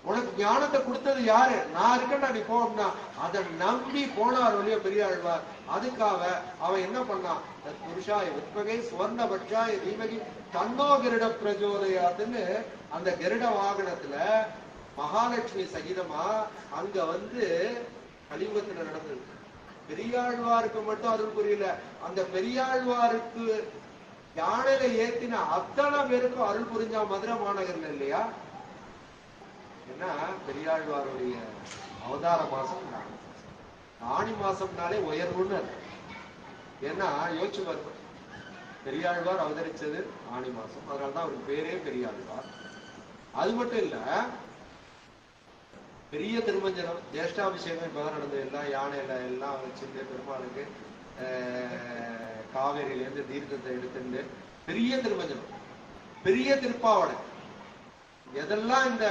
உனக்கு ஞானத்தை கொடுத்தது யாரு? நான் இருக்கேன்டா, நீ போனா அதை நம்பி போனார் வழிய பெரியாழ்வார். அதுக்காக அவன் என்ன பண்ணான்? புருஷாய் உத்பகை சுவர்ணபட்சாய் தீமகி தன்னோ கருட பிரஜோதயாத்துன்னு அந்த கருட வாகனத்துல மகாலட்சுமி சகிதமா அங்க வந்து கலியுகத்துல நடந்தது. பெரியாழ்வாருக்கு மட்டும் அருள் புரியல, அந்த பெரியாழ்வாருக்கு யானையில ஏத்தின அத்தனை பேருக்கும் அருள் புரிஞ்சா மதுரை மாநகர்ல இல்லையா? ஏன்னா பெரியாழ்வாருடைய அவதார மாசம் ஆணி மாசம்னாலே உயர்வுன்னு ஏன்னா யோசிச்சு பாருங்க, பெரியாழ்வார் அவதரிச்சது ஆணி மாசம், அதனாலதான் அவருக்கு பேரே பெரியாழ்வார். அது மட்டும் இல்ல, பெரிய திருமஞ்சனம் ஜேஷ்டாபிஷேகம் இப்பதான் நடந்தது. எல்லாம் யானையில எல்லாம் வச்சுட்டு பெருமாளுக்கு காவேரியிலேருந்து தீர்த்தத்தை எடுத்துட்டு பெரிய திருமஞ்சனம், பெரிய திருப்பாவடை. எதெல்லாம் இந்த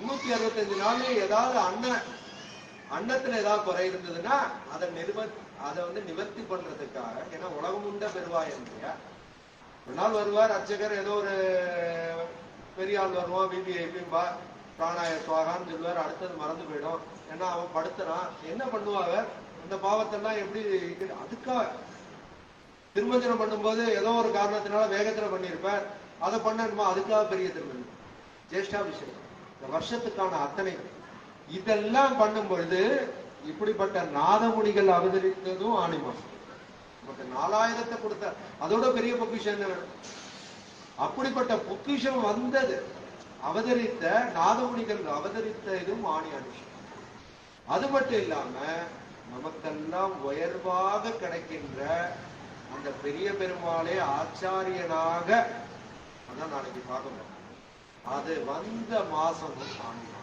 365 நாள் ஏதாவது அன்னத்துல ஏதாவது குறை இருந்ததுன்னா அதை வந்து நிவர்த்தி பண்றதுக்காக, ஏன்னா உலகம் உண்ட பெருவாய் இல்லையா, ஒரு நாள் வருவார் அர்ச்சகர், ஏதோ ஒரு பெரிய ஆள் வருவான், பிபிஐபிம்பா பிராணாய சுவாகான்னு சொல்லுவார், அடுத்தது மறந்து போயிடும். ஏன்னா அவன் படுத்துறான், என்ன பண்ணுவாங்க இந்த பாவத்தெல்லாம் எப்படி. அதுக்காக திருமஞ்சனம் பண்ணும்போது ஏதோ ஒரு காரணத்தினால வேகத்துல பண்ணியிருப்பார், அதை பண்ணணுமா, அதுக்காக பெரிய திருமஞ்சனம் ஜேஷ்டாபிஷேகம், இந்த வருஷத்துக்கான அத்தனை. இதெல்லாம் பண்ணும் பொழுது இப்படிப்பட்ட நாதமுனிகள் அவதரித்ததும் ஆணி மாசம். நமக்கு 4000 கொடுத்த அதோட பெரிய பொக்கிஷம் என்ன வேணும்? அப்படிப்பட்ட பொக்கிஷம் வந்தது, அவதரித்த நாதமுனிகள் அவதரித்த இதுவும் ஆணி அனுஷம். அது மட்டும் இல்லாம நமக்கெல்லாம் உயர்வாக கிடைக்கின்ற அந்த பெரிய பெருமாளே ஆச்சாரியனாக, அதான் நாளைக்கு பார்க்கணும், அது வந்த மாசம் ஆணி மாசம்.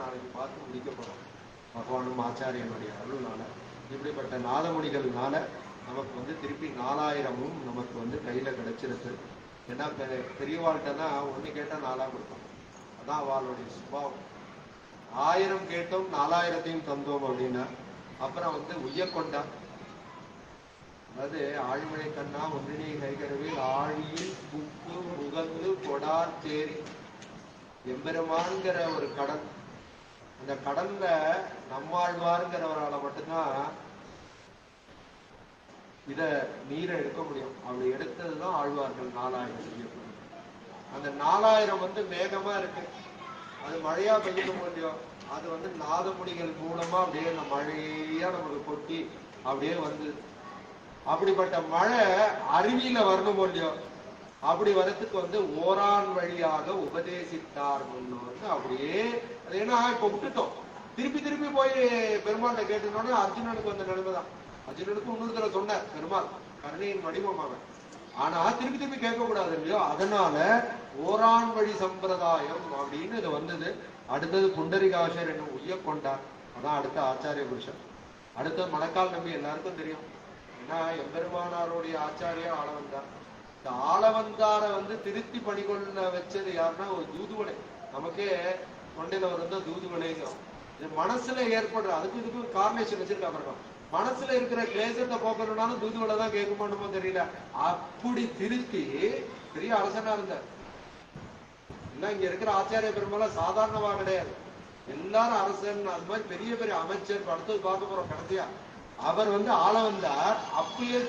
நாளைக்கு பார்த்து முடிக்க போறோம். பகவானும் ஆச்சாரியனுடைய அருள்னால, இப்படிப்பட்ட நாதமுனிகள்னால நமக்கு வந்து திருப்பி 4000 நமக்கு வந்து கையில கிடைச்சிருக்கு. ஏன்னா பெரியவாழ்கிட்டனா ஒண்ணு கேட்டா 4 கொடுத்தோம், அதான் அவளுடைய சுபாவம். 1000 கேட்டோம் 4000 தந்தோம் அப்படின்னா. அப்புறம் வந்து உய்யக்கொண்டா, அதாவது ஆழிமலை கண்ணா ஒன்றினை கைகரவில் ஆழியில் புக்கு முகந்து கொடார் தேரி எம்பெருமான்கிற ஒரு கடல். அந்த கடல்ல நம்மாழ்வாருங்கிறவரால மட்டும்தான் இத நீரை எடுக்க முடியும். அப்படி எடுத்ததுதான் ஆழ்வார்கள் 4000. அந்த 4000 வந்து மேகமா இருக்கு, அது மழையா பெய்ய முடியும். அது வந்து நாதமுனிகள் மூலமா அப்படியே மழையா நமக்கு கொட்டி அப்படியே வந்து, அப்படிப்பட்ட மழை அருவியில வரணும் இல்லையோ, அப்படி வரத்துக்கு வந்து ஓரான் வழியாக உபதேசித்தார் முன்னோர்னு அப்படியே. அது ஏன்னா இப்ப விட்டுட்டோம், திருப்பி திருப்பி போய் பெருமாள்கிட்ட கேட்டோன்னே அர்ஜுனனுக்கு வந்த நிலைமைதான். அர்ஜுனனுக்கு இன்னொருத்தர சொன்னார் பெருமாள், கருணையின் வடிவம் அவன், ஆனா திருப்பி திருப்பி கேட்க கூடாது இல்லையோ, அதனால ஓரான் வழி சம்பிரதாயம் அப்படின்னு இது வந்தது. அடுத்தது புண்டரிகாசர் என்ன உய்யக்கொண்டார், அதான் அடுத்த ஆச்சாரிய புருஷன். அடுத்தது மணக்கால் நம்பி எல்லாருக்கும் தெரியும், ஏன்னா எம்பெருமானாருடைய ஆச்சாரியா ஆளவந்தார். இந்த ஆளவந்தார வந்து திருத்தி பணிகொள்ள வச்சது யாருன்னா ஒரு தூதுவளை. நமக்கே கொண்டையில வந்து தூதுவளைங்கிறோம். இது மனசுல ஏற்படுற, அதுக்கு இதுக்கு கார்னேஷன் வச்சிருக்கா பாருங்க. மனசுல இருக்கிற கிளேசத்தை போக்கணும்னாலும் தூதுவளை தான் கேட்குமானுமோ தெரியல, அப்படி திருத்தி பெரிய அரசனா இருந்தார். இல்ல இங்க இருக்கிற ஆச்சாரிய பெருமாள சாதாரணமா கிடையாது, எல்லாரும் அரசன், அது மாதிரி பெரிய பெரிய அமைச்சர். அடுத்தது பார்க்க போறோம் கடைசியா. அவர் வந்து ஆள வந்தார், அப்பயே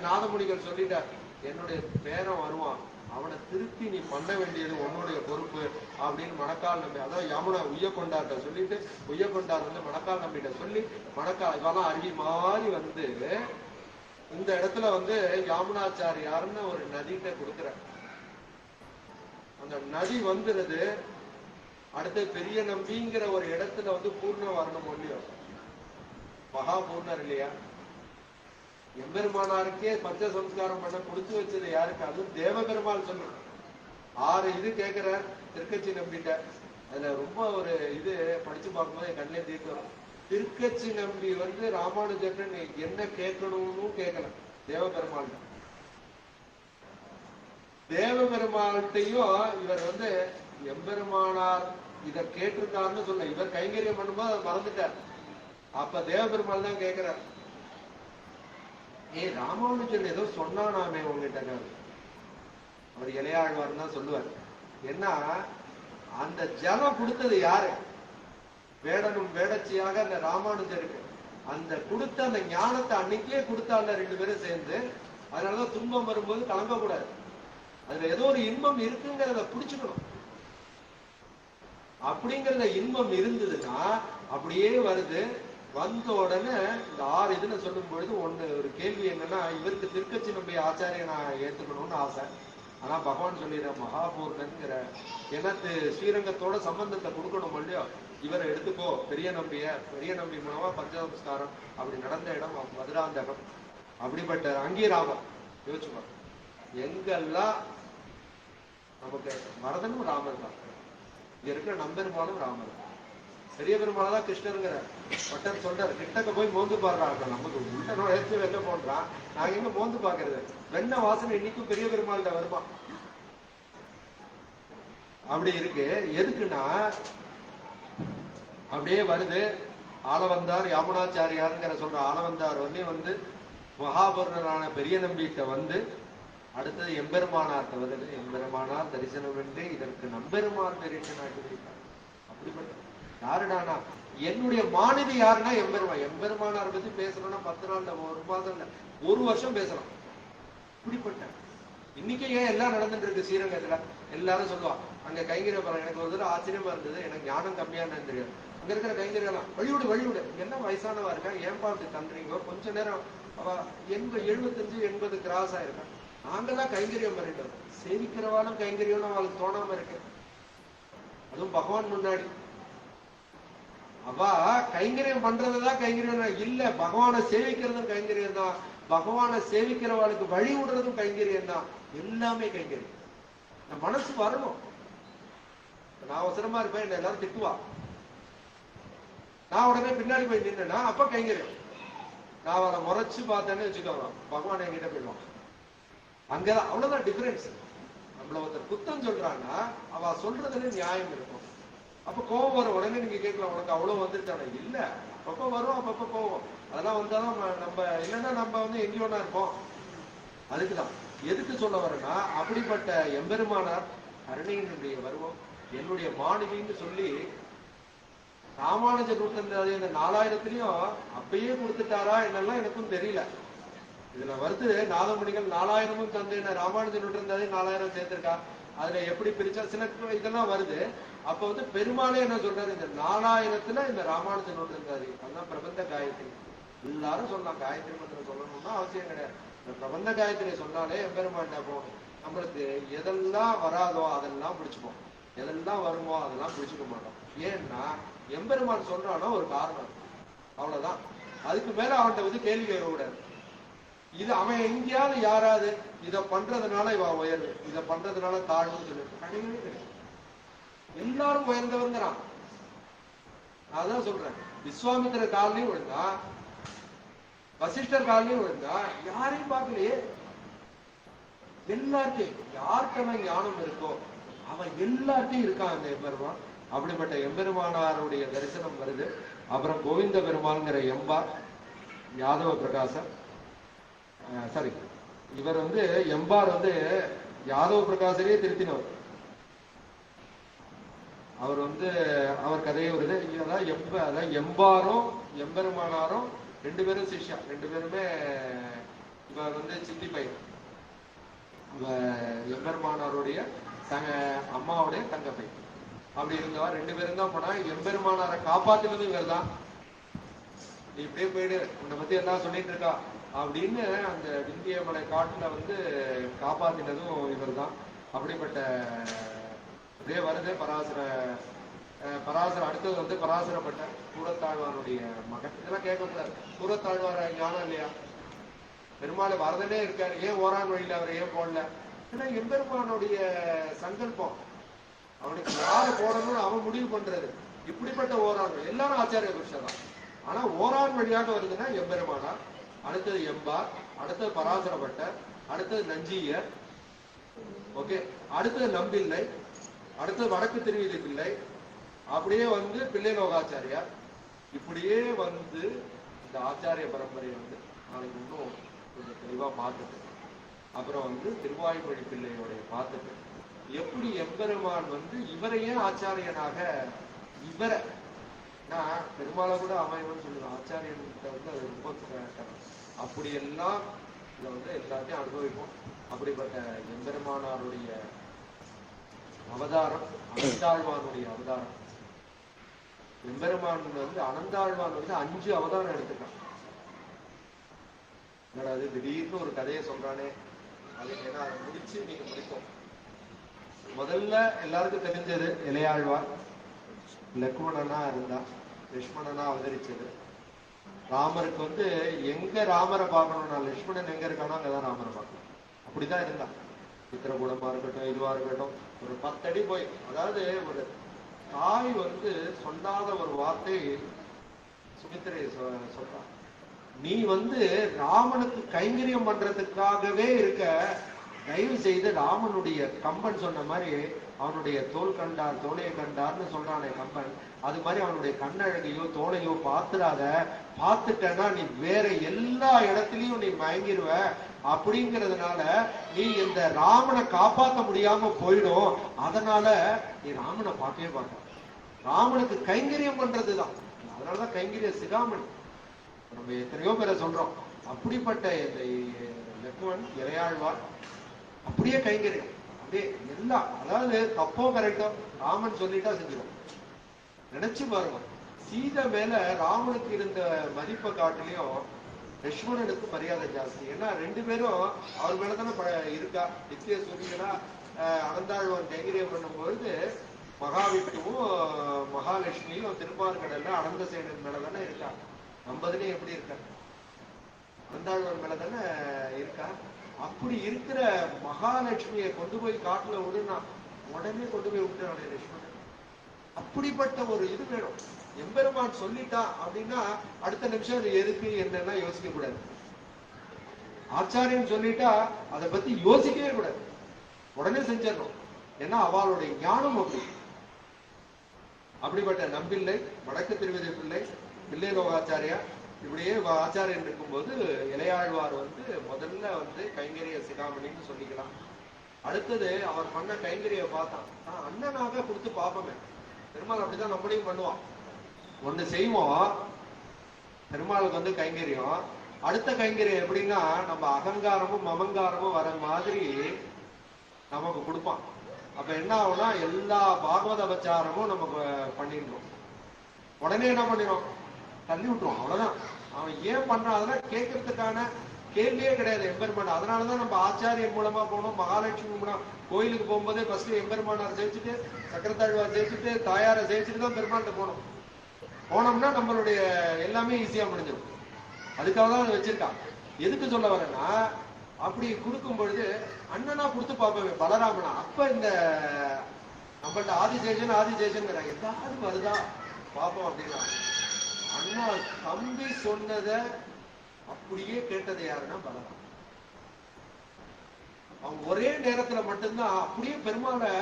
நாதமுனிகள் சொல்லிட்டார், என்னுடைய பேரன் வருவான், அவனை திருப்பி நீ பண்ண வேண்டியது உன்னுடைய பொறுப்பு அப்படின்னு மணக்கால் நம்பி, அதாவது யமுனை உய்யக்கொண்டார்ட்ட சொல்லிட்டு, உய்யக்கொண்டார் வந்து மணக்கால் நம்பிட்ட சொல்லி, மணக்கால் இவெல்லாம் அருவி மாதிரி வந்து இந்த இடத்துல வந்து யாமுனாச்சாரியார்னு ஒரு நதிகிட்ட கொடுக்குற. அந்த நதி வந்துருது. அடுத்து பெரிய நம்பிங்கிற ஒரு இடத்துல வந்து பூர்ணம் வரணும் இல்லையோ, மகா பூர்ணர் இல்லையா, எம்பெருமானாருக்கே பஞ்ச சம்ஸ்காரம் பண்ண கொடுத்து வச்சது யாருக்கு? அதுவும் தேவ பெருமாள் சொல்லு 6 இது கேட்கிறார் திருக்கச்சி நம்பிட்ட. அதுல ரொம்ப ஒரு இது படிச்சு பார்க்கும்போது என் கண்ணிலே தீர்க்கிறோம். திருக்கச்சி நம்பி வந்து ராமானுஜன் என்ன கேட்கணும்னு கேட்கல தேவ பெருமாள். தேவ பெருமாள்கிட்டையும் இவர் வந்து எம்பெருமானார் இத கேட்டிருக்காருன்னு சொல்ல, இவர் கைங்கரியம் பண்ணும்போது அதை மறந்துட்டார். அப்ப தேவ பெருமாள் தான் கேட்கிறார், ராமானுஜன் ஏதோ சொன்னானாமே உங்ககிட்ட. அவர் இளையாழ்வார் தான் சொல்லுவார். ஏன்னா அந்த ஜலம் கொடுத்தது யாரு? வேடனும் வேடச்சியாக அந்த ராமானுஜருக்கு அந்த கொடுத்த அந்த ஞானத்தை அன்னைக்கே கொடுத்தால 2 பேரும் சேர்ந்து. அதனாலதான் துன்பம் வரும்போது கலங்கக்கூடாது, அதுல ஏதோ ஒரு இன்பம் இருக்குங்கிறத புடிச்சுக்கணும். அப்படிங்கிறத இன்பம் இருந்ததுன்னா அப்படியே வருது. வந்த உடனே இந்த 6 இதுன்னு சொல்லும் பொழுது ஒரு கேள்வி என்னன்னா, இவருக்கு திருக்கச்சி நம்பி ஆச்சாரிய நான் ஏத்துக்கணும்னு ஆசை. ஆனா பகவான் சொல்லிடுற மகாபூர்ணங்கிற எனக்கு ஸ்ரீரங்கத்தோட சம்பந்தத்தை கொடுக்கணும் இல்லையோ, இவரை எடுத்துக்கோ, பெரிய நம்பி மூலமா பஞ்சசம்ஸ்காரம் அப்படி நடந்த இடம் மதுராந்தகம். அப்படிப்பட்ட அங்கீராமம் யோசிச்சுக்கோ, எங்கெல்லாம் நமக்கு வரதனும் ராமர் தான், இங்க இருக்கிற நம்பெருமானும் ராமர் தான். பெரிய பெருமாள் தான் கிருஷ்ணருங்கிற பட்டர் சொல்றாரு, கிட்டக்க போய் மோந்து பாடுறாங்க. நமக்கு உள்ள நுழைச்சு வெண்ண போன்றான், நாங்க எங்க மோந்து பாக்குறது? வெண்ண வாசனை இன்னைக்கும் பெரிய பெருமாள்கிட்ட வருமா? அப்படி இருக்கு. எதுக்குன்னா அப்படியே வருது. ஆளவந்தார் யாமுனாச்சாரியாருங்கிற சொல்ற ஆளவந்தார் வந்து மகாபுருடனான பெரிய நம்பிட்ட வந்து அடுத்தது எம்பெருமானார்ட்ட வருது. எம்பெருமானார் தரிசனம் என்று இதற்கு நம்பெருமான் தரிசனாக்கி வைத்தார். அப்படிப்பட்ட யாருடானா என்னுடைய மாநிதி யாருன்னா எம்பெருமானார் பத்தி பேசணும்னா 10 நாள், ஒரு மாதம் இல்ல, 1 வருஷம் பேசலாம். இப்படிப்பட்ட இன்னைக்கு ஏன் எல்லாம் நடந்துட்டு இருக்கு ஸ்ரீரங்கத்துல? எல்லாரும் சொல்லுவான் அங்க கைங்கரிய போறாங்க. எனக்கு ஒரு தடவை ஆச்சரியமா இருந்தது, எனக்கு ஞானம் கம்மியானு தெரியாது. அங்க இருக்கிற கைங்கரியெல்லாம் வழிவிடு என்ன வயசானவா இருக்கா, ஏன்பா அப்படி தந்துறீங்க? கொஞ்ச நேரம் அவ 75-80 கிராஸ் ஆயிருக்கா. நாங்கெல்லாம் கைங்கரியம் பண்ணிட்டோம். சேவிக்கிறவாலும் கைங்கரியம் அவளுக்கு தோணாம இருக்கு. அதுவும் பகவான் முன்னாடி அவ கைங்கரியம் பண்றதுதான் கைங்கரியம் இல்ல, பகவானை சேவிக்கிறதும் கைங்கரியம் தான். பகவானை சேவிக்கிறவளுக்கு வழி விடுறதும் கைங்கரியம் தான். எல்லாமே கைங்கரியம். மனசு வரணும். நான் அவசரமா இருப்பேன், என்ன எல்லாரும் திட்டுவா. நான் உடனே பின்னாடி போய் நின்னா அப்ப கைங்கரியம். நான் அவளை முறைச்சு பார்த்தேன்னு வச்சுக்கோங்க, பகவான் என்கிட்ட போயிடுவான். அங்கதான் அவ்வளவுதான் டிஃபரன்ஸ். நம்மள ஒருத்தர் குத்தம் சொல்றான்னா அவ சொல்றதுல நியாயம் இருக்கும். அப்ப கோபம் வரும். உடனே நீங்க கேட்கலாம், உனக்கு அவ்வளவு வந்துருச்சானே? இல்ல, அப்பப்ப வரும், அப்பப்ப போவோம். அதெல்லாம் வந்தாலும் நம்ம இல்லைன்னா நம்ம எங்கேயோனா இருப்போம். அதுக்குதான் எதுக்கு சொல்ல வரேன்னா, அப்படிப்பட்ட எம்பெருமானார் கருணையினுடைய வருவம் என்னுடைய மாணவின்னு சொல்லி ராமானுஜர் கொடுத்திருந்தாரு. இந்த 4000 அப்பயே கொடுத்துட்டாரா என்னெல்லாம் எனக்கும் தெரியல. இதுல வருது நாதமணிகள் 4000 தந்து ராமானுஜர் இருந்தாரு, 4000 சேர்த்திருக்கா. அதுல எப்படி பிரிச்சா சில இதெல்லாம் வருது. அப்ப பெருமாளே என்ன சொல்றாரு, இந்த 4000 இந்த ராமானுஜன் இருந்தாரு. அதுதான் பிரபந்த காயத்ரி. எல்லாரும் சொல்லலாம், காயத்ரி மந்திரம் சொல்லணும்னா அவசியம் கிடையாது. இந்த பிரபந்த காயத்ரி சொன்னாலே எம்பெருமான் போகணும். நம்மளுக்கு எதெல்லாம் வராதோ அதெல்லாம் பிடிச்சுப்போம், எதெல்லாம் வருமோ அதெல்லாம் பிடிச்சுக்க மாட்டோம். ஏன்னா எம்பெருமான் சொல்றானோ ஒரு காரணம், அவ்வளவுதான். அதுக்கு மேல அவன்கிட்ட கேள்வி கேட்கக்கூடாது. இது அவன் எங்கேயாவது யாராவது இதை பண்றதுனால இவ உயர்வு, இதை பண்றதுனால தாழ்வுன்னு சொல்லி கிடையவே கிடையாது. எல்லாரும் உயர்ந்தவங்கிறான். அதான் சொல்றேன், விஸ்வாமித்திர காலையும் விழுந்தா, வசிஷ்டர் காலையும் விழுந்தா, யாரையும் பார்க்கலையே. எல்லார்ட்டையும் யாருக்கான ஞானம் இருக்கோ அவன் எல்லார்ட்டையும் இருக்கான் அந்த எம்பெருமான். அப்படிப்பட்ட எம்பெருமானாருடைய தரிசனம் வருது. அப்புறம் கோவிந்த பெருமாள்ங்கிற எம்பார் யாதவ பிரகாசர், சாரி இவர் எம்பார் யாதவ பிரகாசரே திருத்தினவர். அவர் அவர் கதையே வருது. அதான் எம்பாரும் எம்பெருமானாரும் 2 பேரும் சிஷ்யா, 2 பேருமே. இவர் சித்தி பையன், எம்பெருமானாருடைய அம்மாவுடைய தங்க பையன். அப்படி இருந்தவர் 2 பேரும் தான் போனா. எம்பெருமானாரை காப்பாத்தினது இவர் தான். நீ இப்படியே போயிடு, உன்னை பத்தி எல்லாம் சொல்லிட்டு இருக்கா அப்படின்னு அந்த விந்தியமலை காட்டுல காப்பாத்தினதும் இவர் தான். அப்படிப்பட்ட இதே வருது பராசர அடுத்தது பராசரப்பட்ட கூரத்தாழ்வாருடைய மகன். இதெல்லாம் கேட்கக்கூடாது. கூரத்தாழ்வார ஞானம் இல்லையா? பெருமாள் வரதனே இருக்காரு, ஏன் ஓரான் வழியில அவரை ஏன் போடல? ஏன்னா எம்பெருமானுடைய சங்கல்பம், அவனுக்கு யாரு போடணும்னு அவன் முடிவு பண்றது. இப்படிப்பட்ட ஓரான் எல்லாரும் ஆச்சாரிய புருஷன் தான். ஆனா ஓரான் வழியாக வருதுன்னா எம்பெருமானார், அடுத்தது எம்பார், அடுத்தது பராசரப்பட்டர், அடுத்தது நஞ்சியர், ஓகே, அடுத்தது நம்பிள்ளை, அடுத்தது வடக்கு திருவிதி பிள்ளை, அப்படியே பிள்ளை லோகாச்சாரியார். இப்படியே இந்த ஆச்சாரிய பரம்பரை நாளைக்கு இன்னும் கொஞ்சம் தெளிவா பார்த்துட்டு, அப்புறம் திருவாய்மொழி பிள்ளையோடைய பார்த்துட்டு, எப்படி எம்பெருமான் இவரையே ஆச்சாரியனாக இவரை நான் பெருமாளை கூட அமைவன் சொல்லுவேன். ஆச்சாரியன்கிட்ட அது ரொம்ப அப்படியெல்லாம் இதை எல்லாத்தையும் அனுபவிப்போம். அப்படிப்பட்ட எம்பெருமானாருடைய அவதாரம், அனந்தாழ்வானுடைய அவதாரம். எம்பெருமான் அனந்தாழ்வான் 5 அவதாரம் எடுத்துட்டான். அது திடீர்னு ஒரு கதையை சொல்றானே, அது ஏன்னா அதை முடிச்சு நீங்க முடிப்போம். முதல்ல எல்லாருக்கும் தெரிஞ்சது இளையாழ்வார் லக்ஷ்மணனா இருந்தா, லக்ஷ்மணனா அவதரிச்சது. ராமருக்கு வந்து எங்க ராமரை பார்க்கணும்னா லக்ஷ்மணன் எங்க இருக்கானோ அங்கதான் ராமரை பார்க்கணும். அப்படிதான் இருந்தா. சித்திரகூடமா இருக்கட்டும், இதுவா இருக்கட்டும், ஒரு 10 அடி போய், அதாவது ஒரு தாய் வந்து சொல்லாத ஒரு வார்த்தை சுமித்திரை சொல்றா, நீ வந்து ராமனுக்கு கைங்கரியம் பண்றதுக்காகவே இருக்க, தயவு செய்து ராமனுடைய கம்பன் சொன்ன மாதிரி அவனுடைய தோல் கண்டார் தோலையை கண்டார்னு சொல்றானே கம்பன், அது மாதிரி அவனுடைய கண்ணழகையோ தோலையோ பார்த்துடாத, பார்த்துட்டேன்னா நீ வேற எல்லா இடத்துலயும் நீ மயங்கிருவ, அப்படிங்கிறதுனால நீ இந்த ராமனை காப்பாற்ற முடியாம போயிடும், அதனால நீ ராமனை பார்க்கவே பார்க்க, ராமனுக்கு கைங்கரியம் பண்றதுதான், அதனாலதான் கைங்கரிய சிகாமணி நம்ம எத்தனையோ பேரை சொல்றோம். அப்படிப்பட்ட இந்த லக்ஷ்மணன் இளையாழ்வார் அப்படியே கைங்கரியம், அப்படியே எல்லாம், அதாவது தப்போ கரெக்டோ ராமன் சொல்லிட்டா செஞ்சிடும். நினைச்சு பாருங்க, சீதை மேல ராமனுக்கு இருந்த மதிப்பை காட்டிலையும் லக்ஷ்மணனுக்கு மரியாதை ஜாஸ்தி. ஏன்னா 2 பேரும் அவர் மேலதானே இருக்கா. நித்திய சூரியனா அனந்தாழ்வான் கைங்கரியம் பண்ணும்பொழுது மகாவிஷ்ணுவும் மகாலட்சுமியும் திருப்பார்கடல்ல அனந்த சேனன் மேலதானே இருக்கா. நம்மதுலயும் எப்படி இருக்கா, அனந்தாழ்வான் மேலதானே இருக்கா. அப்படி இருக்கிற மகாலட்சுமியை கொண்டு போய் காட்டுல விடுனா உடனே கொண்டு போய் விட்டுறானே லட்சுமணன். அப்படிப்பட்ட ஒரு இது வேணும். எம்பெருமான் சொல்லிட்டா அப்படின்னா அடுத்த நிமிஷம் அது எதுக்கு என்னன்னா யோசிக்க கூடாது. ஆச்சாரியன் சொல்லிட்டா அதை பத்தி யோசிக்கவே கூடாது, உடனே செஞ்சிடணும். ஏன்னா அவளுடைய ஞானம் அப்படி. அப்படிப்பட்ட நம்பிள்ளை, வடக்கு திருவிதை பிள்ளை, பிள்ளை லோகாச்சாரியா, இப்படியே ஆச்சாரியன் இருக்கும்போது இளையாழ்வார் வந்து முதல்ல வந்து கைங்கரிய சிகாமணின்னு சொல்லிக்கலாம். அடுத்தது அவர் பண்ண கைங்கரிய பார்த்தான், அண்ணனாக கொடுத்து பார்ப்போமே. பெருமாள் அப்படிதான் நம்மளையும் பண்ணுவான். ஒண்ணு செய்வோம், பெருமாளுக்கு வந்து கைங்கரியம், அடுத்த கைங்கரியம் எப்படின்னா நம்ம அகங்காரமும் மமங்காரமும் வர மாதிரி நமக்கு கொடுப்பான். அப்ப என்ன ஆகும்னா எல்லா பாகவத அபச்சாரமும் நமக்கு பண்ணிடணும். உடனே என்ன பண்ணிடும், தள்ளி விட்டுருவோம், அவ்வளவுதான். அவன் ஏன் பண்றான் அதெல்லாம் கேட்கறதுக்கான கேள்வியே கிடையாது எம்பெருமான். அதனாலதான் நம்ம ஆச்சாரியன் மூலமா போனோம். மகாலட்சுமி மூலம் கோயிலுக்கு போகும்போதே ஃபர்ஸ்ட் எம்பெருமானார் ஜெயிச்சுட்டு, சக்கரத்தாழ்வார் ஜெயிச்சுட்டு, தாயாரை ஜெயிச்சுட்டு தான் பெருமாள்கிட்ட போனோம். போனோம்னா நம்மளுடைய எல்லாமே ஈஸியா முடிஞ்சிடும். அதுக்காக தான் வச்சிருக்கான். எதுக்கு சொல்ல வரேன்னா, அப்படி கொடுக்கும் பொழுது அண்ணனா கொடுத்து பார்ப்பவே பலராமனா. அப்ப இந்த நம்மள்ட்ட ஆதிசேஷன் ஏதாவது வருதா பார்ப்போம் அப்படின்னா, அண்ணா தம்பி சொன்னத அப்படியே கேட்டது யாருன்னா பலராமன். அவன் ஒரே நேரத்துல மட்டும்தான் அப்படியே பெருமாளை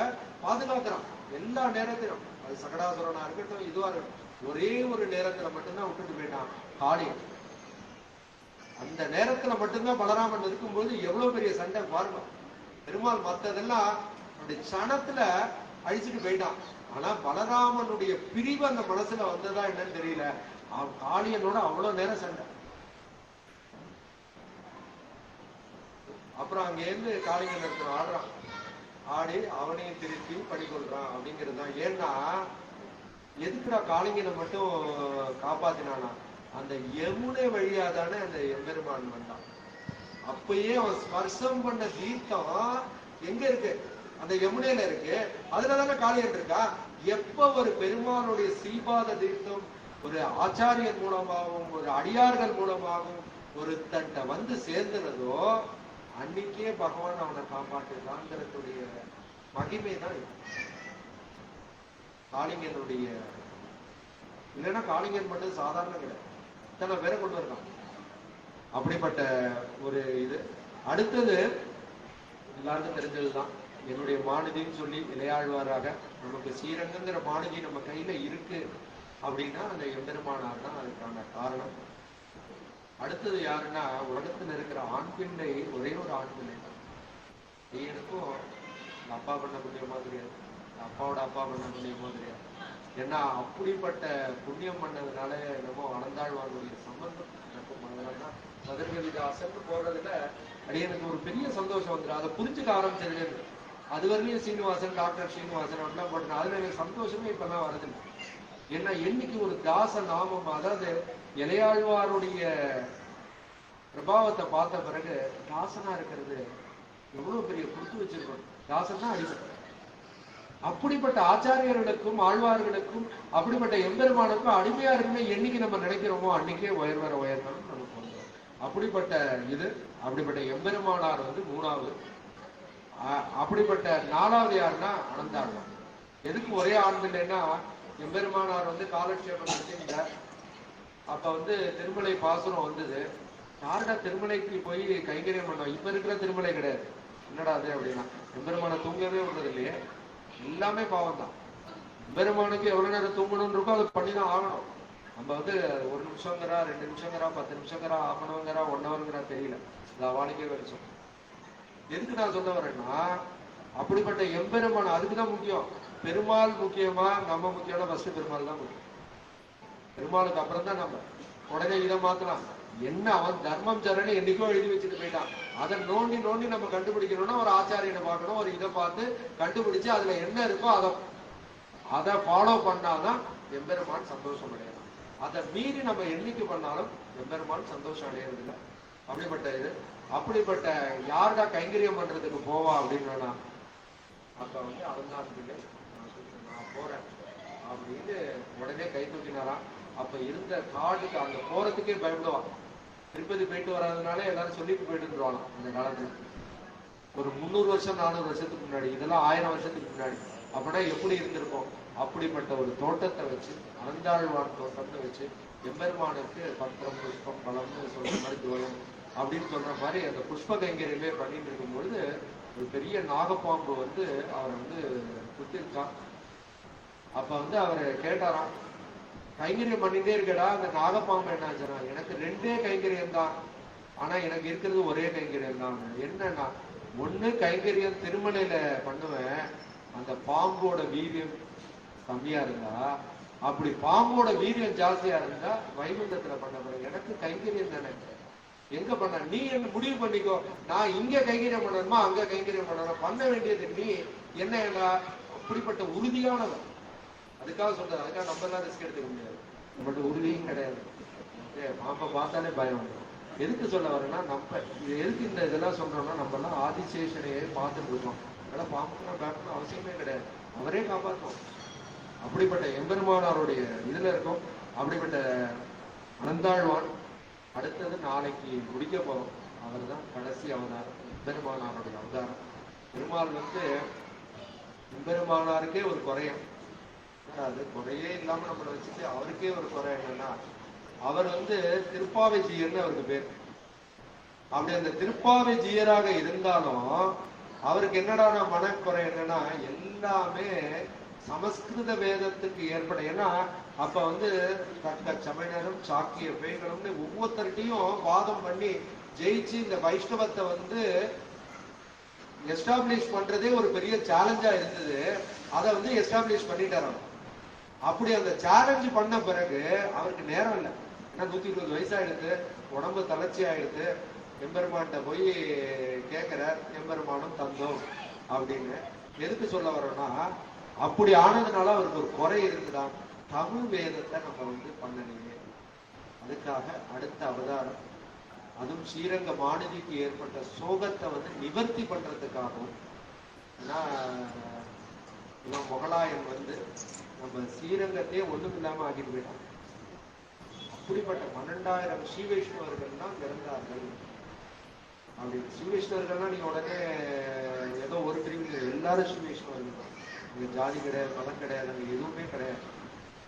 பாதுகாக்கிறான். எல்லா நேரத்திலும் அது சகடாசுரனா இருக்கட்டும், இதுவா இருக்கட்டும், ஒரே ஒரு நேரத்துல மட்டும்தான் விட்டுட்டு போயிட்டான் காளியன். அந்த நேரத்துல மட்டும்தான் பலராமன் இருக்கும்போது எவ்வளவு பெரிய சண்டை பாருங்க. பெருமாள் மத்ததெல்லாம் அப்படி சனத்துல அழிச்சுட்டு போயிட்டான். ஆனா பலராமனுடைய பிரிவு அந்த மனசுல வந்ததா என்னன்னு தெரியல. அவன் காளியனோட அவ்வளவு நேரம் சண்டை. அப்புறம் அங்க இருந்து காளிங்கன் ஒருத்தன் ஆடுறான், ஆடி அவனையும் திருப்பி பண்ணிக்கொள்றான் அப்படிங்கிறது தான். ஏன்னா எதுக்குடா காளிங்கனை மட்டும் காப்பாத்தினானா, அந்த யமுனை வழியா தானே அந்த எம்பெருமான் வந்தான். அப்பயே அவன் ஸ்பர்சம் பண்ண தீர்த்தம் எங்க இருக்கு, அந்த யமுனையில இருக்கு. அதுலதானே காளியன் இருக்கா. எப்ப ஒரு பெருமானுடைய ஸ்ரீபாத தீர்த்தம் ஒரு ஆச்சாரியன் மூலமாகவும் ஒரு அடியார்கள் மூலமாகவும் ஒரு தன்ட்ட வந்து சேர்ந்தனதோ அன்னைக்கே பகவான் அவனை காப்பாற்றுறாங்கிறதுடைய மகிமை தான் காளிங்கனுடைய. இல்லைன்னா காளிங்கன் மட்டும் சாதாரண கிடையாது, இத்தனை பேரை கொண்டு வரலாம். அப்படிப்பட்ட ஒரு இது. அடுத்தது எல்லாருக்கும் தெரிஞ்சதுதான், என்னுடைய மாநிதின்னு சொல்லி இளையாழ்வாராக நமக்கு ஸ்ரீரங்கங்கிற மாநிதி நம்ம கையில இருக்கு அப்படின்னா அந்த எம்பெருமானார் தான் அதுக்கான காரணம். அடுத்தது யாருன்னா, உலகத்துல இருக்கிற ஆண் பிள்ளை ஒரே ஒரு ஆண் பிள்ளை தான். எனக்கும் அப்பா பண்ண புண்ணியமா தெரியாது, அப்பாவோட அப்பா பண்ண புண்ணியமா தெரியாது. ஏன்னா அப்படிப்பட்ட புண்ணியம் பண்ணதுனால என்னமோ அனந்தாழ்வானுடைய சம்பந்தம் எனக்கும் பண்ணலாம். மதுரகவிதாசன் போடுறதுல அடியனுக்கு ஒரு பெரிய சந்தோஷம் வந்துடும். அதை புரிஞ்சுக்க ஆரம்பிச்சது. அது வரையும் சீனிவாசன், டாக்டர் சீனிவாசன் அப்படிலாம் போட்டேன். அதுல எனக்கு சந்தோஷமே இப்பெல்லாம் வரதில்லை. ஏன்னா என்னைக்கு ஒரு தாச நாமம், அதாவது இளையாழ்வாருடைய பிரபாவத்தை பார்த்த பிறகு தாசனா இருக்கிறது எவ்வளவு பெரிய கொடுத்து வச்சிருக்கோம். தாசன் தான் அடிமை. அப்படிப்பட்ட ஆச்சாரியர்களுக்கும் ஆழ்வார்களுக்கும் அப்படிப்பட்ட எம்பெருமானுக்கும் அடிமையா இருக்குன்னு என்னைக்கு நம்ம நினைக்கிறோமோ அன்னைக்கே உயர்வர உயர்வரும் நமக்கு வந்துடும். அப்படிப்பட்ட இது அப்படிப்பட்ட எம்பெருமானார் வந்து 3வது. அப்படிப்பட்ட 4வது யாருன்னா அனந்தாழ்வான். எதுக்கு ஒரே ஆண்டு இல்லைன்னா, எம்பெருமானார் வந்து காலட்சேபம் செஞ்சார். அப்ப வந்து திருமலை பாசுரம் வந்தது. யாருடா திருமலைக்கு போய் கைங்கரியம் பண்ணோம், இப்ப இருக்கிற திருமலை கிடையாது, என்னடா அது அப்படின்னா, எம்பெருமான தூங்கவே விடுறது இல்லையே, எல்லாமே பாவம் தான். எம்பெருமானுக்கு எவ்வளவு நேரம் தூங்கணும்னு இருக்கோ அதை பண்ணிதான் ஆகணும். நம்ம வந்து 1 நிமிஷங்கிறா 2 நிமிஷங்கிறா 10 நிமிஷங்கிறா ஆகணுங்கிறா 1 ஹவருங்கிறா தெரியல. இது அவனுக்கே வருஷம். எதுக்கு நான் சொல்ல வரேன்னா, அப்படிப்பட்ட எம்பெருமான் அதுக்குதான் முக்கியம். பெருமாள் முக்கியமா நம்ம முக்கியம்னா ஃபர்ஸ்ட் பெருமாள் தான் முக்கியம். பெருமாளுக்கு அப்புறம் தான் நம்ம உடனே இதை மாத்தலாம். என்ன அவன் தர்மம் சரணி என்னைக்கோ எழுதி வச்சுட்டு போயிட்டான். அதை நோண்டி நோண்டி நம்ம கண்டுபிடிக்கணும்னா ஒரு ஆச்சாரியனை பார்க்கணும், ஒரு இதை பார்த்து கண்டுபிடிச்சு அதுல என்ன இருக்கோ அதை ஃபாலோ பண்ணாதான் எம்பெருமான் சந்தோஷம் அடையலாம். அதை மீறி நம்ம என்னைக்கு பண்ணாலும் எம்பெருமான் சந்தோஷம் அடையிறது இல்லை. அப்படிப்பட்ட இது. அப்படிப்பட்ட யாருடா கைங்கரியம் பண்றதுக்கு போவா அப்படின்னா, அப்ப வந்து அவன்தான் பிள்ளை நான் போறேன் அப்படின்னு உடனே கை தூக்கினாராம். அப்ப இருந்த காடுக்கு அந்த போறதுக்கே பயப்படுவான். திருப்பதி போயிட்டு வராதனால எல்லாரும் சொல்லிட்டு போயிட்டு இருந்துருவாங்க. அந்த காலத்துல ஒரு 300 வருஷம் 400 வருஷத்துக்கு முன்னாடி, இதெல்லாம் 1000 வருஷத்துக்கு முன்னாடி. அப்படின்னா எப்படி இருந்திருக்கும்? அப்படிப்பட்ட ஒரு தோட்டத்தை வச்சு, அனந்தாழ்வான் தோட்டத்தை வச்சு எம்பெருமானுக்கு பத்திரம் புஷ்பம் பழம்னு சொல்ற மாதிரி தோயம் அப்படின்னு சொல்ற மாதிரி அந்த புஷ்ப கைங்கரியமே பண்ணிட்டு இருக்கும் பொழுது ஒரு பெரிய நாகப்பாம்பு வந்து அவரை வந்து குத்திருக்கான். அப்ப வந்து அவரை கேட்டாராம், கைங்கரியம் பண்ணிட்டே இருக்கடா, அந்த நாகப்பாம்பு என்ன ஆச்சுன்னா, எனக்கு 2 கைங்கரியம் தான், ஆனா எனக்கு இருக்கிறது ஒரே கைங்கரியம் தான். என்னன்னா, ஒண்ணு கைங்கரியம் திருமலையில பண்ணுவேன், அந்த பாம்போட வீரியம் கம்மியா இருந்தா, அப்படி பாம்போட வீரியம் ஜாஸ்தியா இருந்தா வைகுண்டத்துல பண்ண போறேன். எனக்கு கைங்கரியம் தானே, எங்க பண்ண நீ என்ன முடிவு பண்ணிக்கோ. நான் இங்க கைங்கரியம் பண்ணணுமா அங்க கைங்கரியம் பண்ணணும், பண்ண வேண்டியது நீ என்ன. அப்படிப்பட்ட உறுதியானவன். அதுக்காக சொல்றது. அதுக்காக நம்ம எல்லாம் ரிஸ்க் எடுத்துக்க முடியாது. நம்மகிட்ட உறுதியும் கிடையாது. பாம்பை பார்த்தாலே பயம் வரும். எதுக்கு சொல்ல வரேன்னா, நம்ம எதுக்கு இந்த இதெல்லாம் சொல்றோம்னா, நம்ம எல்லாம் ஆதிசேஷனையே பார்த்துட்டு இருக்கோம். அதெல்லாம் பாம்புக்கெல்லாம் பயப்படணும் அவசியமே கிடையாது, அவரே காப்பாற்றும். அப்படிப்பட்ட எம்பெருமானாருடைய இதுல இருக்கும். அப்படிப்பட்ட அனந்தாழ்வான் அடுத்தது நாளைக்கு முடிக்க போறோம். அவர் தான் கடைசி அவதாரம், எம்பெருமானாருடைய அவதாரம். பெருமாள் வந்து எம்பெருமானாருக்கே ஒரு குறையம், அது குறையே இல்லாம நம்மளை வச்சுட்டு அவருக்கே ஒரு குறை என்னன்னா, அவர் வந்து திருப்பாவை ஜீயர்னு அவருக்கு பேர். அப்படி அந்த திருப்பாவை ஜீயராக இருந்தாலும் அவருக்கு என்னடான மனக்குறை என்னன்னா, எல்லாமே சமஸ்கிருத வேதத்துக்கு ஏற்பட. ஏன்னா அப்ப வந்து தக்க சமயனும் சாக்கிய பேய்களும்னு ஒவ்வொருத்தருட்டையும் வாதம் பண்ணி ஜெயிச்சு இந்த வைஷ்ணவத்தை வந்து எஸ்டாப்ளிஷ் பண்றதே ஒரு பெரிய சேலஞ்சா இருந்தது. அதை வந்து எஸ்டாப்ளிஷ் பண்ணிட்டாரு. அப்படி அந்த சேலஞ்சு பண்ண பிறகு அவருக்கு நேரம் இல்லை. ஏன்னா 120 வயசாயிடுது, உடம்பு தளர்ச்சி ஆயிடுது. எம்பெருமான்கிட்ட போய் கேட்கிற, எம்பெருமானும் தந்தோம் அப்படின்னு. எதுக்கு சொல்ல வரோம்னா, அப்படி ஆனதுனால அவருக்கு ஒரு குறை இருக்குதான், தமிழ் வேதத்தை நம்ம வந்து பண்ணணுமே. அதுக்காக அடுத்த அவதாரம், அதுவும் ஸ்ரீரங்க மாநிதிக்கு ஏற்பட்ட சோகத்தை வந்து நிவர்த்தி பண்றதுக்காகவும். ஏன்னா இவன் முகலாயன் வந்து நம்ம ஸ்ரீரங்கத்தையே ஒண்ணும் இல்லாம ஆக்கிட்டு போயிட்டான். அப்படிப்பட்ட 12,000 ஸ்ரீ வைஷ்ணவர்கள் தான் பிறந்தார்கள். அப்படி ஸ்ரீ வைஷ்ணவர்கள்னா நீங்க உடனே ஏதோ ஒரு பிரிவு, எல்லாரும் ஸ்ரீ வைஷ்ணவர்கள் தான். அங்க ஜாதி கிடையாது, மதம் கிடையாது, அங்க எதுவுமே கிடையாது.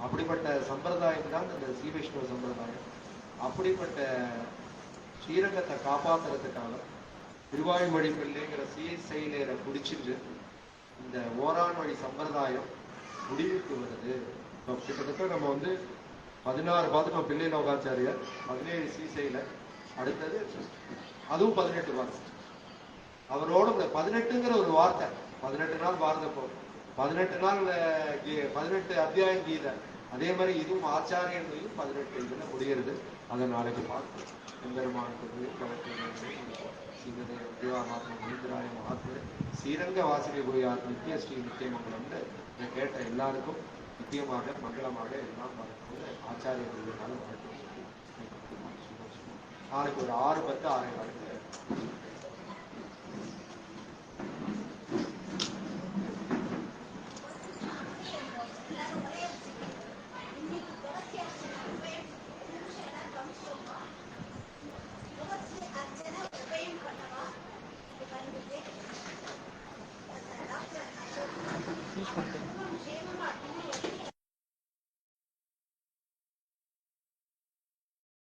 அப்படிப்பட்ட சம்பிரதாயம் தான் இந்த ஸ்ரீ வைஷ்ணவ சம்பிரதாயம். அப்படிப்பட்ட ஸ்ரீரங்கத்தை காப்பாத்துறதுக்காக திருவாய்மொழி பிள்ளைங்கிற சீர்செயலேற குடிச்சிட்டு இந்த ஓரான் வழி சம்பிரதாயம் முடிவுக்கு வருது. இப்போ கிட்டத்தட்ட நம்ம வந்து 16 பார்த்துட்டோம். பிள்ளை லோகாச்சாரியர் 17 சீசையில, அடுத்தது அதுவும் 18 வாரம். அவரோட 18ங்கிற ஒரு வார்த்தை, 18 நாள் பாரதப்போ 18 நாள் 18 அத்தியாயம் கீதை. அதே மாதிரி இதுவும் ஆச்சாரியன் 18 இதுல முடிகிறது. அதை நாளைக்கு பார்த்து ஸ்ரீரங்க வாசனை புரியார் நித்திய ஸ்ரீ நித்தியமங்கலம்னு கேட்ட எல்லாருக்கும் நித்தியமாக மங்களமாக எல்லாம் பார்க்கும்போது ஆச்சாரியர்களுடைய நாளும் நாளைக்கு ஒரு 6:10 6:15